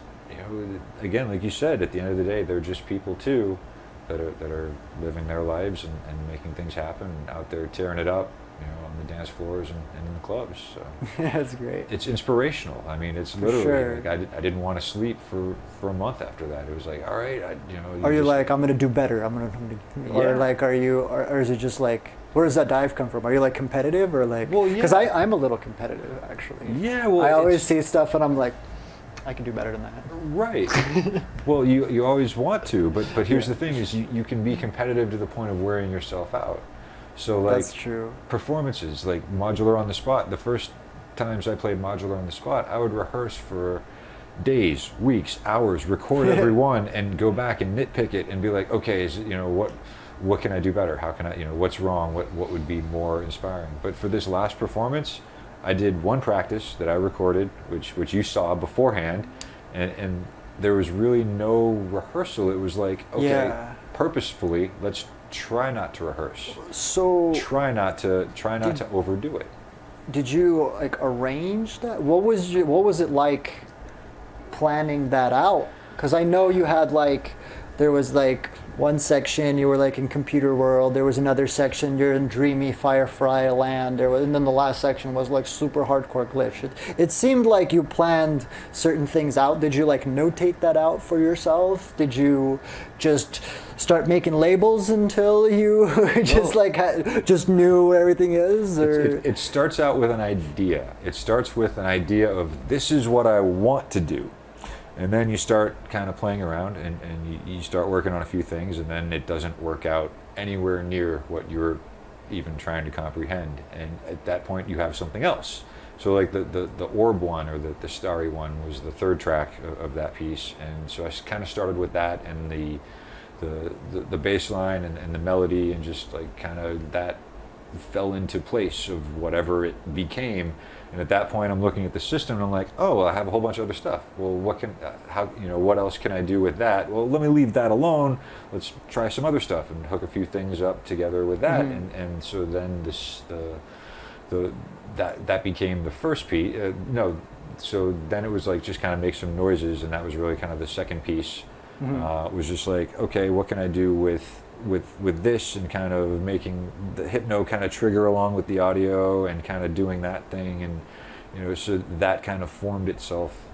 [SPEAKER 2] again, like you said, at the end of the day, they're just people too that are living their lives and making things happen and out there tearing it up, on the dance floors and in the clubs. So
[SPEAKER 1] that's great. It's
[SPEAKER 2] inspirational. I mean, it's literally like I didn't want to sleep for a month after that. It was like, all right,
[SPEAKER 1] Are you like, I'm gonna do better? Or like, or is it just like, where does that dive come from? Are you like competitive or like? Well, yeah. Because I'm a little competitive actually.
[SPEAKER 2] Yeah. Well,
[SPEAKER 1] I always see stuff and I'm like, I can do better than that.
[SPEAKER 2] Right. Well, you always want to, but here's the thing: is you can be competitive to the point of wearing yourself out. So like
[SPEAKER 1] that's true.
[SPEAKER 2] Performances like modular on the spot. The first times I played modular on the spot, I would rehearse for days, weeks, hours, record every one, and go back and nitpick it and be like, okay, what can I do better? How can I, what's wrong? What would be more inspiring? But for this last performance, I did one practice that I recorded, which you saw beforehand, and there was really no rehearsal. It was like, okay, purposefully, let's try not to rehearse.
[SPEAKER 1] So
[SPEAKER 2] try not to overdo it.
[SPEAKER 1] Did you like arrange that? What was it like planning that out? Because I know you had like, there was like one section you were like in computer world, there was another section you're in dreamy Firefly land, and then the last section was like super hardcore glitch. It seemed like you planned certain things out. Did you like notate that out for yourself? Did you just start making labels until you just knew where everything is? Or?
[SPEAKER 2] It starts out with an idea. It starts with an idea of this is what I want to do. And then you start kind of playing around and you start working on a few things, and then it doesn't work out anywhere near what you're even trying to comprehend. And at that point you have something else. So like the orb one or the starry one was the third track of that piece. And so I kind of started with that and the bass line and the melody, and just like kind of that fell into place of whatever it became. And at that point, I'm looking at the system and I'm like, oh, well, I have a whole bunch of other stuff. Well, what else can I do with that? Well, let me leave that alone. Let's try some other stuff and hook a few things up together with that. Mm-hmm. And so then that became the first piece. So then it was like just kind of make some noises, and that was really kind of the second piece. Mm-hmm. It was just like, okay, what can I do with this, and kind of making the hypno kind of trigger along with the audio and kind of doing that thing, and so that kind of formed itself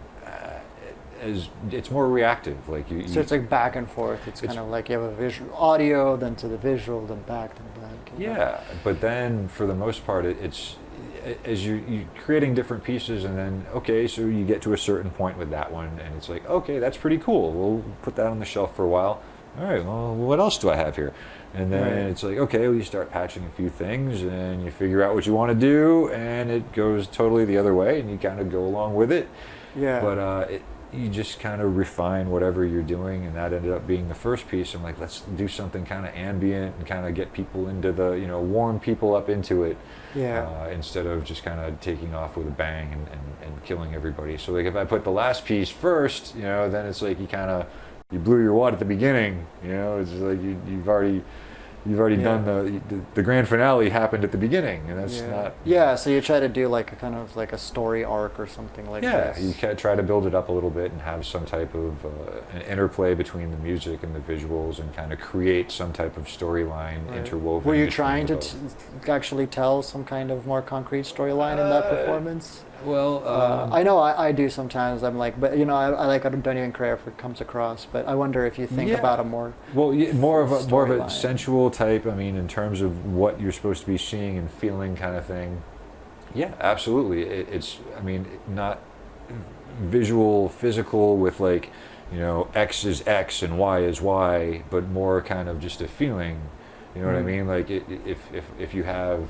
[SPEAKER 2] as it's more reactive, like
[SPEAKER 1] so it's like back and forth. It's kind of like you have a visual audio, then to the visual, then back.
[SPEAKER 2] Yeah, but then for the most part it's as you're creating different pieces, and then okay, so you get to a certain point with that one and it's like, okay, that's pretty cool, we'll put that on the shelf for a while. All right, well, what else do I have here? And then it's like, okay, well, you start patching a few things and you figure out what you want to do, and it goes totally the other way, and you kind of go along with it. Yeah. But you just kind of refine whatever you're doing, and that ended up being the first piece. I'm like, let's do something kind of ambient and kind of get people into the, warm people up into it. Yeah. Instead of just kind of taking off with a bang and killing everybody. So like if I put the last piece first, then it's like you blew your wad at the beginning, it's like you've already done the grand finale happened at the beginning, and that's not. Yeah,
[SPEAKER 1] so you try to do like a kind of like a story arc or something like that.
[SPEAKER 2] Yeah, you can try to build it up a little bit and have some type of an interplay between the music and the visuals, and kind of create some type of storyline interwoven.
[SPEAKER 1] Were you trying to actually tell some kind of more concrete storyline in that performance?
[SPEAKER 2] Well,
[SPEAKER 1] I know I do sometimes. I'm like, but I don't even care if it comes across. But I wonder if you think about a more
[SPEAKER 2] more of a sensual type. I mean, in terms of what you're supposed to be seeing and feeling, kind of thing. Yeah, absolutely. It's not visual, physical with like, X is X and Y is Y, but more kind of just a feeling. You know what I mean? Like if you have.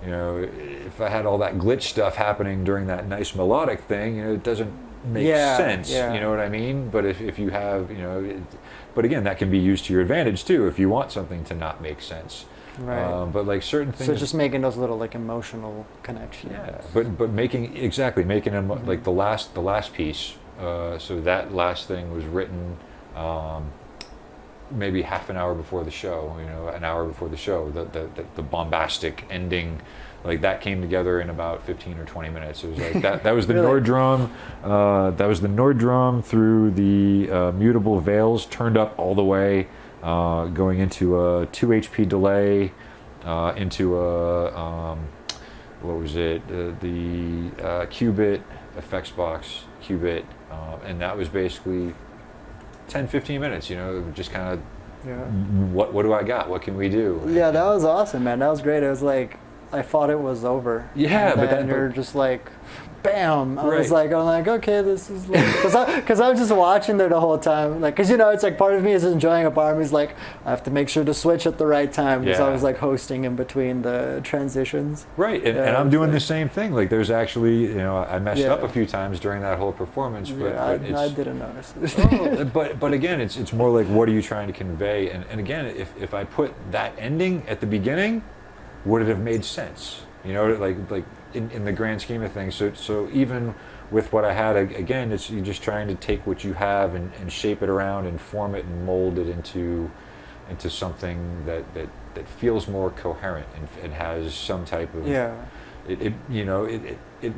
[SPEAKER 2] If I had all that glitch stuff happening during that nice melodic thing, it doesn't make sense. You know what I mean? But if you have, but again, that can be used to your advantage too if you want something to not make sense.
[SPEAKER 1] Right.
[SPEAKER 2] But like certain things.
[SPEAKER 1] So just making those little like emotional connections.
[SPEAKER 2] Yeah. But making them like the last piece. So that last thing was written maybe half an hour before the show. An hour before the show. The bombastic ending. Like that came together in about 15 or 20 minutes. It was like that. That was the
[SPEAKER 1] really?
[SPEAKER 2] Nord drum. That was the Nord drum through the mutable veils turned up all the way, going into a 2 HP delay, into a what was it? The qubit effects box qubit, and that was basically 10-15 minutes. Just kind of what do I got? What can we do?
[SPEAKER 1] Yeah, that was awesome, man. That was great. It was like, I thought it was over.
[SPEAKER 2] Yeah,
[SPEAKER 1] but then you're just like, bam. I'm like, okay, this is like, because I was just watching there the whole time, like, because it's like part of me is enjoying it, part of me is like, I have to make sure to switch at the right time because I was like hosting in between the transitions.
[SPEAKER 2] Right, and I'm doing the same thing. Like, there's actually, I messed up a few times during that whole performance, but
[SPEAKER 1] I didn't notice.
[SPEAKER 2] But again, it's more like, what are you trying to convey? And again, if I put that ending at the beginning, would it have made sense? Like in the grand scheme of things. So even with what I had, again, you're just trying to take what you have and shape it around and form it and mold it into something that feels more coherent and has some type of it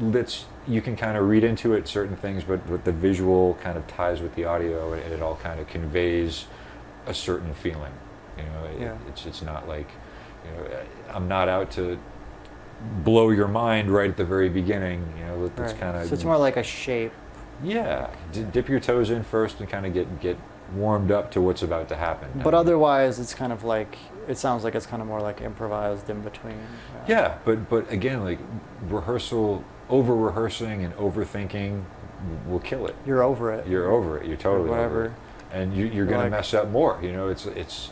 [SPEAKER 2] lets you can kind of read into it certain things, but the visual kind of ties with the audio and it all kind of conveys a certain feeling. It's not like. I'm not out to blow your mind right at the very beginning. It's kind of.
[SPEAKER 1] So it's more like a shape.
[SPEAKER 2] Yeah, dip your toes in first and kind of get warmed up to what's about to happen.
[SPEAKER 1] But otherwise, it's kind of like, it sounds like it's kind of more like improvised in between.
[SPEAKER 2] Yeah, but again, like over rehearsing and overthinking will kill it.
[SPEAKER 1] You're over it.
[SPEAKER 2] You're over it. You're totally over it. And you're going to mess up more. It's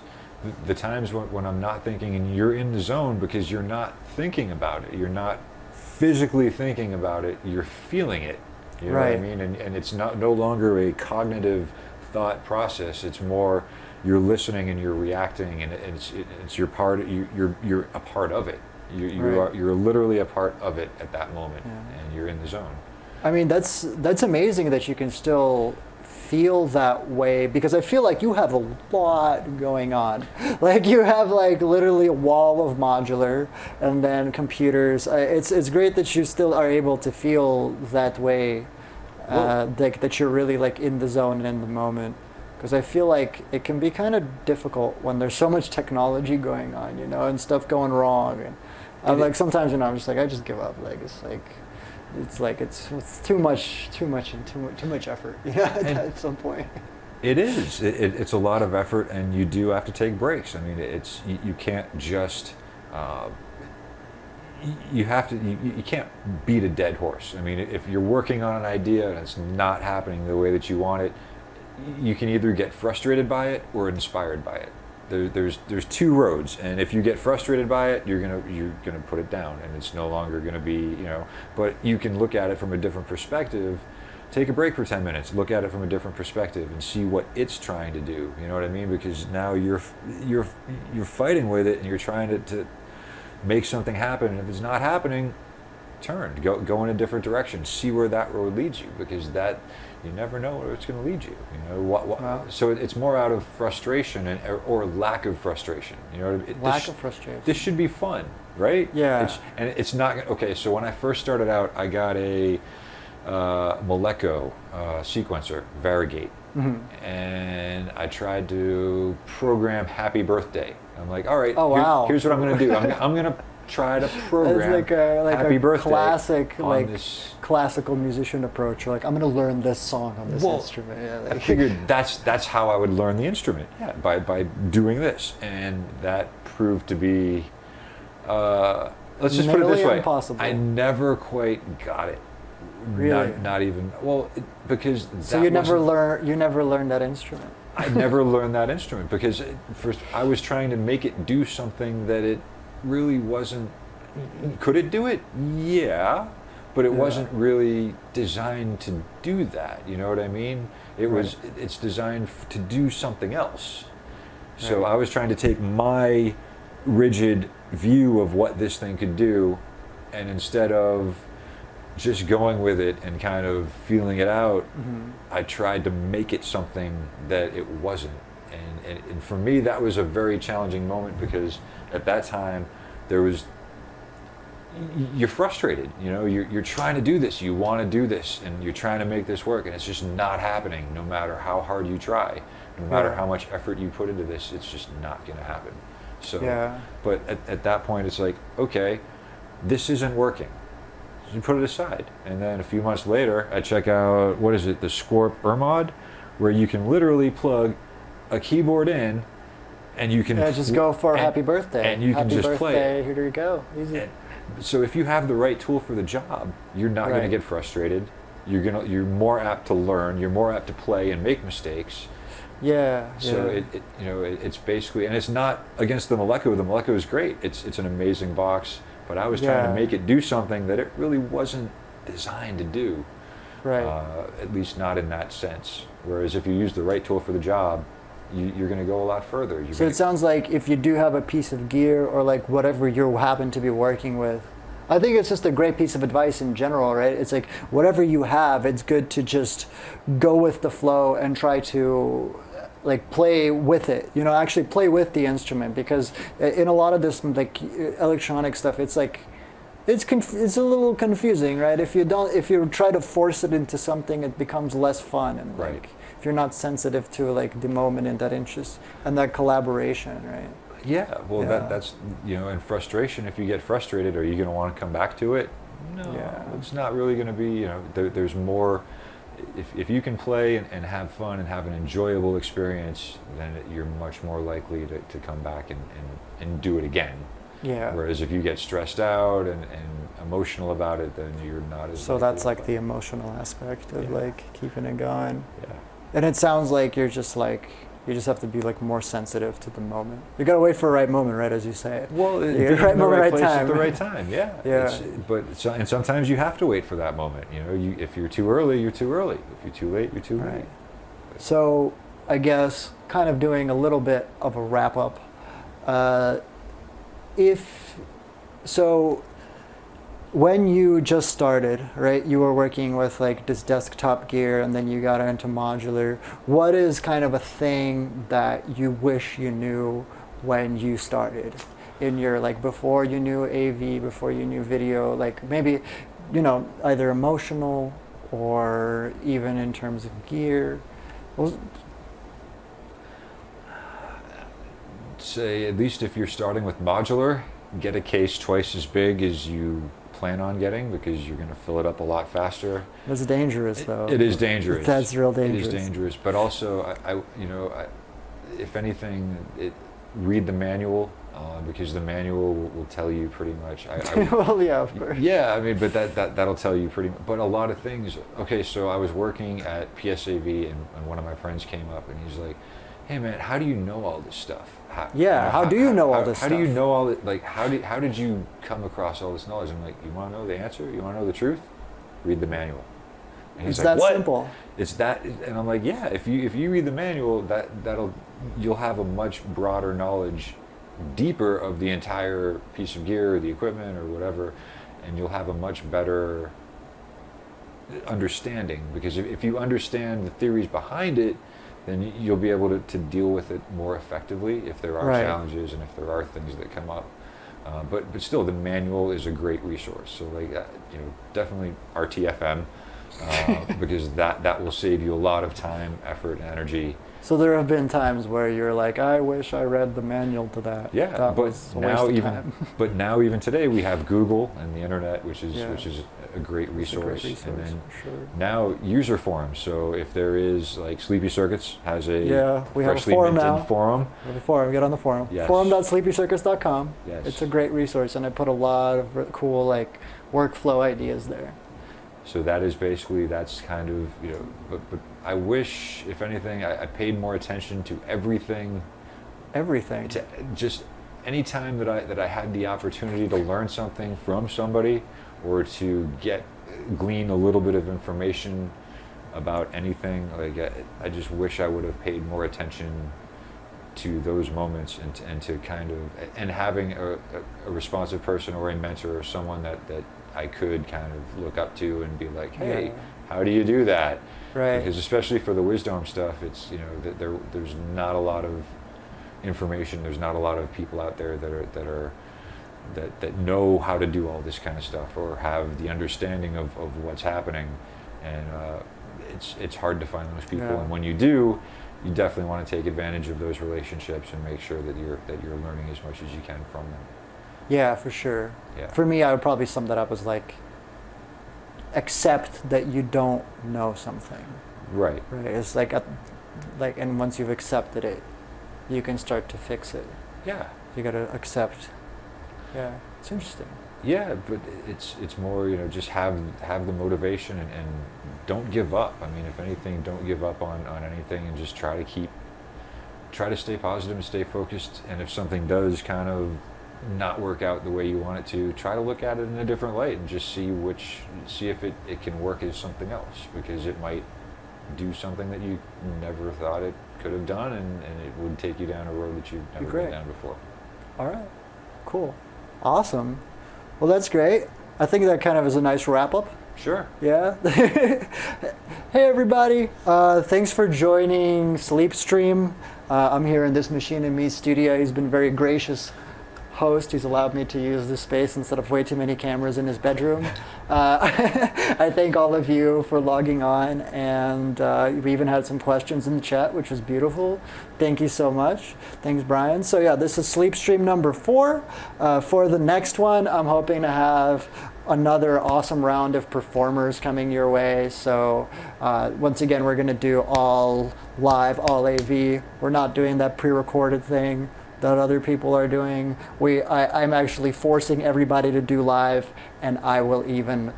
[SPEAKER 2] the times when I'm not thinking and you're in the zone because you're not thinking about it. You're not physically thinking about it. You're feeling it. You know what I mean? And it's no longer a cognitive thought process. It's more you're listening and you're reacting, and it's your part. You're a part of it. You're literally a part of it at that moment, and you're in the zone.
[SPEAKER 1] I mean, that's amazing that you can still feel that way, because I feel like you have a lot going on. Like you have like literally a wall of modular and then computers. It's great that you still are able to feel that way, that you're really like in the zone and in the moment. Because I feel like it can be kind of difficult when there's so much technology going on, and stuff going wrong. And I'm like, sometimes, I'm just like, I just give up. It's too much effort. At some point.
[SPEAKER 2] It is. It's a lot of effort, and you do have to take breaks. I mean, you can't just. You can't beat a dead horse. I mean, if you're working on an idea and it's not happening the way that you want it, you can either get frustrated by it or inspired by it. There's two roads, and if you get frustrated by it, you're gonna put it down, and it's no longer gonna be, But you can look at it from a different perspective. Take a break for 10 minutes. Look at it from a different perspective and see what it's trying to do. You know what I mean? Because now you're fighting with it, and you're trying to make something happen. And if it's not happening, turn. Go in a different direction. See where that road leads you, because that. You never know where it's going to lead you.
[SPEAKER 1] Wow.
[SPEAKER 2] So it's more out of frustration or lack of frustration.
[SPEAKER 1] Lack of frustration.
[SPEAKER 2] This should be fun, right?
[SPEAKER 1] Yeah.
[SPEAKER 2] It's not okay. So when I first started out, I got a Moleco sequencer, Variegate, and I tried to program Happy Birthday. I'm like, all right.
[SPEAKER 1] Oh wow.
[SPEAKER 2] Here's what I'm going to do. I'm going to try to program
[SPEAKER 1] like
[SPEAKER 2] Happy Birthday
[SPEAKER 1] classic
[SPEAKER 2] this
[SPEAKER 1] classical musician approach. You're like, I'm going to learn this song on this instrument.
[SPEAKER 2] I figured that's how I would learn the instrument, by doing this, and that proved to be let's just put it this way,
[SPEAKER 1] impossible.
[SPEAKER 2] I never quite got it.
[SPEAKER 1] Really?
[SPEAKER 2] Not even because
[SPEAKER 1] so you never learned that instrument.
[SPEAKER 2] I never learned that instrument because first I was trying to make it do something that it really wasn't. Could it do it? Yeah, but it wasn't really designed to do that. You know what I mean? It's designed to do something else. So I was trying to take my rigid view of what this thing could do, and instead of just going with it and kind of feeling it out, I tried to make it something that it wasn't. And for me, that was a very challenging moment, because at that time you're frustrated. You know, you're trying to do this, you want to do this, and you're trying to make this work, and it's just not happening. No matter how hard you try, no matter how much effort you put into this, it's just not going to happen. So, but at that point, it's like, okay, this isn't working. So you put it aside, and then a few months later, I check out, what is it, the Scorp Ermod, where you can literally plug a keyboard in, and you can
[SPEAKER 1] just go for happy birthday,
[SPEAKER 2] and you can just play.
[SPEAKER 1] Here you go, easy.
[SPEAKER 2] So if you have the right tool for the job, you're not going to get frustrated. You're more apt to learn. You're more apt to play and make mistakes. So it's basically, and it's not against the Moleco. The Moleco is great. It's an amazing box. But I was trying to make it do something that it really wasn't designed to do. At least not in that sense. Whereas if you use the right tool for the job, you're going to go a lot further.
[SPEAKER 1] So it sounds like if you do have a piece of gear, or like whatever you happen to be working with, I think it's just a great piece of advice in general, right? It's like whatever you have, it's good to just go with the flow and try to like play with it, you know, actually play with the instrument, because in a lot of this like electronic stuff, it's like it's a little confusing, right? If you try to force it into something, it becomes less fun, and like if you're not sensitive to like the moment and that interest and that collaboration, right?
[SPEAKER 2] That's, you know, and frustration, if you get frustrated, are you going to want to come back to it? No, it's not really going to be, you know, there's more. If you can play and have fun and have an enjoyable experience, then you're much more likely to come back and do it again. Whereas if you get stressed out and emotional about it, then you're not as.
[SPEAKER 1] So that's like the emotional aspect of like keeping it going. And it sounds like you just have to be like more sensitive to the moment. You gotta wait for the right moment, right, as you say.
[SPEAKER 2] Well,
[SPEAKER 1] the right moment, right time.
[SPEAKER 2] At the right time, and sometimes you have to wait for that moment. You know, if you're too early, you're too early. If you're too late, you're too late.
[SPEAKER 1] So I guess kind of doing a little bit of a wrap up. When you just started, right, you were working with like this desktop gear, and then you got into modular. What is kind of a thing that you wish you knew when you started in your, like, before you knew AV, before you knew video, like maybe, you know, either emotional or even in terms of gear?
[SPEAKER 2] Say, at least if you're starting with modular, get a case twice as big as you plan on getting, because you're going to fill it up a lot faster.
[SPEAKER 1] That's dangerous, though.
[SPEAKER 2] It is dangerous.
[SPEAKER 1] That's real dangerous.
[SPEAKER 2] It is dangerous, but also, if anything, read the manual, because the manual will tell you pretty much.
[SPEAKER 1] Well, yeah, of course.
[SPEAKER 2] Yeah, I mean, but that'll tell you pretty much. But a lot of things. Okay, so I was working at PSAV, and one of my friends came up, and he's like, "Hey, man, how do you know all this stuff? How
[SPEAKER 1] do you know all this stuff?
[SPEAKER 2] How do you know all it? Like, how did you come across all this knowledge?" I'm like, "You want to know the answer? You want to know the truth? Read the manual." And he's
[SPEAKER 1] it's like,
[SPEAKER 2] that what?
[SPEAKER 1] Simple.
[SPEAKER 2] It's that, and I'm like, "Yeah. If you read the manual, you'll have a much broader knowledge, deeper of the entire piece of gear, or the equipment, or whatever, and you'll have a much better understanding, because if you understand the theories behind it, then you'll be able to deal with it more effectively if there are challenges and if there are things that come up. But still, the manual is a great resource. So definitely RTFM, because that will save you a lot of time, effort, and energy.
[SPEAKER 1] So there have been times where you're like, I wish I read the manual to that.
[SPEAKER 2] Yeah,
[SPEAKER 1] that
[SPEAKER 2] but now even today we have Google and the internet, which is a great resource. And then now user forums. So if there is, like, Sleepy Circuits has a
[SPEAKER 1] we have a
[SPEAKER 2] freshly
[SPEAKER 1] forum
[SPEAKER 2] minted
[SPEAKER 1] now.
[SPEAKER 2] forum.
[SPEAKER 1] We have a forum. Get on the forum.
[SPEAKER 2] Yes.
[SPEAKER 1] Forum.sleepycircuits.com.
[SPEAKER 2] Yes.
[SPEAKER 1] It's a great resource, and I put a lot of cool like workflow ideas there.
[SPEAKER 2] So that is basically, that's kind of, but I wish, if anything, I paid more attention to everything.
[SPEAKER 1] Everything.
[SPEAKER 2] To just any time that I had the opportunity to learn something from somebody, or to get glean a little bit of information about anything. Like I just wish I would have paid more attention to those moments and to kind of, and having a responsive person or a mentor or someone that I could kind of look up to and be like, hey, how do you do that?
[SPEAKER 1] Right.
[SPEAKER 2] Because especially for the Wizdome stuff, it's, you know, there's not a lot of information. There's not a lot of people out there that know how to do all this kind of stuff or have the understanding of what's happening, and it's hard to find those people. And when you do, you definitely want to take advantage of those relationships and make sure that you're learning as much as you can from them.
[SPEAKER 1] Yeah, for sure.
[SPEAKER 2] Yeah.
[SPEAKER 1] For me, I would probably sum that up as like, accept that you don't know something.
[SPEAKER 2] Right.
[SPEAKER 1] Right. It's like, and once you've accepted it, you can start to fix it.
[SPEAKER 2] Yeah.
[SPEAKER 1] You got to accept. Yeah, it's interesting.
[SPEAKER 2] Yeah, but it's more, you know, just have the motivation and don't give up. I mean, if anything, don't give up on anything, and just try to stay positive and stay focused. And if something does kind of not work out the way you want it to, try to look at it in a different light and just see if it can work as something else, because it might do something that you never thought it could have done, and it would take you down a road that you've never been down before.
[SPEAKER 1] All right, cool, awesome. Well, that's great. I think that kind of is a nice wrap up.
[SPEAKER 2] Sure.
[SPEAKER 1] Yeah. Hey everybody, thanks for joining Sleepstream. I'm here in Thismachineinme studio. He's been very gracious host. He's allowed me to use this space instead of way too many cameras in his bedroom. I thank all of you for logging on, and we even had some questions in the chat, which was beautiful. Thank you so much. Thanks, Brian. So yeah, this is Sleepstream number 4. For the next one, I'm hoping to have another awesome round of performers coming your way. So once again, we're going to do all live, all AV. We're not doing that pre-recorded thing that other people are doing. I'm actually forcing everybody to do live, and I will even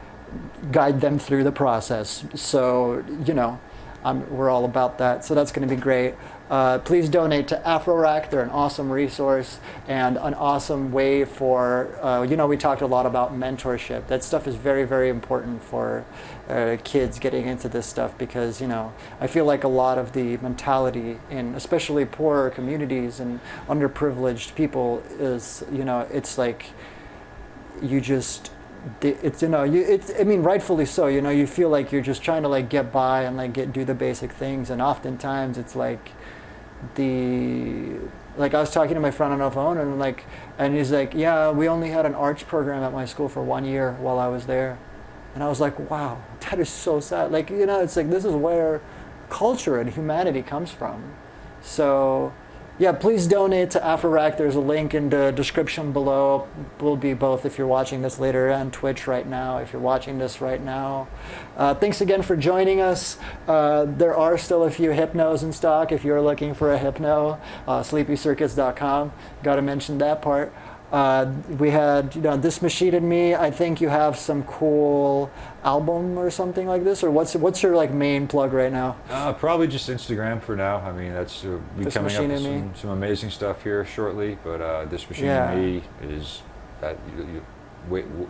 [SPEAKER 1] guide them through the process. So, you know, we're all about that. So that's going to be great. Please donate to AfroRack. They're an awesome resource and an awesome way for, you know, we talked a lot about mentorship. That stuff is very, very important for kids getting into this stuff, because, you know, I feel like a lot of the mentality in especially poorer communities and underprivileged people is, you know, it's like you just, it's, you know, I mean, rightfully so, you know, you feel like you're just trying to like get by and like do the basic things, and oftentimes it's like I was talking to my friend on the phone, and he's like, yeah, we only had an arts program at my school for 1 year while I was there. And I was like, wow, that is so sad. Like, you know, it's like, this is where culture and humanity comes from. So yeah, please donate to AfroRack. There's a link in the description below. Will be both if you're watching this later and Twitch right now, if you're watching this right now. Thanks again for joining us. There are still a few hypnos in stock if you're looking for a hypno. sleepycircuits.com. Got to mention that part. We had, you know, Thismachineinme. I think you have some cool album or something like this, or what's your like main plug right now?
[SPEAKER 2] Probably just Instagram for now. I mean, that's be coming up with some amazing stuff here shortly. But Thismachineinme is that.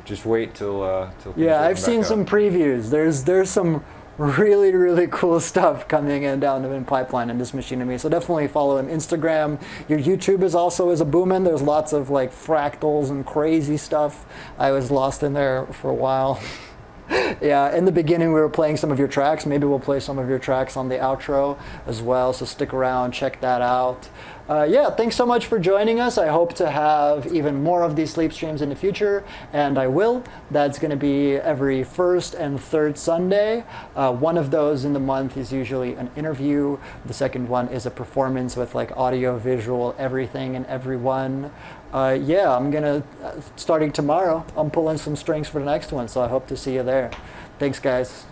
[SPEAKER 2] Just wait till.
[SPEAKER 1] Yeah, I've seen some previews. There's some really, really cool stuff coming in down the pipeline in Thismachineinme. So definitely follow him. Instagram. Your YouTube is a booming. There's lots of like fractals and crazy stuff. I was lost in there for a while. Yeah, in the beginning we were playing some of your tracks. Maybe we'll play some of your tracks on the outro as well. So stick around, check that out. Yeah, thanks so much for joining us. I hope to have even more of these sleep streams in the future, and I will. That's going to be every first and third Sunday. One of those in the month is usually an interview. The second one is a performance with like audio, visual, everything and everyone. Yeah, I'm going to, starting tomorrow, I'm pulling some strings for the next one, so I hope to see you there. Thanks, guys.